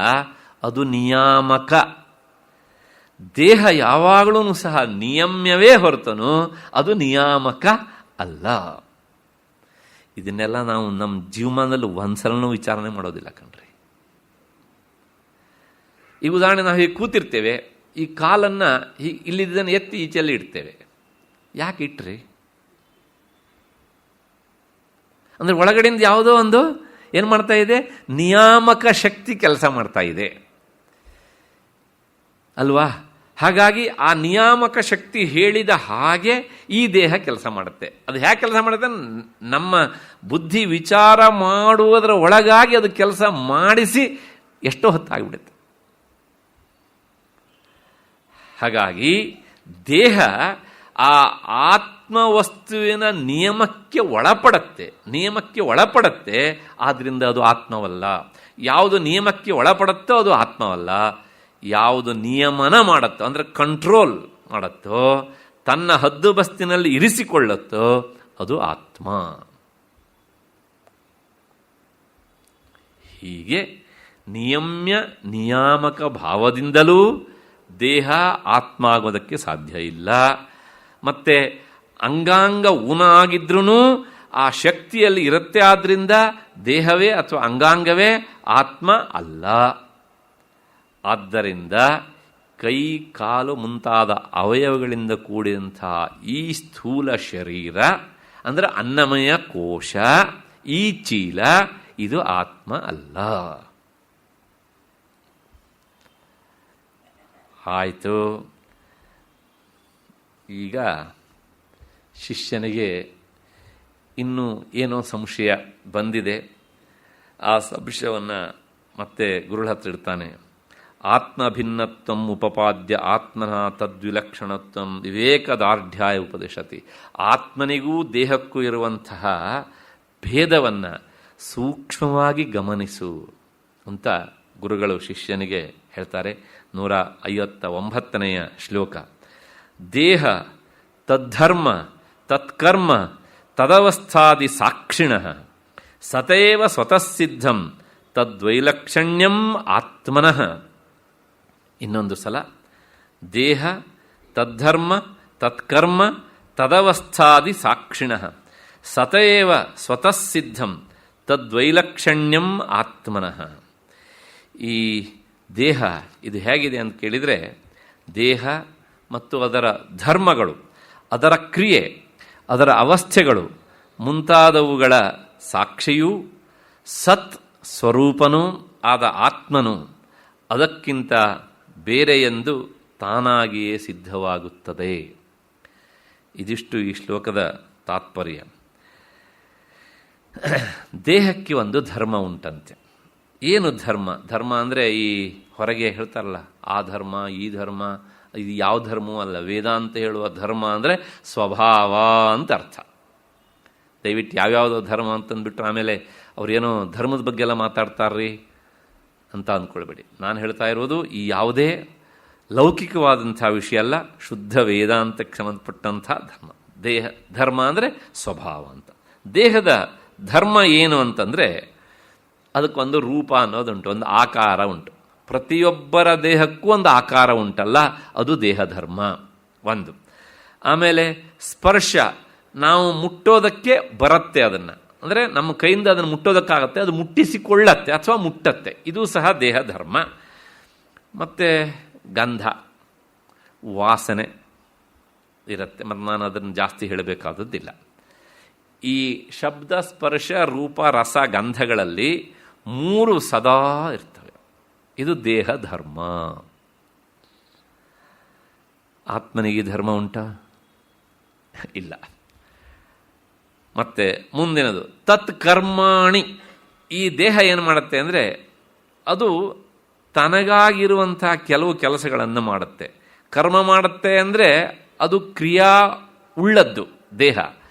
ಅದು ನಿಯಾಮಕ. ದೇಹ ಯಾವಾಗಲೂ ಸಹ ನಿಯಮ್ಯವೇ ಹೊರತನು, ಅದು ನಿಯಾಮಕ ಅಲ್ಲ. ಇದನ್ನೆಲ್ಲ ನಾವು ನಮ್ಮ ಜೀವಮಾನದಲ್ಲಿ ಒಂದ್ಸಲನೂ ವಿಚಾರಣೆ ಮಾಡೋದಿಲ್ಲ ಕಣ್ರಿ. ಈ ಉದಾಹರಣೆ, ನಾವು ಹೀಗೆ ಕೂತಿರ್ತೇವೆ, ಈ ಕಾಲನ್ನು ಇಲ್ಲಿದ್ದನ್ನು ಎತ್ತಿ ಈಚೆಲ್ಲಿ ಇಡ್ತೇವೆ. ಯಾಕೆ ಇಟ್ರಿ ಅಂದರೆ ಒಳಗಡೆಯಿಂದ ಯಾವುದೋ ಒಂದು ಏನು ಮಾಡ್ತಾ ಇದೆ, ನಿಯಾಮಕ ಶಕ್ತಿ ಕೆಲಸ ಮಾಡ್ತಾ ಇದೆ ಅಲ್ವಾ? ಹಾಗಾಗಿ ಆ ನಿಯಾಮಕ ಶಕ್ತಿ ಹೇಳಿದ ಹಾಗೆ ಈ ದೇಹ ಕೆಲಸ ಮಾಡುತ್ತೆ. ಅದು ಹೇಗೆ ಕೆಲಸ ಮಾಡುತ್ತೆ? ನಮ್ಮ ಬುದ್ಧಿ ವಿಚಾರ ಮಾಡುವುದರ ಒಳಗಾಗಿ ಅದು ಕೆಲಸ ಮಾಡಿಸಿ ಎಷ್ಟೋ ಹೊತ್ತಾಗಿಬಿಡುತ್ತೆ. ಹಾಗಾಗಿ ದೇಹ ಆ ಆತ್ಮವಸ್ತುವಿನ ನಿಯಮಕ್ಕೆ ಒಳಪಡತ್ತೆ, ಆದ್ದರಿಂದ ಅದು ಆತ್ಮವಲ್ಲ. ಯಾವುದು ನಿಯಮಕ್ಕೆ ಒಳಪಡುತ್ತೋ ಅದು ಆತ್ಮವಲ್ಲ. ಯಾವುದು ನಿಯಮನ ಮಾಡುತ್ತೋ ಅಂದರೆ ಕಂಟ್ರೋಲ್ ಮಾಡುತ್ತೋ, ತನ್ನ ಹದ್ದುಬಸ್ತಿನಲ್ಲಿ ಇರಿಸಿಕೊಳ್ಳುತ್ತೋ ಅದು ಆತ್ಮ. ಹೀಗೆ ನಿಯಮ್ಯ ನಿಯಾಮಕ ಭಾವದಿಂದಲೂ ದೇಹ ಆತ್ಮ ಆಗೋದಕ್ಕೆ ಸಾಧ್ಯ ಇಲ್ಲ. ಮತ್ತು ಅಂಗಾಂಗ ಊನ ಆಗಿದ್ರೂ ಆ ಶಕ್ತಿಯಲ್ಲಿ ಇರುತ್ತೆ. ಆದ್ದರಿಂದ ದೇಹವೇ ಅಥವಾ ಅಂಗಾಂಗವೇ ಆತ್ಮ ಅಲ್ಲ. ಆದ್ದರಿಂದ ಕೈ, ಕಾಲು ಮುಂತಾದ ಅವಯವಗಳಿಂದ ಕೂಡಿದಂತಹ ಈ ಸ್ಥೂಲ ಶರೀರ ಅಂದರೆ ಅನ್ನಮಯ ಕೋಶ, ಈ ಚೀಲ, ಇದು ಆತ್ಮ ಅಲ್ಲ. ಆಯಿತು. ಈಗ ಶಿಷ್ಯನಿಗೆ ಇನ್ನೂ ಏನೋ ಸಂಶಯ ಬಂದಿದೆ. ಆ ಸಂಶಯವನ್ನು ಮತ್ತೆ ಗುರುಳ ಹತ್ರ ಇಡ್ತಾನೆ. ಆತ್ಮಭಿನ್ನತ್ವಂ ಉಪಪಾದ್ಯ ಆತ್ಮನ ತದ್ವಿಲಕ್ಷಣತ್ವಂ ವಿವೇಕದಾರ್ಢ್ಯಾಯ ಉಪದಿಶತಿ. ಆತ್ಮನಿಗೂ ದೇಹಕ್ಕೂ ಇರುವಂತಹ ಭೇದವನ್ನು ಸೂಕ್ಷ್ಮವಾಗಿ ಗಮನಿಸು ಅಂತ ಗುರುಗಳು ಶಿಷ್ಯನಿಗೆ ಹೇಳ್ತಾರೆ. 159ನೇ ಶ್ಲೋಕ. ದೇಹ ತದ್ಧರ್ಮ ತತ್ಕರ್ಮ ತದವಸ್ಥಾದಿ ಸಾಕ್ಷಿಣಃ ಸತೇವ ಸ್ವತಃ ಸಿದ್ಧಂ ತದ್ವೈಲಕ್ಷಣ್ಯಂ ಆತ್ಮನಃ. ಇನ್ನೊಂದು ಸಲ. ದೇಹ ತದ್ಧರ್ಮ ತತ್ಕರ್ಮ ತದವಸ್ಥಾದಿ ಸಾಕ್ಷಿಣಃ ಸತೇವ ಸ್ವತಃ ಸಿದ್ಧಂ ತದ್ವೈಲಕ್ಷಣ್ಯಂ ಆತ್ಮನಃ. ಈ ದೇಹ ಇದು ಹೇಗಿದೆ ಅಂತ ಕೇಳಿದರೆ, ದೇಹ ಮತ್ತು ಅದರ ಧರ್ಮಗಳು, ಅದರ ಕ್ರಿಯೆ, ಅದರ ಅವಸ್ಥೆಗಳು ಮುಂತಾದವುಗಳ ಸಾಕ್ಷಿಯೂ ಸತ್ ಸ್ವರೂಪನೂ ಆದ ಆತ್ಮನು ಅದಕ್ಕಿಂತ ಬೇರೆಯೆಂದು ತಾನಾಗಿಯೇ ಸಿದ್ಧವಾಗುತ್ತದೆ. ಇದಿಷ್ಟು ಈ ಶ್ಲೋಕದ ತಾತ್ಪರ್ಯ. ದೇಹಕ್ಕೆ ಒಂದು ಧರ್ಮ ಉಂಟಂತೆ. ಏನು ಧರ್ಮ? ಧರ್ಮ ಅಂದರೆ ಈ ಹೊರಗೆ ಹೇಳ್ತಾರಲ್ಲ, ಆ ಧರ್ಮ ಈ ಧರ್ಮ, ಇದು ಯಾವ ಧರ್ಮವೂ ಅಲ್ಲ. ವೇದಾಂತ ಹೇಳುವ ಧರ್ಮ ಅಂದರೆ ಸ್ವಭಾವ ಅಂತ ಅರ್ಥ. ದಯವಿಟ್ಟು ಯಾವ್ಯಾವುದೋ ಧರ್ಮ ಅಂತಂದ್ಬಿಟ್ರೆ ಆಮೇಲೆ ಅವ್ರೇನೋ ಧರ್ಮದ ಬಗ್ಗೆ ಎಲ್ಲ ಮಾತಾಡ್ತಾರ್ರಿ ಅಂತ ಅಂದ್ಕೊಳ್ಬೇಡಿ. ನಾನು ಹೇಳ್ತಾ ಇರೋದು ಈ ಯಾವುದೇ ಲೌಕಿಕವಾದಂಥ ವಿಷಯ ಅಲ್ಲ, ಶುದ್ಧ ವೇದಾಂತಕ್ಕೆ ಸಂಬಂಧಪಟ್ಟಂಥ ಧರ್ಮ. ದೇಹ ಧರ್ಮ ಅಂದರೆ ಸ್ವಭಾವ ಅಂತ. ದೇಹದ ಧರ್ಮ ಏನು ಅಂತಂದರೆ ಅದಕ್ಕೊಂದು ರೂಪ ಅನ್ನೋದುಂಟು, ಒಂದು ಆಕಾರ ಉಂಟು. ಪ್ರತಿಯೊಬ್ಬರ ದೇಹಕ್ಕೂ ಒಂದು ಆಕಾರ ಉಂಟಲ್ಲ, ಅದು ದೇಹ ಧರ್ಮ ಒಂದು. ಆಮೇಲೆ ಸ್ಪರ್ಶ, ನಾವು ಮುಟ್ಟೋದಕ್ಕೆ ಬರುತ್ತೆ, ಅದನ್ನು ಅಂದರೆ ನಮ್ಮ ಕೈಯಿಂದ ಅದನ್ನು ಮುಟ್ಟೋದಕ್ಕಾಗತ್ತೆ, ಅದು ಮುಟ್ಟಿಸಿಕೊಳ್ಳತ್ತೆ ಅಥವಾ ಮುಟ್ಟತ್ತೆ, ಇದು ಸಹ ದೇಹ ಧರ್ಮ. ಮತ್ತು ಗಂಧ, ವಾಸನೆ ಇರುತ್ತೆ. ಮತ್ತು ನಾನು ಅದನ್ನು ಜಾಸ್ತಿ ಹೇಳಬೇಕಾದದ್ದಿಲ್ಲ. ಈ ಶಬ್ದ ಸ್ಪರ್ಶ ರೂಪ ರಸ ಗಂಧಗಳಲ್ಲಿ 3 ಸದಾ ಇರ್ತವೆ. ಇದು ದೇಹ ಧರ್ಮ. ಆತ್ಮನಿಗೆ ಧರ್ಮ ಉಂಟಾ? ಇಲ್ಲ. ಮತ್ತೆ ಮುಂದಿನದು ತತ್ಕರ್ಮಾಣಿ. ಈ ದೇಹ ಏನು ಮಾಡುತ್ತೆ ಅಂದರೆ ಅದು ತನಗಾಗಿರುವಂಥ ಕೆಲವು ಕೆಲಸಗಳನ್ನು ಮಾಡುತ್ತೆ. ಕರ್ಮ ಮಾಡುತ್ತೆ ಅಂದರೆ ಅದು ಕ್ರಿಯಾ ಉಳ್ಳದ್ದು ದೇಹ.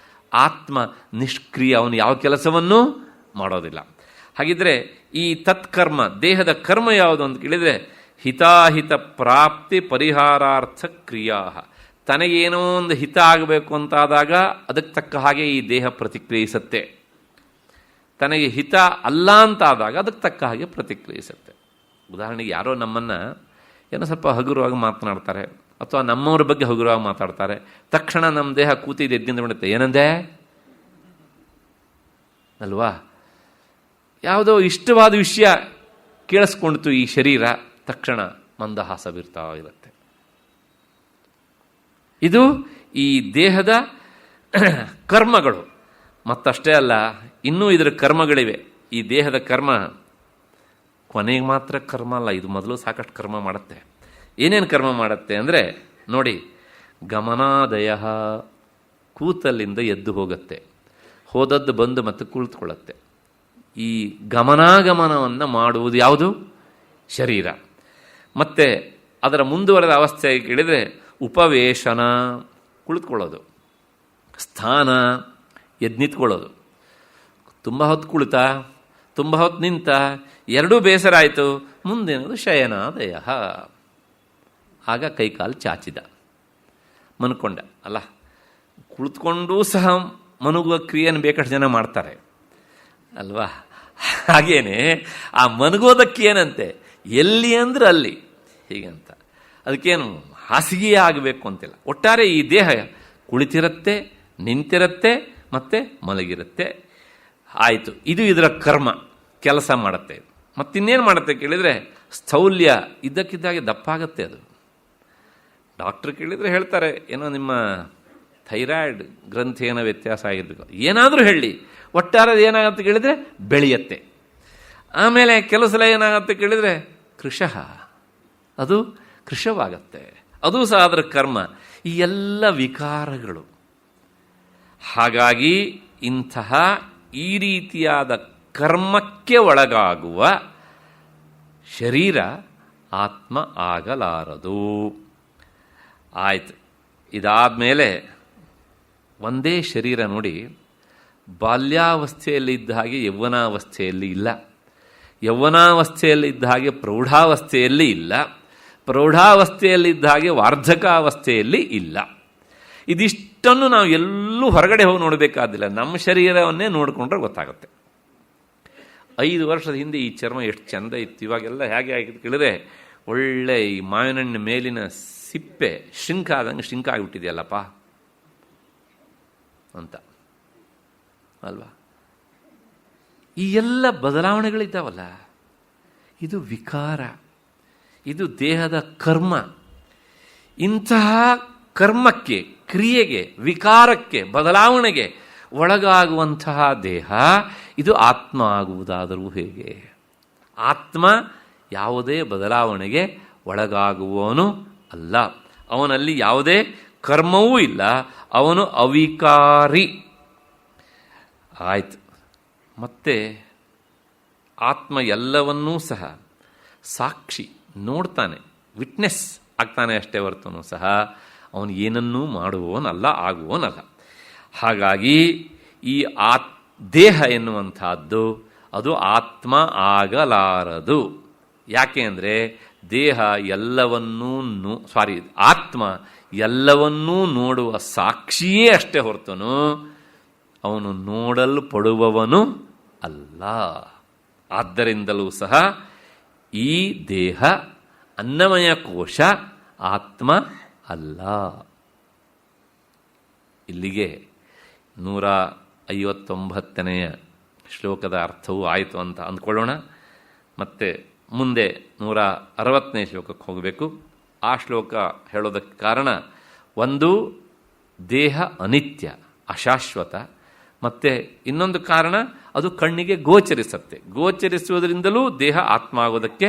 ಆತ್ಮ ನಿಷ್ಕ್ರಿಯ, ಅವನು ಯಾವ ಕೆಲಸವನ್ನೂ ಮಾಡೋದಿಲ್ಲ. ಹಾಗಿದ್ರೆ ಈ ತತ್ಕರ್ಮ, ದೇಹದ ಕರ್ಮ ಯಾವುದು ಅಂತ ಕೇಳಿದರೆ ಹಿತಾಹಿತ ಪ್ರಾಪ್ತಿ ಪರಿಹಾರಾರ್ಥ ಕ್ರಿಯಾ. ತನಗೇನೋ ಒಂದು ಹಿತ ಆಗಬೇಕು ಅಂತಾದಾಗ ಅದಕ್ಕೆ ತಕ್ಕ ಹಾಗೆ ಈ ದೇಹ ಪ್ರತಿಕ್ರಿಯಿಸುತ್ತೆ. ತನಗೆ ಹಿತ ಅಲ್ಲ ಅಂತಾದಾಗ ಅದಕ್ಕೆ ತಕ್ಕ ಹಾಗೆ ಪ್ರತಿಕ್ರಿಯಿಸುತ್ತೆ. ಉದಾಹರಣೆಗೆ ಯಾರೋ ನಮ್ಮನ್ನು ಏನೋ ಸ್ವಲ್ಪ ಹಗುರವಾಗಿ ಮಾತನಾಡ್ತಾರೆ ಅಥವಾ ನಮ್ಮವ್ರ ಬಗ್ಗೆ ಹಗುರವಾಗಿ ಮಾತಾಡ್ತಾರೆ, ತಕ್ಷಣ ನಮ್ಮ ದೇಹ ಕೂತಿದ್ದು ಎದ್ದಿಂದ ಬಿಡುತ್ತೆ. ಏನಂದೆ ಅಲ್ವಾ? ಯಾವುದೋ ಇಷ್ಟವಾದ ವಿಷಯ ಕೇಳಿಸ್ಕೊಂಡಿತು ಈ ಶರೀರ, ತಕ್ಷಣ ಮಂದಹಾಸ ಬೀರ್ತಾ ಇರುತ್ತೆ. ಇದು ಈ ದೇಹದ ಕರ್ಮಗಳು. ಮತ್ತಷ್ಟೇ ಅಲ್ಲ, ಇನ್ನೂ ಇದರ ಕರ್ಮಗಳಿವೆ. ಈ ದೇಹದ ಕರ್ಮ ಕೊನೆಗೆ ಮಾತ್ರ ಕರ್ಮ ಅಲ್ಲ, ಇದು ಮೊದಲು ಸಾಕಷ್ಟು ಕರ್ಮ ಮಾಡುತ್ತೆ. ಏನೇನು ಕರ್ಮ ಮಾಡುತ್ತೆ ಅಂದರೆ ನೋಡಿ, ಗಮನಾದಯ, ಕೂತಲ್ಲಿಂದ ಎದ್ದು ಹೋಗುತ್ತೆ, ಹೋದದ್ದು ಬಂದು ಮತ್ತೆ ಕುಳಿತುಕೊಳ್ಳುತ್ತೆ. ಈ ಗಮನಾಗಮನವನ್ನು ಮಾಡುವುದು ಯಾವುದು? ಶರೀರ. ಮತ್ತು ಅದರ ಮುಂದುವರೆದ ಅವಸ್ಥೆ ಕೇಳಿದರೆ ಉಪವೇಶನ, ಕುಳಿತುಕೊಳ್ಳೋದು, ಸ್ಥಾನ, ಎದ್ದು ನಿಂತ್ಕೊಳ್ಳೋದು. ತುಂಬ ಹೊತ್ತು ಕುಳಿತ, ತುಂಬ ಹೊತ್ತು ನಿಂತ, ಎರಡೂ ಬೇಸರ ಆಯಿತು. ಮುಂದೇನದು ಶಯನಾದಯ, ಆಗ ಕೈಕಾಲು ಚಾಚಿದ, ಮನ್ಕೊಂಡ. ಅಲ್ಲ, ಕುಳಿತುಕೊಂಡೂ ಸಹ ಮನುಗುವ ಕ್ರಿಯೆಯನ್ನು ಬೇಕಷ್ಟು ಜನ ಮಾಡ್ತಾರೆ ಅಲ್ವಾ? ಹಾಗೇನೆ ಆ ಮನಗೋದಕ್ಕೆ ಏನಂತೆ, ಎಲ್ಲಿ ಅಂದ್ರೆ ಅಲ್ಲಿ ಹೀಗಂತ. ಅದಕ್ಕೇನು ಹಾಸಿಗೆಯೇ ಆಗಬೇಕು ಅಂತಿಲ್ಲ. ಒಟ್ಟಾರೆ ಈ ದೇಹ ಕುಳಿತಿರುತ್ತೆ, ನಿಂತಿರುತ್ತೆ, ಮತ್ತೆ ಮಲಗಿರುತ್ತೆ. ಆಯಿತು, ಇದು ಇದರ ಕರ್ಮ, ಕೆಲಸ ಮಾಡುತ್ತೆ. ಮತ್ತಿನ್ನೇನು ಮಾಡುತ್ತೆ ಕೇಳಿದರೆ ಸ್ಥೌಲ್ಯ, ಇದ್ದಕ್ಕಿದ್ದಾಗೆ ದಪ್ಪಾಗತ್ತೆ. ಅದು ಡಾಕ್ಟ್ರ್ ಕೇಳಿದರೆ ಹೇಳ್ತಾರೆ, ಏನೋ ನಿಮ್ಮ ಥೈರಾಯ್ಡ್ ಗ್ರಂಥಿ ಏನೋ ವ್ಯತ್ಯಾಸ ಆಗಿರಬೇಕು, ಏನಾದರೂ ಹೇಳಿ, ಒಟ್ಟಾರೆ ಏನಾಗುತ್ತೆ ಕೇಳಿದರೆ ಬೆಳೆಯತ್ತೆ. ಆಮೇಲೆ ಕೆಲವು ಸಲ ಏನಾಗುತ್ತೆ ಕೇಳಿದರೆ ಕೃಶಃ, ಅದು ಕೃಶವಾಗತ್ತೆ. ಅದು ಸಹ ಅದರ ಕರ್ಮ. ಈ ಎಲ್ಲ ವಿಕಾರಗಳು. ಹಾಗಾಗಿ ಇಂತಹ ಈ ರೀತಿಯಾದ ಕರ್ಮಕ್ಕೆ ಒಳಗಾಗುವ ಶರೀರ ಆತ್ಮ ಆಗಲಾರದು. ಆಯ್ತು. ಇದಾದಮೇಲೆ ಒಂದೇ ಶರೀರ ನೋಡಿ, ಬಾಲ್ಯಾವಸ್ಥೆಯಲ್ಲಿದ್ದ ಹಾಗೆ ಯೌವನಾವಸ್ಥೆಯಲ್ಲಿ ಇಲ್ಲ, ಯೌವನಾವಸ್ಥೆಯಲ್ಲಿದ್ದ ಹಾಗೆ ಪ್ರೌಢಾವಸ್ಥೆಯಲ್ಲಿ ಇಲ್ಲ, ಪ್ರೌಢಾವಸ್ಥೆಯಲ್ಲಿದ್ದ ಹಾಗೆ ವಾರ್ಧಕಾವಸ್ಥೆಯಲ್ಲಿ ಇಲ್ಲ. ಇದಿಷ್ಟನ್ನು ನಾವು ಎಲ್ಲೂ ಹೊರಗಡೆ ಹೋಗಿ ನೋಡಬೇಕಾದಿಲ್ಲ, ನಮ್ಮ ಶರೀರವನ್ನೇ ನೋಡಿಕೊಂಡ್ರೆ ಗೊತ್ತಾಗುತ್ತೆ. 5 ವರ್ಷದ ಹಿಂದೆ ಈ ಚರ್ಮ ಎಷ್ಟು ಚೆಂದ ಇತ್ತು, ಇವಾಗೆಲ್ಲ ಹೇಗೆ ಆಗಿದ್ದು ಕೇಳಿದ್ರೆ ಒಳ್ಳೆ ಈ ಮಾವಿನಣ್ಣು ಮೇಲಿನ ಸಿಪ್ಪೆ ಶ್ರಿಂಕ್ ಆದಂಗೆ ಶ್ರಿಂಕ್ ಆಗಿಬಿಟ್ಟಿದೆಯಲ್ಲಪ್ಪ ಅಂತ ಅಲ್ವಾ. ಈ ಎಲ್ಲ ಬದಲಾವಣೆಗಳಿದ್ದಾವಲ್ಲ, ಇದು ವಿಕಾರ, ಇದು ದೇಹದ ಕರ್ಮ. ಇಂತಹ ಕರ್ಮಕ್ಕೆ, ಕ್ರಿಯೆಗೆ, ವಿಕಾರಕ್ಕೆ, ಬದಲಾವಣೆಗೆ ಒಳಗಾಗುವಂತಹ ದೇಹ ಇದು ಆತ್ಮ ಆಗುವುದಾದರೂ ಹೇಗೆ? ಆತ್ಮ ಯಾವುದೇ ಬದಲಾವಣೆಗೆ ಒಳಗಾಗುವವನು ಅಲ್ಲ, ಅವನಲ್ಲಿ ಯಾವುದೇ ಕರ್ಮವೂ ಇಲ್ಲ, ಅವನು ಅವಿಕಾರಿ. ಆಯ್ತು. ಮತ್ತೆ ಆತ್ಮ ಎಲ್ಲವನ್ನೂ ಸಹ ಸಾಕ್ಷಿ, ನೋಡ್ತಾನೆ, ವಿಟ್ನೆಸ್ ಆಗ್ತಾನೆ ಅಷ್ಟೇ ಹೊರತುನು ಸಹ ಅವನು ಏನನ್ನೂ ಮಾಡುವವನಲ್ಲ, ಆಗುವವನಲ್ಲ. ಹಾಗಾಗಿ ಈ ದೇಹ ಎನ್ನುವಂಥದ್ದು ಅದು ಆತ್ಮ ಆಗಲಾರದು. ಯಾಕೆ ಅಂದರೆ ದೇಹ ಎಲ್ಲವನ್ನೂ ಆತ್ಮ ಎಲ್ಲವನ್ನೂ ನೋಡುವ ಸಾಕ್ಷಿಯೇ ಅಷ್ಟೇ ಹೊರತುನು ಅವನು ನೋಡಲ್ಪಡುವವನು ಅಲ್ಲ. ಆದ್ದರಿಂದಲೂ ಸಹ ಈ ದೇಹ ಅನ್ನಮಯ ಕೋಶ ಆತ್ಮ ಅಲ್ಲ. ಇಲ್ಲಿಗೆ 159ನೇ ಶ್ಲೋಕದ ಅರ್ಥವೂ ಆಯಿತು ಅಂತ ಅಂದ್ಕೊಳ್ಳೋಣ. ಮತ್ತು ಮುಂದೆ 160ನೇ ಶ್ಲೋಕಕ್ಕೆ ಹೋಗಬೇಕು. ಆ ಶ್ಲೋಕ ಹೇಳೋದಕ್ಕೆ ಕಾರಣ, ಒಂದು ದೇಹ ಅನಿತ್ಯ, ಅಶಾಶ್ವತ, ಮತ್ತು ಇನ್ನೊಂದು ಕಾರಣ ಅದು ಕಣ್ಣಿಗೆ ಗೋಚರಿಸುತ್ತೆ, ಗೋಚರಿಸುವುದರಿಂದಲೂ ದೇಹ ಆತ್ಮ ಆಗೋದಕ್ಕೆ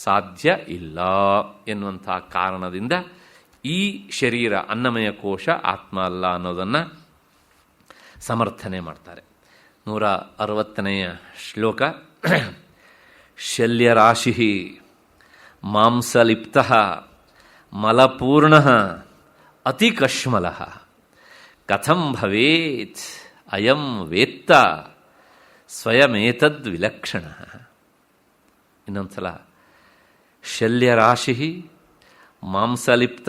ಸಾಧ್ಯ ಇಲ್ಲ ಎನ್ನುವಂಥ ಕಾರಣದಿಂದ ಈ ಶರೀರ ಅನ್ನಮಯ ಕೋಶ ಆತ್ಮ ಅಲ್ಲ ಅನ್ನೋದನ್ನು ಸಮರ್ಥನೆ ಮಾಡ್ತಾರೆ. 160ನೆಯ ಶ್ಲೋಕ. ಶಲ್ಯರಾಶಿ ಮಾಂಸಲಿಪ್ತ ಮಲಪೂರ್ಣ ಅತಿಕಶ್ಮಲ ಕಥಂ ಭವೇತ್ ಅಯಂ ವೇತ್ತ ಸ್ವಯಮೇತದ್ ವಿಲಕ್ಷಣ. ಇನ್ನೊಂದ್ಸಲ. ಶಲ್ಯರಾಶಿ ಮಾಂಸಲಿಪ್ತ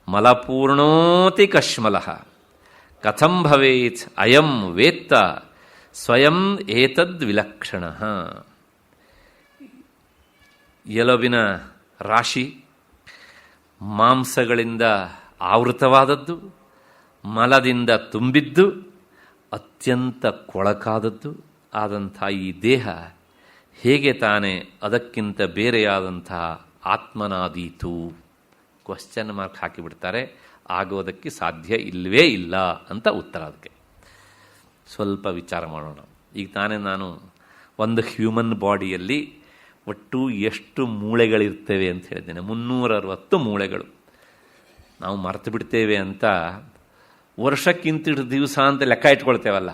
ಮಲಪೂರ್ಣೋತಿ ಕಶ್ಮಲ ಕಥಂ ಭವೇತ್ ಅಯಂ ವೇತ್ತ ಸ್ವಯಂ ಏತದ್ ವಿಲಕ್ಷಣ. ಎಲುಬಿನ ರಾಶಿ, ಮಾಂಸಗಳಿಂದ ಆವೃತವಾದದ್ದು, ಮಲದಿಂದ ತುಂಬಿದ್ದು, ಅತ್ಯಂತ ಕೊಳಕಾದದ್ದು ಆದಂಥ ಈ ದೇಹ ಹೇಗೆ ತಾನೇ ಅದಕ್ಕಿಂತ ಬೇರೆಯಾದಂತಹ ಆತ್ಮನಾದೀತು? Question mark ಹಾಕಿಬಿಡ್ತಾರೆ. ಆಗೋದಕ್ಕೆ ಸಾಧ್ಯ ಇಲ್ಲವೇ ಇಲ್ಲ ಅಂತ ಉತ್ತರ. ಅದಕ್ಕೆ ಸ್ವಲ್ಪ ವಿಚಾರ ಮಾಡೋಣ. ಈಗ ತಾನೇ ನಾನು ಒಂದು ಹ್ಯೂಮನ್ ಬಾಡಿಯಲ್ಲಿ ಒಟ್ಟು ಎಷ್ಟು ಮೂಳೆಗಳಿರ್ತೇವೆ ಅಂತ ಹೇಳಿದ್ದೇನೆ. 360 ಮೂಳೆಗಳು. ನಾವು ಮರೆತು ಬಿಡ್ತೇವೆ ಅಂತ ವರ್ಷಕ್ಕಿಂತ ದಿವಸ ಅಂತ ಲೆಕ್ಕ ಇಟ್ಕೊಳ್ತೇವಲ್ಲ,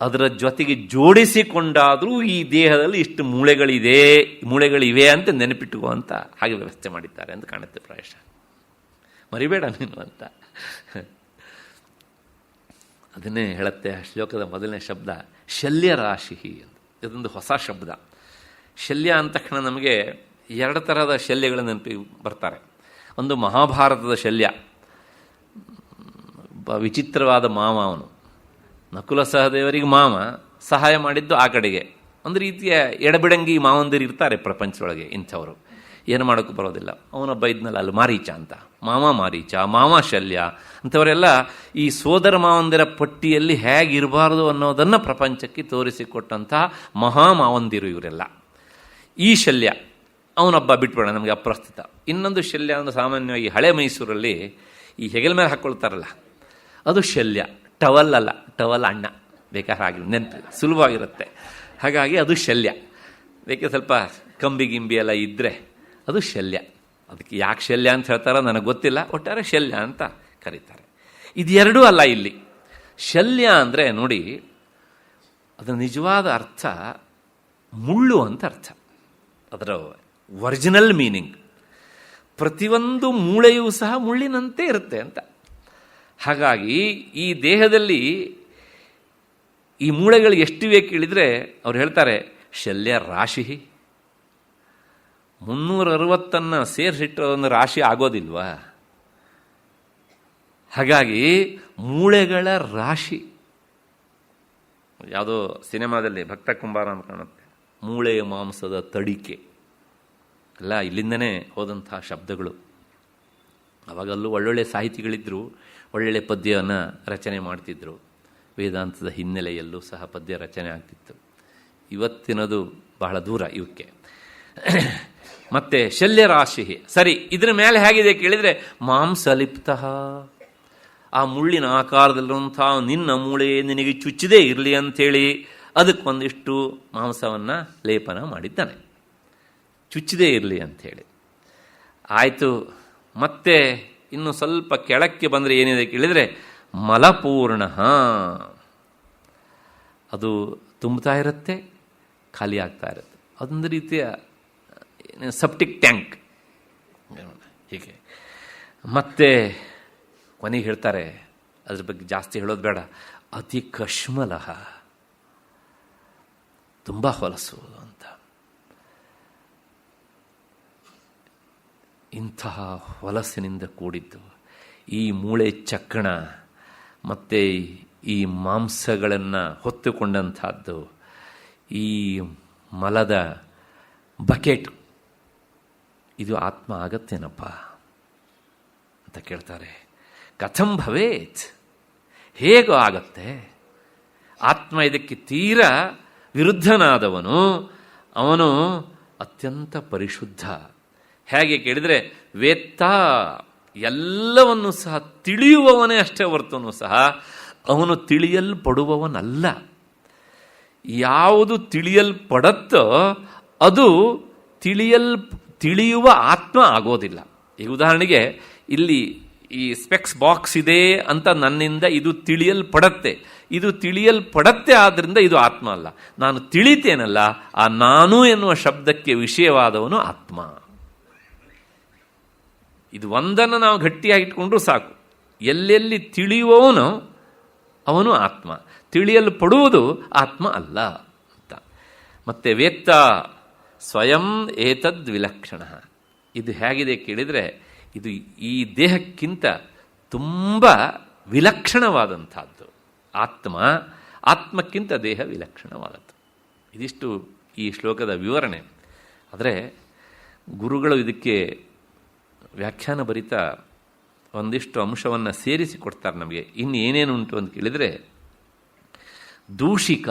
ಅದರ ಜೊತೆಗೆ ಜೋಡಿಸಿಕೊಂಡಾದರೂ ಈ ದೇಹದಲ್ಲಿ ಇಷ್ಟು ಮೂಳೆಗಳಿವೆ ಅಂತ ನೆನಪಿಟ್ಟುಕೋ ಅಂತ ಹಾಗೆ ವ್ಯವಸ್ಥೆ ಮಾಡಿದ್ದಾರೆ ಅಂತ ಕಾಣುತ್ತೆ. ಪ್ರಾಯಶಃ ಮರಿಬೇಡ ನೀನು ಅಂತ ಅದನ್ನೇ ಹೇಳುತ್ತೆ ಆ ಶ್ಲೋಕದ ಮೊದಲನೇ ಶಬ್ದ ಶಲ್ಯರಾಶಿ ಅಂತ. ಇದೊಂದು ಹೊಸ ಶಬ್ದ. ಶಲ್ಯ ಅಂದ ತಕ್ಷಣ ನಮಗೆ 2 ಥರದ ಶಲ್ಯಗಳ ನೆನಪಿಗೆ ಬರ್ತಾರೆ. ಒಂದು ಮಹಾಭಾರತದ ಶಲ್ಯ, ವಿಚಿತ್ರವಾದ ಮಾವ ಅವನು. ನಕುಲ ಸಹದೇವರಿಗೆ ಮಾವ, ಸಹಾಯ ಮಾಡಿದ್ದು ಆ ಕಡೆಗೆ. ಒಂದು ರೀತಿಯ ಎಡಬಿಡಂಗಿ ಮಾವಂದಿರು ಇರ್ತಾರೆ ಪ್ರಪಂಚದೊಳಗೆ. ಇಂಥವರು ಏನು ಮಾಡೋಕ್ಕೂ ಬರೋದಿಲ್ಲ. ಅವನೊಬ್ಬ ಇದ್ನಲ್ಲ ಅಲ್ಲಿ ಮಾರೀಚ ಅಂತ, ಮಾವ ಮಾರೀಚ, ಮಾವ ಶಲ್ಯ ಅಂಥವರೆಲ್ಲ ಈ ಸೋದರ ಮಾವಂದಿರ ಪಟ್ಟಿಯಲ್ಲಿ ಹೇಗಿರಬಾರ್ದು ಅನ್ನೋದನ್ನು ಪ್ರಪಂಚಕ್ಕೆ ತೋರಿಸಿಕೊಟ್ಟಂತಹ ಮಹಾ ಮಾವಂದಿರು ಇವರೆಲ್ಲ. ಈ ಶಲ್ಯ ಅವನೊಬ್ಬ ಬಿಟ್ಬೇಡ, ನಮಗೆ ಅಪ್ರಸ್ತುತ. ಇನ್ನೊಂದು ಶಲ್ಯ ಅಂದರೆ ಸಾಮಾನ್ಯವಾಗಿ ಹಳೆ ಮೈಸೂರಲ್ಲಿ ಈ ಹೆಗಲ ಮೇಲೆ ಹಾಕ್ಕೊಳ್ತಾರಲ್ಲ, ಅದು ಶಲ್ಯ. ಟವಲ್ ಅಲ್ಲ, ಟವಲ್ ಅಣ್ಣ, ಬೇಕಾದ್ರೆ ಹಾಗೆ ನೆನಪು ಸುಲಭವಾಗಿರುತ್ತೆ. ಹಾಗಾಗಿ ಅದು ಶಲ್ಯ. ಬೇಕೆ ಸ್ವಲ್ಪ ಕಂಬಿ ಗಿಂಬಿ ಎಲ್ಲ ಇದ್ದರೆ ಅದು ಶಲ್ಯ. ಅದಕ್ಕೆ ಯಾಕೆ ಶಲ್ಯ ಅಂತ ಹೇಳ್ತಾರೋ ನನಗೆ ಗೊತ್ತಿಲ್ಲ, ಒಟ್ಟಾರೆ ಶಲ್ಯ ಅಂತ ಕರೀತಾರೆ. ಇದೆರಡೂ ಅಲ್ಲ ಇಲ್ಲಿ. ಶಲ್ಯ ಅಂದರೆ ನೋಡಿ, ಅದರ ನಿಜವಾದ ಅರ್ಥ ಮುಳ್ಳು ಅಂತ ಅರ್ಥ. ಅದರ ಒರಿಜಿನಲ್ ಮೀನಿಂಗ್. ಪ್ರತಿಯೊಂದು ಮೂಳೆಯೂ ಸಹ ಮುಳ್ಳಿನಂತೆ ಇರುತ್ತೆ ಅಂತ. ಹಾಗಾಗಿ ಈ ದೇಹದಲ್ಲಿ ಈ ಮೂಳೆಗಳು ಎಷ್ಟಿವೆ ಕೇಳಿದರೆ ಅವ್ರು ಹೇಳ್ತಾರೆ ಶಲ್ಯ ರಾಶಿ. 360 ಸೇರಿಸಿಟ್ಟು ಒಂದು ರಾಶಿ ಆಗೋದಿಲ್ವಾ? ಹಾಗಾಗಿ ಮೂಳೆಗಳ ರಾಶಿ. ಯಾವುದೋ ಸಿನಿಮಾದಲ್ಲಿ ಭಕ್ತ ಕುಂಬಾರ ಅಂತ ಕಾಣುತ್ತೆ, ಮೂಳೆಯ ಮಾಂಸದ ತಡಿಕೆ ಎಲ್ಲ ಇಲ್ಲಿಂದನೇ ಹೋದಂತಹ ಶಬ್ದಗಳು. ಅವಾಗಲ್ಲೂ ಒಳ್ಳೊಳ್ಳೆ ಸಾಹಿತಿಗಳಿದ್ದರು, ಒಳ್ಳೊಳ್ಳೆ ಪದ್ಯವನ್ನು ರಚನೆ ಮಾಡ್ತಿದ್ರು. ವೇದಾಂತದ ಹಿನ್ನೆಲೆಯಲ್ಲೂ ಸಹ ಪದ್ಯ ರಚನೆ ಆಗ್ತಿತ್ತು. ಇವತ್ತಿನದು ಬಹಳ ದೂರ ಇವಕ್ಕೆ. ಮತ್ತೆ ಶಲ್ಯರಾಶಿ. ಸರಿ, ಇದರ ಮೇಲೆ ಹೇಗಿದೆ ಕೇಳಿದರೆ ಮಾಂಸಲಿಪ್ತ. ಆ ಮುಳ್ಳಿನ ಆಕಾರದಲ್ಲಿರುವಂಥ ನಿನ್ನ ಮೂಳೆ ನಿನಗೆ ಚುಚ್ಚದೇ ಇರಲಿ ಅಂಥೇಳಿ ಅದಕ್ಕೊಂದಿಷ್ಟು ಮಾಂಸವನ್ನು ಲೇಪನ ಮಾಡಿದ್ದಾನೆ, ಚುಚ್ಚದೇ ಇರಲಿ ಅಂಥೇಳಿ. ಆಯಿತು. ಮತ್ತೆ ಇನ್ನು ಸ್ವಲ್ಪ ಕೆಳಕ್ಕೆ ಬಂದರೆ ಏನಿದೆ ಕೇಳಿದರೆ ಮಲಪೂರ್ಣ. ಅದು ತುಂಬ್ತಾ ಇರುತ್ತೆ, ಖಾಲಿ ಆಗ್ತಾ ಇರುತ್ತೆ. ಅದೊಂದು ರೀತಿಯ ಸೆಪ್ಟಿಕ್ ಟ್ಯಾಂಕ್ ಹೀಗೆ. ಮತ್ತೆ ಕೊನೆಗೆ ಹೇಳ್ತಾರೆ, ಅದ್ರ ಬಗ್ಗೆ ಜಾಸ್ತಿ ಹೇಳೋದು ಬೇಡ, ಅತಿ ಕಶ್ಮಲ, ತುಂಬ ಹೊಲಸು ಅಂತ. ಇಂತಹ ಹೊಲಸಿನಿಂದ ಕೂಡಿದ್ದು ಈ ಮೂಳೆ ಚಕ್ಕಣ ಮತ್ತು ಈ ಮಾಂಸಗಳನ್ನು ಹೊತ್ತುಕೊಂಡಂಥದ್ದು, ಈ ಮಲದ ಬಕೆಟ್, ಇದು ಆತ್ಮ ಆಗತ್ತೇನಪ್ಪ ಅಂತ ಕೇಳ್ತಾರೆ. ಕಥಂ ಭವೇತ್, ಹೇಗೋ ಆಗತ್ತೆ? ಆತ್ಮ ಇದಕ್ಕೆ ತೀರ ವಿರುದ್ಧನಾದವನು, ಅವನು ಅತ್ಯಂತ ಪರಿಶುದ್ಧ. ಹೇಗೆ ಕೇಳಿದರೆ ವೇತ್ತ, ಎಲ್ಲವನ್ನು ಸಹ ತಿಳಿಯುವವನೇ ಅಷ್ಟೇ ಹೊರತುನು ಸಹ ಅವನು ತಿಳಿಯಲ್ಪಡುವವನಲ್ಲ. ಯಾವುದು ತಿಳಿಯಲ್ಪಡತ್ತೋ ಅದು ತಿಳಿಯುವ ಆತ್ಮ ಆಗೋದಿಲ್ಲ. ಈಗ ಉದಾಹರಣೆಗೆ ಇಲ್ಲಿ ಈ ಸ್ಪೆಕ್ಸ್ ಬಾಕ್ಸ್ ಇದೆ ಅಂತ ನನ್ನಿಂದ ಇದು ತಿಳಿಯಲ್ಪಡತ್ತೆ, ಇದು ತಿಳಿಯಲ್ಪಡತ್ತೆ, ಆದ್ದರಿಂದ ಇದು ಆತ್ಮ ಅಲ್ಲ. ನಾನು ತಿಳಿತೇನಲ್ಲ, ಆ ನಾನು ಎನ್ನುವ ಶಬ್ದಕ್ಕೆ ವಿಷಯವಾದವನು ಆತ್ಮ. ಇದು ಒಂದನ್ನು ನಾವು ಗಟ್ಟಿಯಾಗಿ ಇಟ್ಕೊಂಡ್ರೂ ಸಾಕು. ಎಲ್ಲೆಲ್ಲಿ ತಿಳಿಯುವವನು ಅವನು ಆತ್ಮ, ತಿಳಿಯಲ್ಪಡುವುದು ಆತ್ಮ ಅಲ್ಲ ಅಂತ. ಮತ್ತೆ ವೇತ್ತ ಸ್ವಯಂ ಏತದ್ ವಿಲಕ್ಷಣ. ಇದು ಹೇಗಿದೆ ಕೇಳಿದರೆ ಇದು ಈ ದೇಹಕ್ಕಿಂತ ತುಂಬ ವಿಲಕ್ಷಣವಾದಂಥದ್ದು. ಆತ್ಮಕ್ಕಿಂತ ದೇಹ ವಿಲಕ್ಷಣವಾದದ್ದು. ಇದಿಷ್ಟು ಈ ಶ್ಲೋಕದ ವಿವರಣೆ. ಆದರೆ ಗುರುಗಳು ಇದಕ್ಕೆ ವ್ಯಾಖ್ಯಾನ ಬರಿತಾ ಒಂದಿಷ್ಟು ಅಂಶವನ್ನು ಸೇರಿಸಿ ಕೊಡ್ತಾರೆ ನಮಗೆ. ಇನ್ನು ಏನೇನು ಉಂಟು ಅಂತ ಕೇಳಿದರೆ, ದೂಷಿಕ,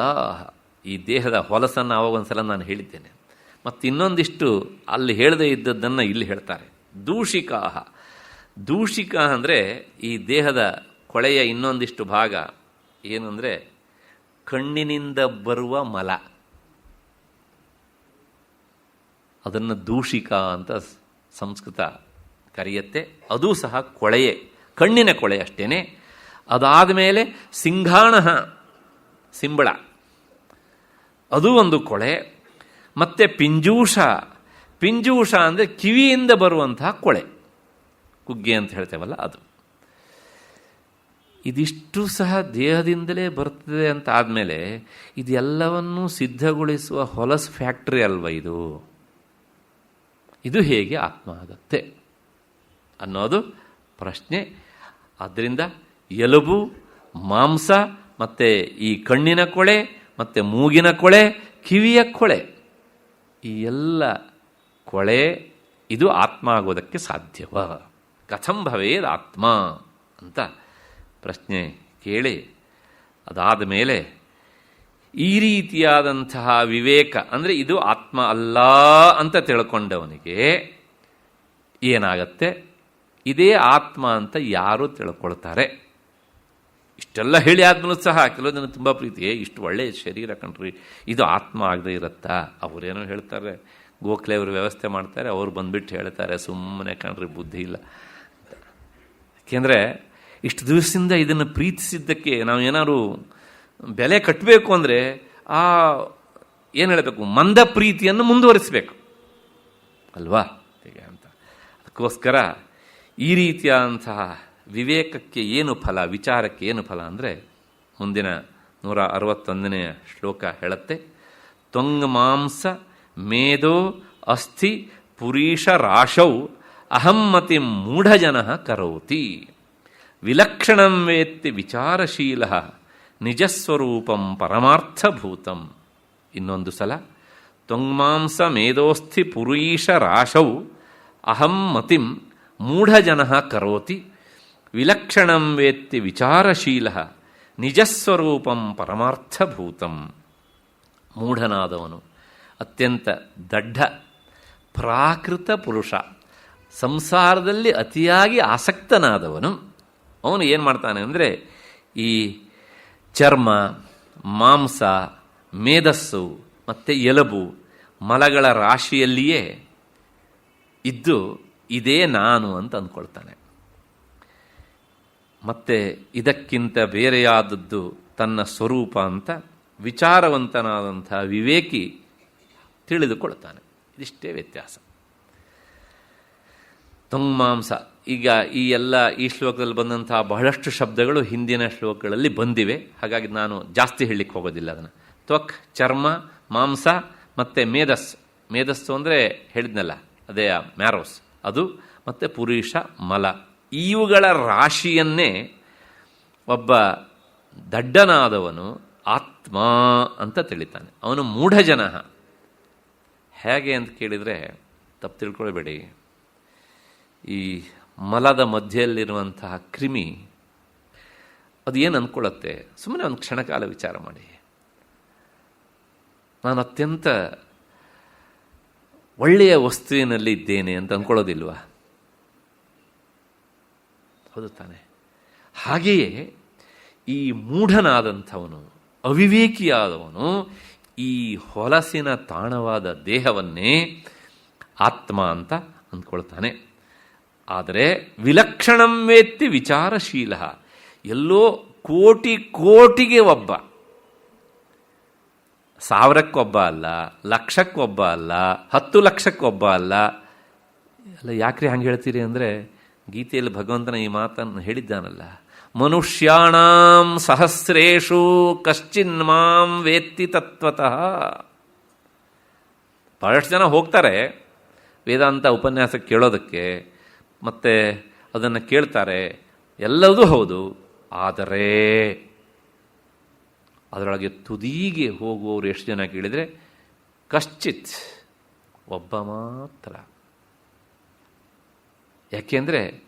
ಈ ದೇಹದ ಹೊಲಸನ್ನು ಆವಾಗೊಂದ್ಸಲ ನಾನು ಹೇಳಿದ್ದೇನೆ, ಮತ್ತು ಇನ್ನೊಂದಿಷ್ಟು ಅಲ್ಲಿ ಹೇಳದೇ ಇದ್ದದ್ದನ್ನು ಇಲ್ಲಿ ಹೇಳ್ತಾರೆ. ದೂಷಿಕ ಅಂದರೆ ಈ ದೇಹದ ಕೊಳೆಯ ಇನ್ನೊಂದಿಷ್ಟು ಭಾಗ ಏನು ಅಂದರೆ ಕಣ್ಣಿನಿಂದ ಬರುವ ಮಲ, ಅದನ್ನು ದೂಷಿಕ ಅಂತ ಸಂಸ್ಕೃತ ಕರೆಯುತ್ತೆ. ಅದೂ ಸಹ ಕೊಳೆಯೇ, ಕಣ್ಣಿನ ಕೊಳೆ ಅಷ್ಟೇನೆ. ಅದಾದ ಮೇಲೆ ಸಿಂಘಾಣ, ಸಿಂಬಳ, ಅದು ಒಂದು ಕೊಳೆ. ಮತ್ತು ಪಿಂಜೂಷ ಅಂದರೆ ಕಿವಿಯಿಂದ ಬರುವಂತಹ ಕೊಳೆ, ಕುಗ್ಗೆ ಅಂತ ಹೇಳ್ತೇವಲ್ಲ ಅದು. ಇದಿಷ್ಟು ಸಹ ದೇಹದಿಂದಲೇ ಬರ್ತದೆ ಅಂತ ಆದಮೇಲೆ ಇದೆಲ್ಲವನ್ನೂ ಸಿದ್ಧಗೊಳಿಸುವ ಹೊಲಸು ಫ್ಯಾಕ್ಟ್ರಿ ಅಲ್ವ ಇದು ಹೇಗೆ ಆತ್ಮ ಆಗತ್ತೆ ಅನ್ನೋದು ಪ್ರಶ್ನೆ. ಆದ್ದರಿಂದ ಎಲುಬು, ಮಾಂಸ, ಮತ್ತು ಈ ಕಣ್ಣಿನ ಕೊಳೆ, ಮತ್ತು ಮೂಗಿನ ಕೊಳೆ, ಕಿವಿಯ ಕೊಳೆ, ಈ ಎಲ್ಲ ಕೊಳೆ ಇದು ಆತ್ಮ ಆಗೋದಕ್ಕೆ ಸಾಧ್ಯವ? ಕಥಂ ಭವೇದ್ ಆತ್ಮ ಅಂತ ಪ್ರಶ್ನೆ ಕೇಳಿ, ಅದಾದ ಮೇಲೆ ಈ ರೀತಿಯಾದಂತಹ ವಿವೇಕ ಅಂದರೆ ಇದು ಆತ್ಮ ಅಲ್ಲ ಅಂತ ತಿಳ್ಕೊಂಡವನಿಗೆ ಏನಾಗತ್ತೆ? ಇದೇ ಆತ್ಮ ಅಂತ ಯಾರು ತಿಳ್ಕೊಳ್ತಾರೆ? ಇಷ್ಟೆಲ್ಲ ಹೇಳಿ ಆದ್ಮೇಲೂ ಸಹ ಕೆಲವು ಜನ ತುಂಬ ಪ್ರೀತಿಯೇ ಇಷ್ಟು ಒಳ್ಳೆಯ ಶರೀರ ಕಣ್ರಿ, ಇದು ಆತ್ಮ ಆಗದೆ ಇರುತ್ತಾ? ಅವರೇನೋ ಹೇಳ್ತಾರೆ, ಗೋಖಲೆ ಅವರು ವ್ಯವಸ್ಥೆ ಮಾಡ್ತಾರೆ, ಅವ್ರು ಬಂದುಬಿಟ್ಟು ಹೇಳ್ತಾರೆ ಸುಮ್ಮನೆ ಕಣ್ರಿ ಬುದ್ಧಿ ಇಲ್ಲ. ಯಾಕೆಂದರೆ ಇಷ್ಟು ದಿವಸದಿಂದ ಇದನ್ನು ಪ್ರೀತಿಸಿದ್ದಕ್ಕೆ ನಾವು ಏನಾದ್ರು ಬೆಲೆ ಕಟ್ಟಬೇಕು ಅಂದರೆ ಏನು ಹೇಳಬೇಕು, ಮಂದ ಪ್ರೀತಿಯನ್ನು ಮುಂದುವರಿಸಬೇಕು. ಅಲ್ವಾ ಹೀಗೆ ಅಂತ. ಅದಕ್ಕೋಸ್ಕರ ಈ ರೀತಿಯಾದಂತಹ ವಿವೇಕಕ್ಕೆ ಏನು ಫಲ, ವಿಚಾರಕ್ಕೆ ಏನು ಫಲ ಅಂದರೆ ಮುಂದಿನ 161ನೇ ಶ್ಲೋಕ ಹೇಳುತ್ತೆ, ತ್ವಂಗಮಾಂಸ ಮೇಧೋ ಅಸ್ಥಿ ಪುರೀಷ ರಾಶೌ ಅಹಮ್ಮತಿ ಮೂಢಜನ ಕರೋತಿ ವಿಲಕ್ಷಣಂ ವೇತ್ತಿ ವಿಚಾರಶೀಲ ನಿಜಸ್ವರೂಪಂ ಪರಮಾರ್ಥಭೂತಂ. ಇನ್ನೊಂದು ಸಲ, ತ್ವಂಗ್ಮಾಂಸ ಮೇಧೋಸ್ಥಿ ಪುರೀಷ ರಾಶೌ ಅಹಂ ಮತಿಂ ಮೂಢಜನ ಕರೋತಿ ವಿಲಕ್ಷಣಂ ವೇತ್ತಿ ವಿಚಾರಶೀಲ ನಿಜಸ್ವರೂಪಂ ಪರಮಾರ್ಥಭೂತಂ. ಮೂಢನಾದವನು, ಅತ್ಯಂತ ದಡ್ಡ ಪ್ರಾಕೃತ ಪುರುಷ, ಸಂಸಾರದಲ್ಲಿ ಅತಿಯಾಗಿ ಆಸಕ್ತನಾದವನು, ಅವನು ಏನು ಮಾಡ್ತಾನೆ ಅಂದರೆ ಈ ಚರ್ಮ, ಮಾಂಸ, ಮೇಧಸ್ಸು ಮತ್ತು ಎಲುಬು, ಮಲಗಳ ರಾಶಿಯಲ್ಲಿಯೇ ಇದ್ದು ಇದೇ ನಾನು ಅಂತ ಅಂದ್ಕೊಳ್ತಾನೆ. ಮತ್ತು ಇದಕ್ಕಿಂತ ಬೇರೆಯಾದದ್ದು ತನ್ನ ಸ್ವರೂಪ ಅಂತ ವಿಚಾರವಂತನಾದಂಥ ವಿವೇಕಿ ತಿಳಿದುಕೊಳ್ತಾನೆ. ಇದಿಷ್ಟೇ ವ್ಯತ್ಯಾಸ. ತ್ವಂಗ್ಮಾಂಸ, ಈಗ ಈ ಶ್ಲೋಕದಲ್ಲಿ ಬಂದಂತಹ ಬಹಳಷ್ಟು ಶಬ್ದಗಳು ಹಿಂದಿನ ಶ್ಲೋಕಗಳಲ್ಲಿ ಬಂದಿವೆ, ಹಾಗಾಗಿ ನಾನು ಜಾಸ್ತಿ ಹೇಳಲಿಕ್ಕೆ ಹೋಗೋದಿಲ್ಲ ಅದನ್ನು. ತ್ವಕ್ ಚರ್ಮ, ಮಾಂಸ ಮತ್ತು ಮೇಧಸ್ಸು ಅಂದರೆ ಹೇಳಿದ್ನಲ್ಲ ಅದೇ ಮ್ಯಾರೋಸ್, ಅದು ಮತ್ತು ಪುರುಷ ಮಲ, ಇವುಗಳ ರಾಶಿಯನ್ನೇ ಒಬ್ಬ ದಡ್ಡನಾದವನು ಆತ್ಮ ಅಂತ ತಿಳಿತಾನೆ. ಅವನು ಮೂಢಜನ. ಹೇಗೆ ಅಂತ ಕೇಳಿದರೆ ತಪ್ಪು ತಿಳ್ಕೊಳ್ಬೇಡಿ, ಈ ಮಲದ ಮಧ್ಯೆಯಲ್ಲಿರುವಂತಹ ಕ್ರಿಮಿ ಅದು ಏನು ಅಂದ್ಕೊಳ್ಳುತ್ತೆ, ಸುಮ್ಮನೆ ಒಂದು ಕ್ಷಣಕಾಲ ವಿಚಾರ ಮಾಡಿ. ನಾನು ಅತ್ಯಂತ ಒಳ್ಳೆಯ ವಸ್ತುವಿನಲ್ಲಿ ಇದ್ದೇನೆ ಅಂತ ಅಂದ್ಕೊಳ್ಳೋದಿಲ್ವಾ? ಹೌದು ತಾನೆ? ಹಾಗೆಯೇ ಈ ಮೂಢನಾದಂಥವನು, ಅವಿವೇಕಿಯಾದವನು ಈ ಹೊಲಸಿನ ತಾಣವಾದ ದೇಹವನ್ನೇ ಆತ್ಮ ಅಂತ ಅಂದ್ಕೊಳ್ತಾನೆ. ಆದರೆ ವಿಲಕ್ಷಣಂ ವೇತ್ತಿ ವಿಚಾರಶೀಲ, ಎಲ್ಲೋ ಕೋಟಿಗೆ ಒಬ್ಬ, 1000ಕ್ಕೊಬ್ಬ ಅಲ್ಲ, 1,00,000ಕ್ಕೊಬ್ಬ ಅಲ್ಲ, 10 ಲಕ್ಷಕ್ಕೊಬ್ಬ ಅಲ್ಲ. ಅಲ್ಲ, ಯಾಕ್ರಿ ಹಂಗೆ ಹೇಳ್ತೀರಿ ಅಂದರೆ ಗೀತೆಯಲ್ಲಿ ಭಗವಂತನ ಈ ಮಾತನ್ನು ಹೇಳಿದ್ದಾನಲ್ಲ, ಮನುಷ್ಯಾಣಾಂ ಸಹಸ್ರೇಷು ಕಶ್ಚಿನ್ಮಾಂ ವೇತ್ತಿ ತತ್ವತಃ. ಬಹಳಷ್ಟು ಜನ ಹೋಗ್ತಾರೆ ವೇದಾಂತ ಉಪನ್ಯಾಸ ಕೇಳೋದಕ್ಕೆ, ಮತ್ತು ಅದನ್ನು ಕೇಳ್ತಾರೆ, ಎಲ್ಲವೂ ಹೌದು. ಆದರೆ ಅದರೊಳಗೆ ತುದಿಗೆ ಹೋಗುವವರು ಎಷ್ಟು ಜನ ಕೇಳಿದರೆ ಕಶ್ಚಿತ್, ಒಬ್ಬ ಮಾತ್ರ. ಯಾಕೆಂದರೆ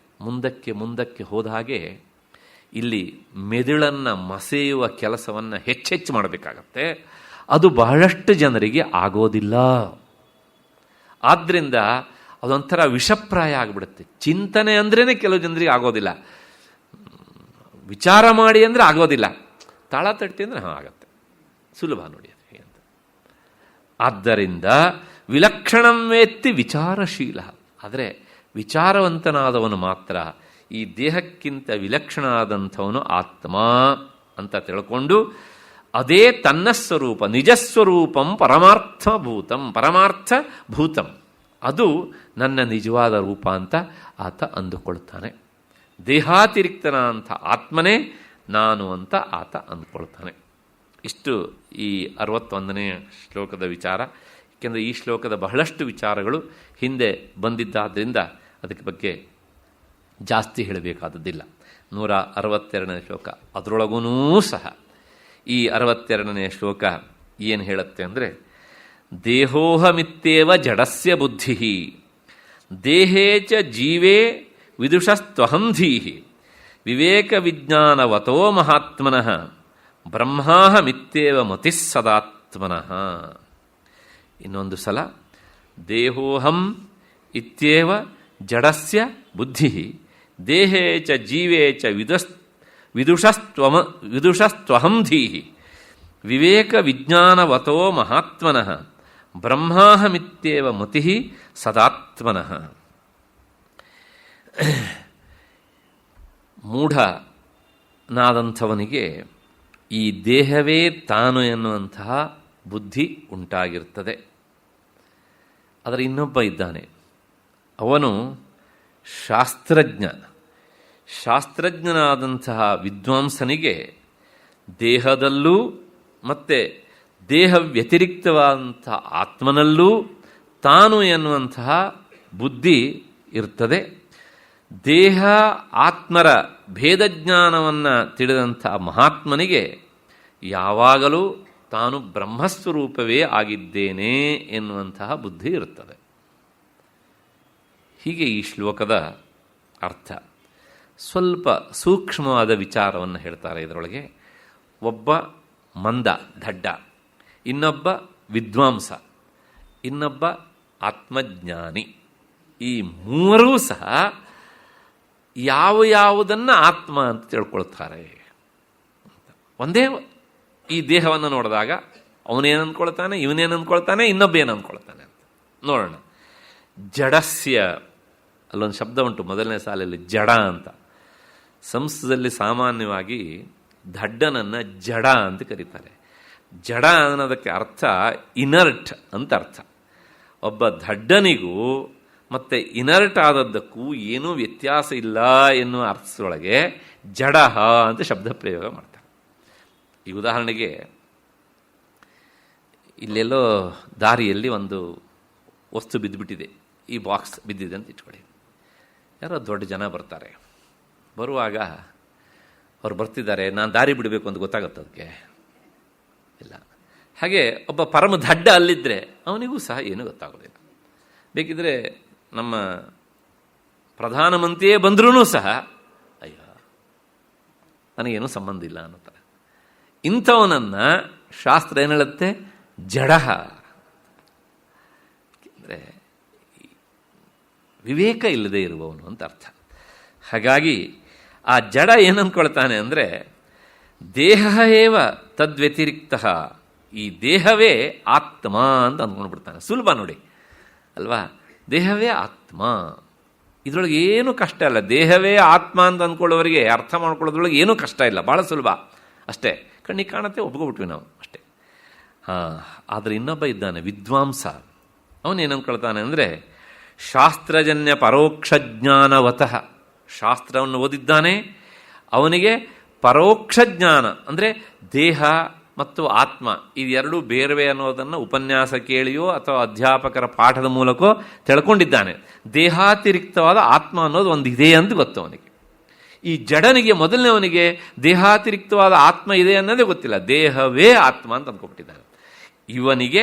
ಮುಂದಕ್ಕೆ ಹೋದ ಹಾಗೆ ಇಲ್ಲಿ ಮೆದುಳನ್ನು ಮಸೆಯುವ ಕೆಲಸವನ್ನು ಹೆಚ್ಚೆಚ್ಚು ಮಾಡಬೇಕಾಗತ್ತೆ. ಅದು ಬಹಳಷ್ಟು ಜನರಿಗೆ ಆಗೋದಿಲ್ಲ. ಆದ್ದರಿಂದ ಅದೊಂಥರ ವಿಷಪ್ರಾಯ ಆಗಿಬಿಡುತ್ತೆ. ಚಿಂತನೆ ಅಂದ್ರೇ ಕೆಲವು ಜನರಿಗೆ ಆಗೋದಿಲ್ಲ, ವಿಚಾರ ಮಾಡಿ ಅಂದರೆ ಆಗೋದಿಲ್ಲ, ತಾಳ ತಟ್ಟಿ ಅಂದರೆ ಆಗತ್ತೆ, ಸುಲಭ ನೋಡಿ ಅದು ಅಂತ. ಆದ್ದರಿಂದ ವಿಲಕ್ಷಣಂ ವೇತ್ತಿ ವಿಚಾರಶೀಲ. ಆದರೆ ವಿಚಾರವಂತನಾದವನು ಮಾತ್ರ ಈ ದೇಹಕ್ಕಿಂತ ವಿಲಕ್ಷಣನಾದಂಥವನು ಆತ್ಮ ಅಂತ ತಿಳ್ಕೊಂಡು ಅದೇ ತನ್ನ ಸ್ವರೂಪ, ನಿಜಸ್ವರೂಪಂ ಪರಮಾರ್ಥಭೂತಂ, ಅದು ನನ್ನ ನಿಜವಾದ ರೂಪ ಅಂತ ಆತ ಅಂದುಕೊಳ್ತಾನೆ. ದೇಹಾತಿರಿಕ್ತನಾದಂಥ ಆತ್ಮನೇ ನಾನು ಅಂತ ಆತ ಅಂದ್ಕೊಳ್ತಾನೆ. ಇಷ್ಟು ಈ 61ನೇ ಶ್ಲೋಕದ ವಿಚಾರ. ಏಕೆಂದರೆ ಈ ಶ್ಲೋಕದ ಬಹಳಷ್ಟು ವಿಚಾರಗಳು ಹಿಂದೆ ಬಂದಿದ್ದಾದ್ದರಿಂದ ಅದಕ್ಕೆ ಬಗ್ಗೆ ಜಾಸ್ತಿ ಹೇಳಬೇಕಾದದ್ದಿಲ್ಲ. 162ನೇ ಶ್ಲೋಕ, ಅದರೊಳಗೂ ಸಹ ಈ 62ನೇ ಶ್ಲೋಕ ಏನು ಹೇಳುತ್ತೆ ಅಂದರೆ, ದೇಹೋಹಮಿತ್ತೇವ ಜಡಸ್ಯ ಬುದ್ಧಿ ದೇಹೇ ಚ ಜೀವೇ ವಿದುಷಸ್ತ್ವಹಂ ಧೀಹಿ ವಿವೇಕ ವಿಜ್ಞಾನವತೋ ಮಹಾತ್ಮನಃ ಬ್ರಹ್ಮಾಹಮಿತ್ತೇವ ಮತಿಸ್ ಸದಾತ್ಮನಃ. ಇನ್ನೊಂದು ಸಲ, ದೇಹೋಹಂ ಇತ್ಯೇವ ಜಡಸ್ಯ ಬುದ್ಧಿ ದೇಹೇ ಚ ಜೀವೇ ಚ ವಿದುಷಸ್ತ್ವಹಂ ಧೀಹಿ ವಿವೇಕ ವಿಜ್ಞಾನವತೋ ಮಹಾತ್ಮನಃ ಬ್ರಹ್ಮಾಹಮಿತ್ಯೇವ ಮತಿಃ ಸದಾತ್ಮನಃ. ಮೂಢನಾದಂಥವನಿಗೆ ಈ ದೇಹವೇ ತಾನು ಎನ್ನುವಂತಹ ಬುದ್ಧಿ ಉಂಟಾಗಿರ್ತದೆ. ಆದರೆ ಇನ್ನೊಬ್ಬ ಇದ್ದಾನೆ, ಅವನು ಶಾಸ್ತ್ರಜ್ಞನಾದಂತಹ ವಿದ್ವಾಂಸನಿಗೆ ದೇಹದಲ್ಲೂ ಮತ್ತು ದೇಹ ವ್ಯತಿರಿಕ್ತವಾದಂತಹ ಆತ್ಮನಲ್ಲೂ ತಾನು ಎನ್ನುವಂತಹ ಬುದ್ಧಿ ಇರ್ತದೆ. ದೇಹ ಆತ್ಮರ ಭೇದಜ್ಞಾನವನ್ನು ತಿಳಿದಂಥ ಮಹಾತ್ಮನಿಗೆ ಯಾವಾಗಲೂ ತಾನು ಬ್ರಹ್ಮಸ್ವರೂಪವೇ ಆಗಿದ್ದೇನೆ ಎನ್ನುವಂತಹ ಬುದ್ಧಿ ಇರುತ್ತದೆ. ಹೀಗೆ ಈ ಶ್ಲೋಕದ ಅರ್ಥ. ಸ್ವಲ್ಪ ಸೂಕ್ಷ್ಮವಾದ ವಿಚಾರವನ್ನು ಹೇಳ್ತಾರೆ ಇದರೊಳಗೆ. ಒಬ್ಬ ಮಂದ ದಡ್ಡ, ಇನ್ನೊಬ್ಬ ವಿದ್ವಾಂಸ, ಇನ್ನೊಬ್ಬ ಆತ್ಮಜ್ಞಾನಿ. ಈ ಮೂವರೂ ಸಹ ಯಾವುದನ್ನು ಆತ್ಮ ಅಂತ ತಿಳ್ಕೊಳ್ತಾರೆ. ಒಂದೇ ಈ ದೇಹವನ್ನು ನೋಡಿದಾಗ ಅವನೇನು ಅಂದ್ಕೊಳ್ತಾನೆ, ಇವನೇನು ಅಂದ್ಕೊಳ್ತಾನೆ, ಇನ್ನೊಬ್ಬ ಏನು ಅಂದ್ಕೊಳ್ತಾನೆ ಅಂತ ನೋಡೋಣ. ಜಡಸ್ಯ, ಅಲ್ಲೊಂದು ಶಬ್ದ ಉಂಟು ಮೊದಲನೇ ಸಾಲಲ್ಲಿ, ಜಡ ಅಂತ. ಸಂಸ್ಕೃತದಲ್ಲಿ ಸಾಮಾನ್ಯವಾಗಿ ದಡ್ಡನನ್ನು ಜಡ ಅಂತ ಕರೀತಾರೆ. ಜಡ ಅನ್ನೋದಕ್ಕೆ ಅರ್ಥ ಇನರ್ಟ್ ಅಂತ ಅರ್ಥ. ಒಬ್ಬ ದಡ್ಡನಿಗೂ ಮತ್ತು ಇನರ್ಟ್ ಆದದ್ದಕ್ಕೂ ಏನೂ ವ್ಯತ್ಯಾಸ ಇಲ್ಲ ಎನ್ನುವ ಅರ್ಥದೊಳಗೆ ಜಡಹ ಅಂತ ಶಬ್ದ ಪ್ರಯೋಗ ಮಾಡ್ತಾರೆ. ಈ ಉದಾಹರಣೆಗೆ ಇಲ್ಲೆಲ್ಲೋ ದಾರಿಯಲ್ಲಿ ಒಂದು ವಸ್ತು ಬಿದ್ದುಬಿಟ್ಟಿದೆ, ಈ ಬಾಕ್ಸ್ ಬಿದ್ದಿದೆ ಅಂತ ಇಟ್ಕೊಳ್ಳಿ. ಯಾರೋ ದೊಡ್ಡ ಜನ ಬರ್ತಾರೆ. ಬರುವಾಗ ಅವ್ರು ಬರ್ತಿದ್ದಾರೆ, ನಾನು ದಾರಿ ಬಿಡಬೇಕು ಅಂತ ಗೊತ್ತಾಗುತ್ತೆ ಅದಕ್ಕೆ ಇಲ್ಲ. ಹಾಗೆ ಒಬ್ಬ ಪರಮ ದಡ್ಡ ಅಲ್ಲಿದ್ದರೆ ಅವನಿಗೂ ಸಹ ಏನೂ ಗೊತ್ತಾಗೋದಿಲ್ಲ. ಬೇಕಿದ್ರೆ ನಮ್ಮ ಪ್ರಧಾನಮಂತ್ರಿಯೇ ಬಂದ್ರೂ ಸಹ ಅಯ್ಯೋ ನನಗೇನೂ ಸಂಬಂಧ ಇಲ್ಲ ಅನ್ನುತ್ತಾರೆ. ಇಂಥವನನ್ನು ಶಾಸ್ತ್ರ ಏನು ಹೇಳುತ್ತೆ? ಜಡ. ಅಂದರೆ ವಿವೇಕ ಇಲ್ಲದೆ ಇರುವವನು ಅಂತ ಅರ್ಥ. ಹಾಗಾಗಿ ಆ ಜಡ ಏನಂದ್ಕೊಳ್ತಾನೆ ಅಂದರೆ ದೇಹ ಏವ ತದ್ವ್ಯತಿರಿಕ್ತ, ಈ ದೇಹವೇ ಆತ್ಮ ಅಂತ ಅಂದ್ಕೊಂಡ್ಬಿಡ್ತಾನೆ. ಸುಲಭ ನೋಡಿ ಅಲ್ವಾ? ದೇಹವೇ ಆತ್ಮ, ಇದರೊಳಗೆ ಏನೂ ಕಷ್ಟ ಇಲ್ಲ. ದೇಹವೇ ಆತ್ಮ ಅಂತ ಅಂದ್ಕೊಳ್ಳೋವರಿಗೆ ಅರ್ಥ ಮಾಡ್ಕೊಳ್ಳೋದ್ರೊಳಗೆ ಏನೂ ಕಷ್ಟ ಇಲ್ಲ, ಭಾಳ ಸುಲಭ ಅಷ್ಟೇ. ಕಣ್ಣಿಗೆ ಕಾಣುತ್ತೆ, ಒಪ್ಕೊಬಿಟ್ವಿ ನಾವು ಅಷ್ಟೇ. ಆದರೆ ಇನ್ನೊಬ್ಬ ಇದ್ದಾನೆ ವಿದ್ವಾಂಸ. ಅವನೇನು ಅಂದ್ಕೊಳ್ತಾನೆ ಅಂದರೆ ಶಾಸ್ತ್ರಜನ್ಯ ಪರೋಕ್ಷ ಜ್ಞಾನವತಃ, ಶಾಸ್ತ್ರವನ್ನು ಓದಿದ್ದಾನೆ, ಅವನಿಗೆ ಪರೋಕ್ಷ ಜ್ಞಾನ ಅಂದರೆ ದೇಹ ಮತ್ತು ಆತ್ಮ ಇದೆರಡೂ ಬೇರೆವೇ ಅನ್ನೋದನ್ನು ಉಪನ್ಯಾಸ ಕೇಳಿಯೋ ಅಥವಾ ಅಧ್ಯಾಪಕರ ಪಾಠದ ಮೂಲಕವೋ ತಿಳ್ಕೊಂಡಿದ್ದಾನೆ. ದೇಹಾತಿರಿಕ್ತವಾದ ಆತ್ಮ ಅನ್ನೋದು ಒಂದು ಇದೆ ಅಂತ ಗೊತ್ತು ಅವನಿಗೆ. ಈ ಜಡನಿಗೆ, ಮೊದಲನೇವನಿಗೆ ದೇಹಾತಿರಿಕ್ತವಾದ ಆತ್ಮ ಇದೆ ಅನ್ನೋದೇ ಗೊತ್ತಿಲ್ಲ, ದೇಹವೇ ಆತ್ಮ ಅಂತ ಅಂದ್ಕೊಬಿಟ್ಟಿದ್ದಾನೆ. ಇವನಿಗೆ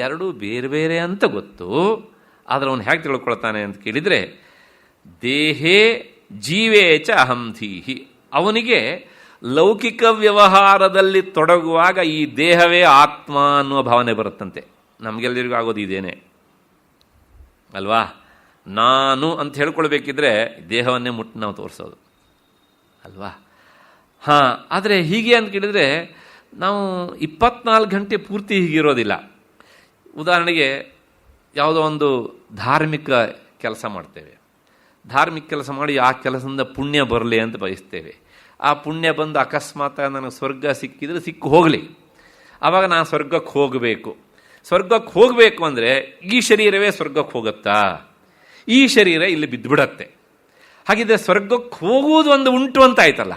ಎರಡೂ ಬೇರೆ ಬೇರೆ ಅಂತ ಗೊತ್ತು. ಆದರೆ ಅವನು ಹೇಗೆ ತಿಳ್ಕೊಳ್ತಾನೆ ಅಂತ ಕೇಳಿದರೆ ದೇಹೇ ಜೀವೇಚ ಅಹಂಧೀಹಿ, ಅವನಿಗೆ ಲೌಕಿಕ ವ್ಯವಹಾರದಲ್ಲಿ ತೊಡಗುವಾಗ ಈ ದೇಹವೇ ಆತ್ಮ ಅನ್ನುವ ಭಾವನೆ ಬರುತ್ತಂತೆ. ನಮಗೆಲ್ಲರಿಗೂ ಆಗೋದು ಇದೇನೆ ಅಲ್ವಾ? ನಾನು ಅಂತ ಹೇಳ್ಕೊಳ್ಬೇಕಿದ್ರೆ ದೇಹವನ್ನೇ ಮುಟ್ಟು ನಾವು ತೋರಿಸೋದು ಅಲ್ವಾ? ಆದರೆ ಹೀಗೆ ಅಂತ ಕೇಳಿದರೆ ನಾವು 24 ಗಂಟೆ ಪೂರ್ತಿ ಹೀಗಿರೋದಿಲ್ಲ. ಉದಾಹರಣೆಗೆ ಯಾವುದೋ ಒಂದು ಧಾರ್ಮಿಕ ಕೆಲಸ ಮಾಡ್ತೇವೆ. ಧಾರ್ಮಿಕ ಕೆಲಸ ಮಾಡಿ ಆ ಕೆಲಸದಿಂದ ಪುಣ್ಯ ಬರಲಿ ಅಂತ ಬಯಸ್ತೇವೆ. ಆ ಪುಣ್ಯ ಬಂದು ಅಕಸ್ಮಾತ್ ನನಗೆ ಸ್ವರ್ಗ ಸಿಕ್ಕಿದ್ರೆ ಸಿಕ್ಕು ಹೋಗಲಿ, ಆವಾಗ ನಾನು ಸ್ವರ್ಗಕ್ಕೆ ಹೋಗಬೇಕು. ಸ್ವರ್ಗಕ್ಕೆ ಹೋಗಬೇಕು ಅಂದರೆ ಈ ಶರೀರವೇ ಸ್ವರ್ಗಕ್ಕೆ ಹೋಗುತ್ತಾ? ಈ ಶರೀರ ಇಲ್ಲಿ ಬಿದ್ದುಬಿಡತ್ತೆ. ಹಾಗಿದ್ರೆ ಸ್ವರ್ಗಕ್ಕೆ ಹೋಗುವುದು ಒಂದು ಉಂಟು ಅಂತ ಆಯ್ತಲ್ಲ.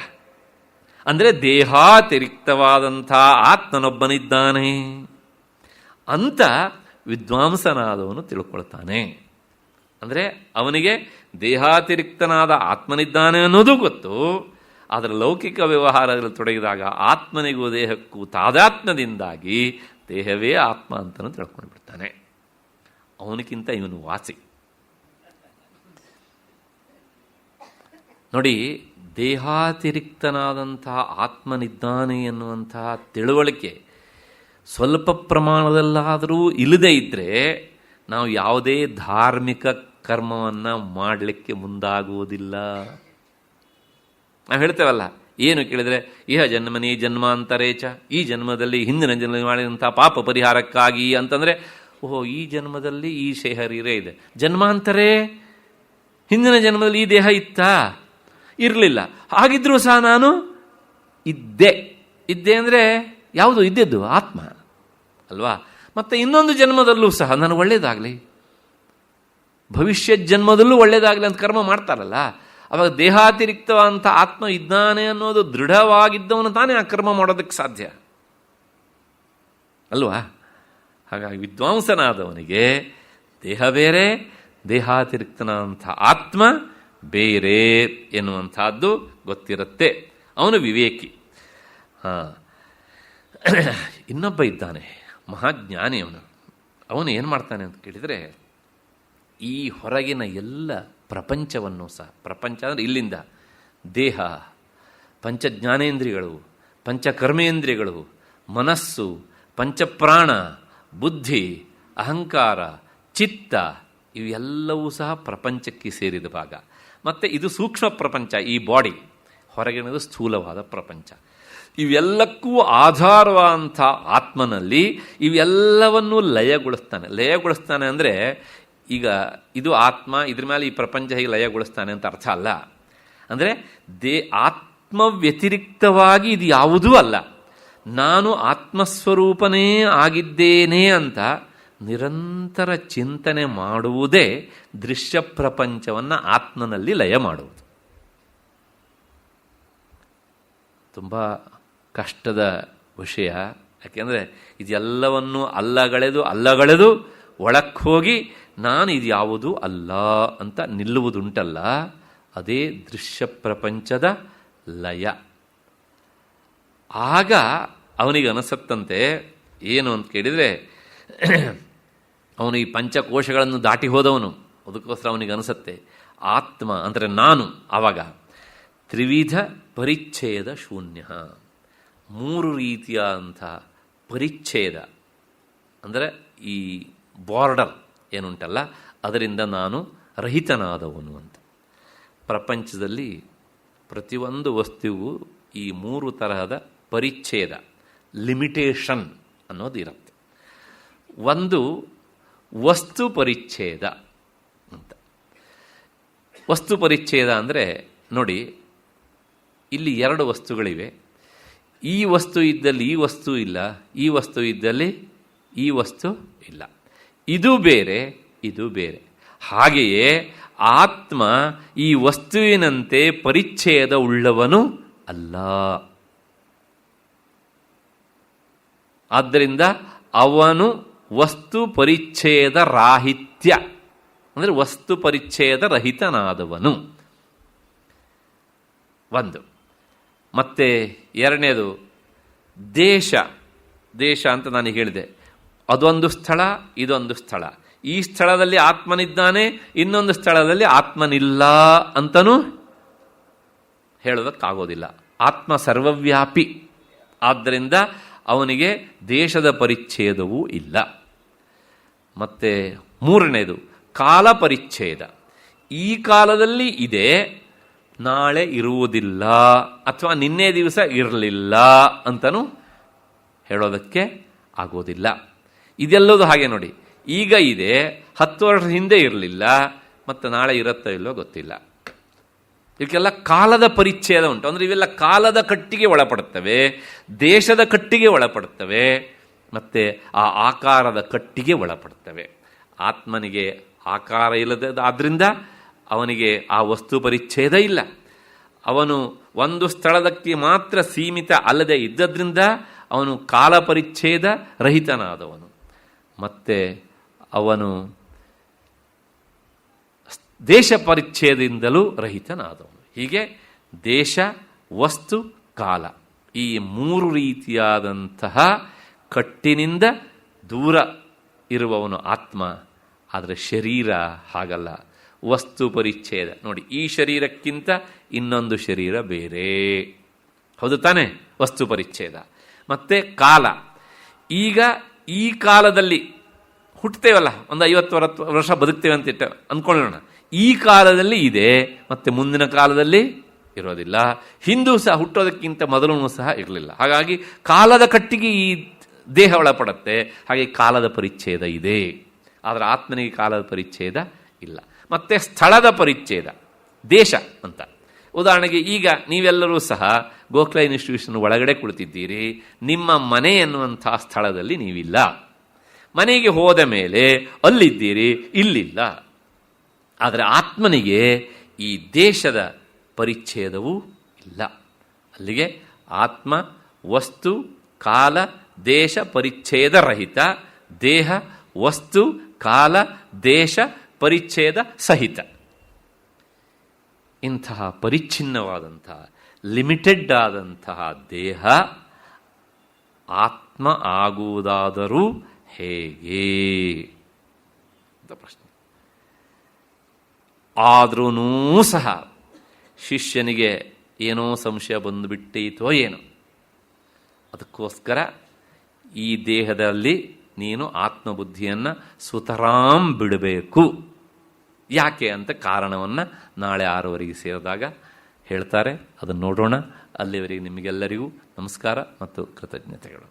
ಅಂದರೆ ದೇಹಾತಿರಿಕ್ತವಾದಂಥ ಆತ್ಮನೊಬ್ಬನಿದ್ದಾನೆ ಅಂತ ವಿದ್ವಾಂಸನಾದವನು ತಿಳ್ಕೊಳ್ತಾನೆ. ಅಂದರೆ ಅವನಿಗೆ ದೇಹಾತಿರಿಕ್ತನಾದ ಆತ್ಮನಿದ್ದಾನೆ ಅನ್ನೋದು ಗೊತ್ತು. ಆದರೆ ಲೌಕಿಕ ವ್ಯವಹಾರದಲ್ಲಿ ತೊಡಗಿದಾಗ ಆತ್ಮನಿಗೂ ದೇಹಕ್ಕೂ ತಾದಾತ್ಮ್ಯದಿಂದಾಗಿ ದೇಹವೇ ಆತ್ಮ ಅಂತಲೂ ತಿಳ್ಕೊಂಡು ಬಿಡ್ತಾನೆ. ಅವನಿಗಿಂತ ಇವನು ವಾಸಿ ನೋಡಿ. ದೇಹಾತಿರಿಕ್ತನಾದಂತಹ ಆತ್ಮನಿದ್ದಾನೆ ಎನ್ನುವಂತಹ ತಿಳುವಳಿಕೆ ಸ್ವಲ್ಪ ಪ್ರಮಾಣದಲ್ಲಾದರೂ ಇಲ್ಲದೇ ಇದ್ದರೆ ನಾವು ಯಾವುದೇ ಧಾರ್ಮಿಕ ಕರ್ಮವನ್ನು ಮಾಡಲಿಕ್ಕೆ ಮುಂದಾಗುವುದಿಲ್ಲ. ನಾವು ಹೇಳ್ತೇವಲ್ಲ, ಏನು ಕೇಳಿದರೆ ಇಹ ಜನ್ಮನಿ ಜನ್ಮಾಂತರೇಚ, ಈ ಜನ್ಮದಲ್ಲಿ ಹಿಂದಿನ ಜನ್ಮ ಮಾಡಿದಂಥ ಪಾಪ ಪರಿಹಾರಕ್ಕಾಗಿ ಅಂತಂದರೆ ಓಹೋ ಈ ಜನ್ಮದಲ್ಲಿ ಈ ಶರೀರ ಇದೆ, ಜನ್ಮಾಂತರೇ ಹಿಂದಿನ ಜನ್ಮದಲ್ಲಿ ಈ ದೇಹ ಇತ್ತಾ? ಇರಲಿಲ್ಲ. ಹಾಗಿದ್ರೂ ಸಹ ನಾನು ಇದ್ದೆ ಅಂದರೆ ಯಾವುದು ಇದ್ದದ್ದು? ಆತ್ಮ ಅಲ್ವಾ? ಮತ್ತು ಇನ್ನೊಂದು ಜನ್ಮದಲ್ಲೂ ಸಹ ನನಗೆ ಒಳ್ಳೆಯದಾಗಲಿ, ಭವಿಷ್ಯ ಜನ್ಮದಲ್ಲೂ ಒಳ್ಳೆಯದಾಗಲಿ ಅಂತ ಕರ್ಮ ಮಾಡ್ತಾರಲ್ಲ, ಅವಾಗ ದೇಹಾತಿರಿಕ್ತವಾದಂಥ ಆತ್ಮ ಇದ್ದಾನೆ ಅನ್ನೋದು ದೃಢವಾಗಿದ್ದವನು ತಾನೇ ಆ ಕರ್ಮ ಮಾಡೋದಕ್ಕೆ ಸಾಧ್ಯ ಅಲ್ವಾ? ಹಾಗಾಗಿ ವಿದ್ವಾಂಸನಾದವನಿಗೆ ದೇಹ ಬೇರೆ, ದೇಹಾತಿರಿಕ್ತನಾದಂಥ ಆತ್ಮ ಬೇರೆ ಎನ್ನುವಂಥದ್ದು ಗೊತ್ತಿರುತ್ತೆ. ಅವನು ವಿವೇಕಿ. ಇನ್ನೊಬ್ಬ ಇದ್ದಾನೆ, ಮಹಾಜ್ಞಾನಿ. ಅವನು ಏನು ಮಾಡ್ತಾನೆ ಅಂತ ಕೇಳಿದರೆ, ಈ ಹೊರಗಿನ ಎಲ್ಲ ಪ್ರಪಂಚವನ್ನು ಸಹ, ಪ್ರಪಂಚ ಅಂದರೆ ಇಲ್ಲಿಂದ ದೇಹ, ಪಂಚಜ್ಞಾನೇಂದ್ರಿಯಗಳು, ಪಂಚಕರ್ಮೇಂದ್ರಿಯಗಳು, ಮನಸ್ಸು, ಪಂಚಪ್ರಾಣ, ಬುದ್ಧಿ, ಅಹಂಕಾರ, ಚಿತ್ತ, ಇವೆಲ್ಲವೂ ಸಹ ಪ್ರಪಂಚಕ್ಕೆ ಸೇರಿದ ಭಾಗ. ಮತ್ತು ಇದು ಸೂಕ್ಷ್ಮ ಪ್ರಪಂಚ, ಈ ಬಾಡಿ. ಹೊರಗಿನದು ಸ್ಥೂಲವಾದ ಪ್ರಪಂಚ. ಇವೆಲ್ಲಕ್ಕೂ ಆಧಾರವಾದಂಥ ಆತ್ಮನಲ್ಲಿ ಇವೆಲ್ಲವನ್ನೂ ಲಯಗೊಳಿಸ್ತಾನೆ ಅಂದರೆ, ಈಗ ಇದು ಆತ್ಮ, ಇದ್ರ ಮೇಲೆ ಈ ಪ್ರಪಂಚ ಹೀಗೆ ಲಯಗೊಳಿಸ್ತಾನೆ ಅಂತ ಅರ್ಥ ಅಲ್ಲ. ಅಂದರೆ ಆತ್ಮ ವ್ಯತಿರಿಕ್ತವಾಗಿ ಇದು ಯಾವುದೂ ಅಲ್ಲ, ನಾನು ಆತ್ಮಸ್ವರೂಪನೇ ಆಗಿದ್ದೇನೆ ಅಂತ ನಿರಂತರ ಚಿಂತನೆ ಮಾಡುವುದೇ ದೃಶ್ಯ ಪ್ರಪಂಚವನ್ನು ಆತ್ಮನಲ್ಲಿ ಲಯ ಮಾಡುವುದು. ತುಂಬ ಕಷ್ಟದ ವಿಷಯ. ಯಾಕೆಂದರೆ ಇದೆಲ್ಲವನ್ನು ಅಲ್ಲಗಳೆದು ಒಳಕ್ಕೆ ಹೋಗಿ ನಾನು ಇದು ಯಾವುದೂ ಅಲ್ಲ ಅಂತ ನಿಲ್ಲುವುದುಂಟಲ್ಲ, ಅದೇ ದೃಶ್ಯ ಪ್ರಪಂಚದ ಲಯ. ಆಗ ಅವನಿಗೆ ಅನಿಸತ್ತಂತೆ, ಏನು ಅಂತ ಕೇಳಿದರೆ, ಅವನು ಈ ಪಂಚಕೋಶಗಳನ್ನು ದಾಟಿ ಹೋದವನು. ಅದಕ್ಕೋಸ್ಕರ ಅವನಿಗೆ ಅನಿಸತ್ತೆ ಆತ್ಮ ಅಂದರೆ ನಾನು. ಆವಾಗ ತ್ರಿವಿಧ ಪರಿಚ್ಛೇದ ಶೂನ್ಯ, 3 ರೀತಿಯಾದಂಥ ಪರಿಚ್ಛೇದ ಅಂದರೆ ಈ ಬಾರ್ಡರ್ ಏನುಂಟಲ್ಲ, ಅದರಿಂದ ನಾನು ರಹಿತನಾದವನು ಅಂತ. ಪ್ರಪಂಚದಲ್ಲಿ ಪ್ರತಿಯೊಂದು ವಸ್ತುವಿಗೂ ಈ 3 ತರಹದ ಪರಿಚ್ಛೇದ, ಲಿಮಿಟೇಷನ್ ಅನ್ನೋದು ಇರುತ್ತೆ. ಒಂದು ವಸ್ತು ಪರಿಚ್ಛೇದ ಅಂತ. ವಸ್ತು ಪರಿಚ್ಛೇದ ಅಂದರೆ ನೋಡಿ, ಇಲ್ಲಿ 2 ವಸ್ತುಗಳಿವೆ. ಈ ವಸ್ತು ಇದ್ದಲ್ಲಿ ಈ ವಸ್ತು ಇಲ್ಲ, ಈ ವಸ್ತು ಇದ್ದಲ್ಲಿ ಈ ವಸ್ತು ಇಲ್ಲ. ಇದು ಬೇರೆ, ಇದು ಬೇರೆ. ಹಾಗೆಯೇ ಆತ್ಮ ಈ ವಸ್ತುವಿನಂತೆ ಪರಿಚ್ಛೇದ ಉಳ್ಳವನು ಅಲ್ಲ. ಆದ್ದರಿಂದ ಅವನು ವಸ್ತು ಪರಿಚ್ಛೇದ ರಾಹಿತ್ಯ ಅಂದರೆ ವಸ್ತು ಪರಿಚ್ಛೇದ ರಹಿತನಾದವನು. ಒಂದು. ಮತ್ತೆ ಎರಡನೇದು ದೇಶ. ದೇಶ ಅಂತ ನಾನು ಹೇಳಿದೆ, ಅದೊಂದು ಸ್ಥಳ, ಇದೊಂದು ಸ್ಥಳ. ಈ ಸ್ಥಳದಲ್ಲಿ ಆತ್ಮನಿದ್ದಾನೆ, ಇನ್ನೊಂದು ಸ್ಥಳದಲ್ಲಿ ಆತ್ಮನಿಲ್ಲ ಅಂತನೂ ಹೇಳೋದಕ್ಕಾಗೋದಿಲ್ಲ. ಆತ್ಮ ಸರ್ವವ್ಯಾಪಿ. ಆದ್ದರಿಂದ ಅವನಿಗೆ ದೇಶದ ಪರಿಚ್ಛೇದವೂ ಇಲ್ಲ. ಮತ್ತೆ ಮೂರನೇದು ಕಾಲ ಪರಿಚ್ಛೇದ. ಈ ಕಾಲದಲ್ಲಿ ಇದೆ, ನಾಳೆ ಇರುವುದಿಲ್ಲ, ಅಥವಾ ನಿನ್ನೆ ದಿವಸ ಇರಲಿಲ್ಲ ಅಂತನೂ ಹೇಳೋದಕ್ಕೆ ಆಗೋದಿಲ್ಲ. ಇದೆಲ್ಲದು ಹಾಗೆ ನೋಡಿ, ಈಗ ಇದೆ, 10 ವರ್ಷದ ಹಿಂದೆ ಇರಲಿಲ್ಲ, ಮತ್ತು ನಾಳೆ ಇರುತ್ತೋ ಇಲ್ಲೋ ಗೊತ್ತಿಲ್ಲ. ಇವಕ್ಕೆಲ್ಲ ಕಾಲದ ಪರಿಚ್ಛೇದ ಉಂಟು. ಅಂದರೆ ಇವೆಲ್ಲ ಕಾಲದ ಕಟ್ಟಿಗೆ ಒಳಪಡುತ್ತವೆ, ದೇಶದ ಕಟ್ಟಿಗೆ ಒಳಪಡುತ್ತವೆ, ಮತ್ತು ಆ ಆಕಾರದ ಕಟ್ಟಿಗೆ ಒಳಪಡುತ್ತವೆ. ಆತ್ಮನಿಗೆ ಆಕಾರ ಇಲ್ಲದಾದ್ರಿಂದ ಅವನಿಗೆ ಆ ವಸ್ತು ಪರಿಚ್ಛೇದ ಇಲ್ಲ. ಅವನು ಒಂದು ಸ್ಥಳದಕ್ಕೆ ಮಾತ್ರ ಸೀಮಿತ ಅಲ್ಲದೆ ಇದ್ದದ್ರಿಂದ ಅವನು ಕಾಲ ಪರಿಚ್ಛೇದ ರಹಿತನಾದವನು. ಮತ್ತು ಅವನು ದೇಶ ಪರಿಚ್ಛೇದದಿಂದಲೂ ರಹಿತನಾದವನು. ಹೀಗೆ ದೇಶ, ವಸ್ತು, ಕಾಲ, ಈ 3 ರೀತಿಯಾದಂತಹ ಕಟ್ಟಿನಿಂದ ದೂರ ಇರುವವನು ಆತ್ಮ. ಆದರೆ ಶರೀರ ಹಾಗಲ್ಲ, ವಸ್ತು ಪರಿಚ್ಛೇದ. ನೋಡಿ, ಈ ಶರೀರಕ್ಕಿಂತ ಇನ್ನೊಂದು ಶರೀರ ಬೇರೆ, ಹೌದು ತಾನೇ? ವಸ್ತು ಪರಿಚ್ಛೇದ. ಮತ್ತೆ ಕಾಲ. ಈಗ ಈ ಕಾಲದಲ್ಲಿ ಹುಟ್ಟುತ್ತೇವಲ್ಲ, ಒಂದು 50-60 ವರ್ಷ ಬದುಕ್ತೇವೆ ಅಂತ ಅಂದ್ಕೊಳ್ಳೋಣ. ಈ ಕಾಲದಲ್ಲಿ ಇದೆ, ಮತ್ತು ಮುಂದಿನ ಕಾಲದಲ್ಲಿ ಇರೋದಿಲ್ಲ. ಹಿಂದೂ ಸಹ ಹುಟ್ಟೋದಕ್ಕಿಂತ ಮೊದಲೂ ಸಹ ಇರಲಿಲ್ಲ. ಹಾಗಾಗಿ ಕಾಲದ ಕಟ್ಟಿಗೆ ಈ ದೇಹ ಒಳಪಡುತ್ತೆ. ಹಾಗೆ ಕಾಲದ ಪರಿಚ್ಛೇದ ಇದೆ. ಆದರೆ ಆತ್ಮನಿಗೆ ಕಾಲದ ಪರಿಚ್ಛೇದ ಇಲ್ಲ. ಮತ್ತು ಸ್ಥಳದ ಪರಿಚ್ಛೇದ, ದೇಶ ಅಂತ. ಉದಾಹರಣೆಗೆ ಈಗ ನೀವೆಲ್ಲರೂ ಸಹ ಗೋಖಲೆ ಇನ್ಸ್ಟಿಟ್ಯೂಷನ್ ಒಳಗಡೆ ಕುಳಿತಿದ್ದೀರಿ. ನಿಮ್ಮ ಮನೆ ಎನ್ನುವಂಥ ಸ್ಥಳದಲ್ಲಿ ನೀವಿಲ್ಲ. ಮನೆಗೆ ಹೋದ ಮೇಲೆ ಅಲ್ಲಿದ್ದೀರಿ, ಇಲ್ಲಿಲ್ಲ. ಆದರೆ ಆತ್ಮನಿಗೆ ಈ ದೇಶದ ಪರಿಚ್ಛೇದವೂ ಇಲ್ಲ. ಅಲ್ಲಿಗೆ ಆತ್ಮ ವಸ್ತು ಕಾಲ ದೇಶ ಪರಿಚ್ಛೇದ ರಹಿತ, ದೇಹ ವಸ್ತು ಕಾಲ ದೇಶ ಪರಿಚ್ಛೇದ ಸಹಿತ. ಇಂತಹ ಪರಿಚ್ಛಿನ್ನವಾದಂತಹ ಲಿಮಿಟೆಡ್ ಆದಂತಹ ದೇಹ ಆತ್ಮ ಆಗುವುದಾದರೂ ಹೇಗೆ ಅಂತ ಪ್ರಶ್ನೆ. ಆದ್ರೂ ಸಹ ಶಿಷ್ಯನಿಗೆ ಏನೋ ಸಂಶಯ ಬಂದುಬಿಟ್ಟೀತೋ ಏನೋ. ಅದಕ್ಕೋಸ್ಕರ ಈ ದೇಹದಲ್ಲಿ ನೀನು ಆತ್ಮಬುದ್ಧಿಯನ್ನು ಸುತರಾಂ ಬಿಡಬೇಕು. ಯಾಕೆ ಅಂತ ಕಾರಣವನ್ನು ನಾಳೆ 6:15 ಸೇರಿದಾಗ ಹೇಳ್ತಾರೆ. ಅದನ್ನು ನೋಡೋಣ. ಅಲ್ಲಿವರೆಗೆ ನಿಮಗೆಲ್ಲರಿಗೂ ನಮಸ್ಕಾರ ಮತ್ತು ಕೃತಜ್ಞತೆಗಳು.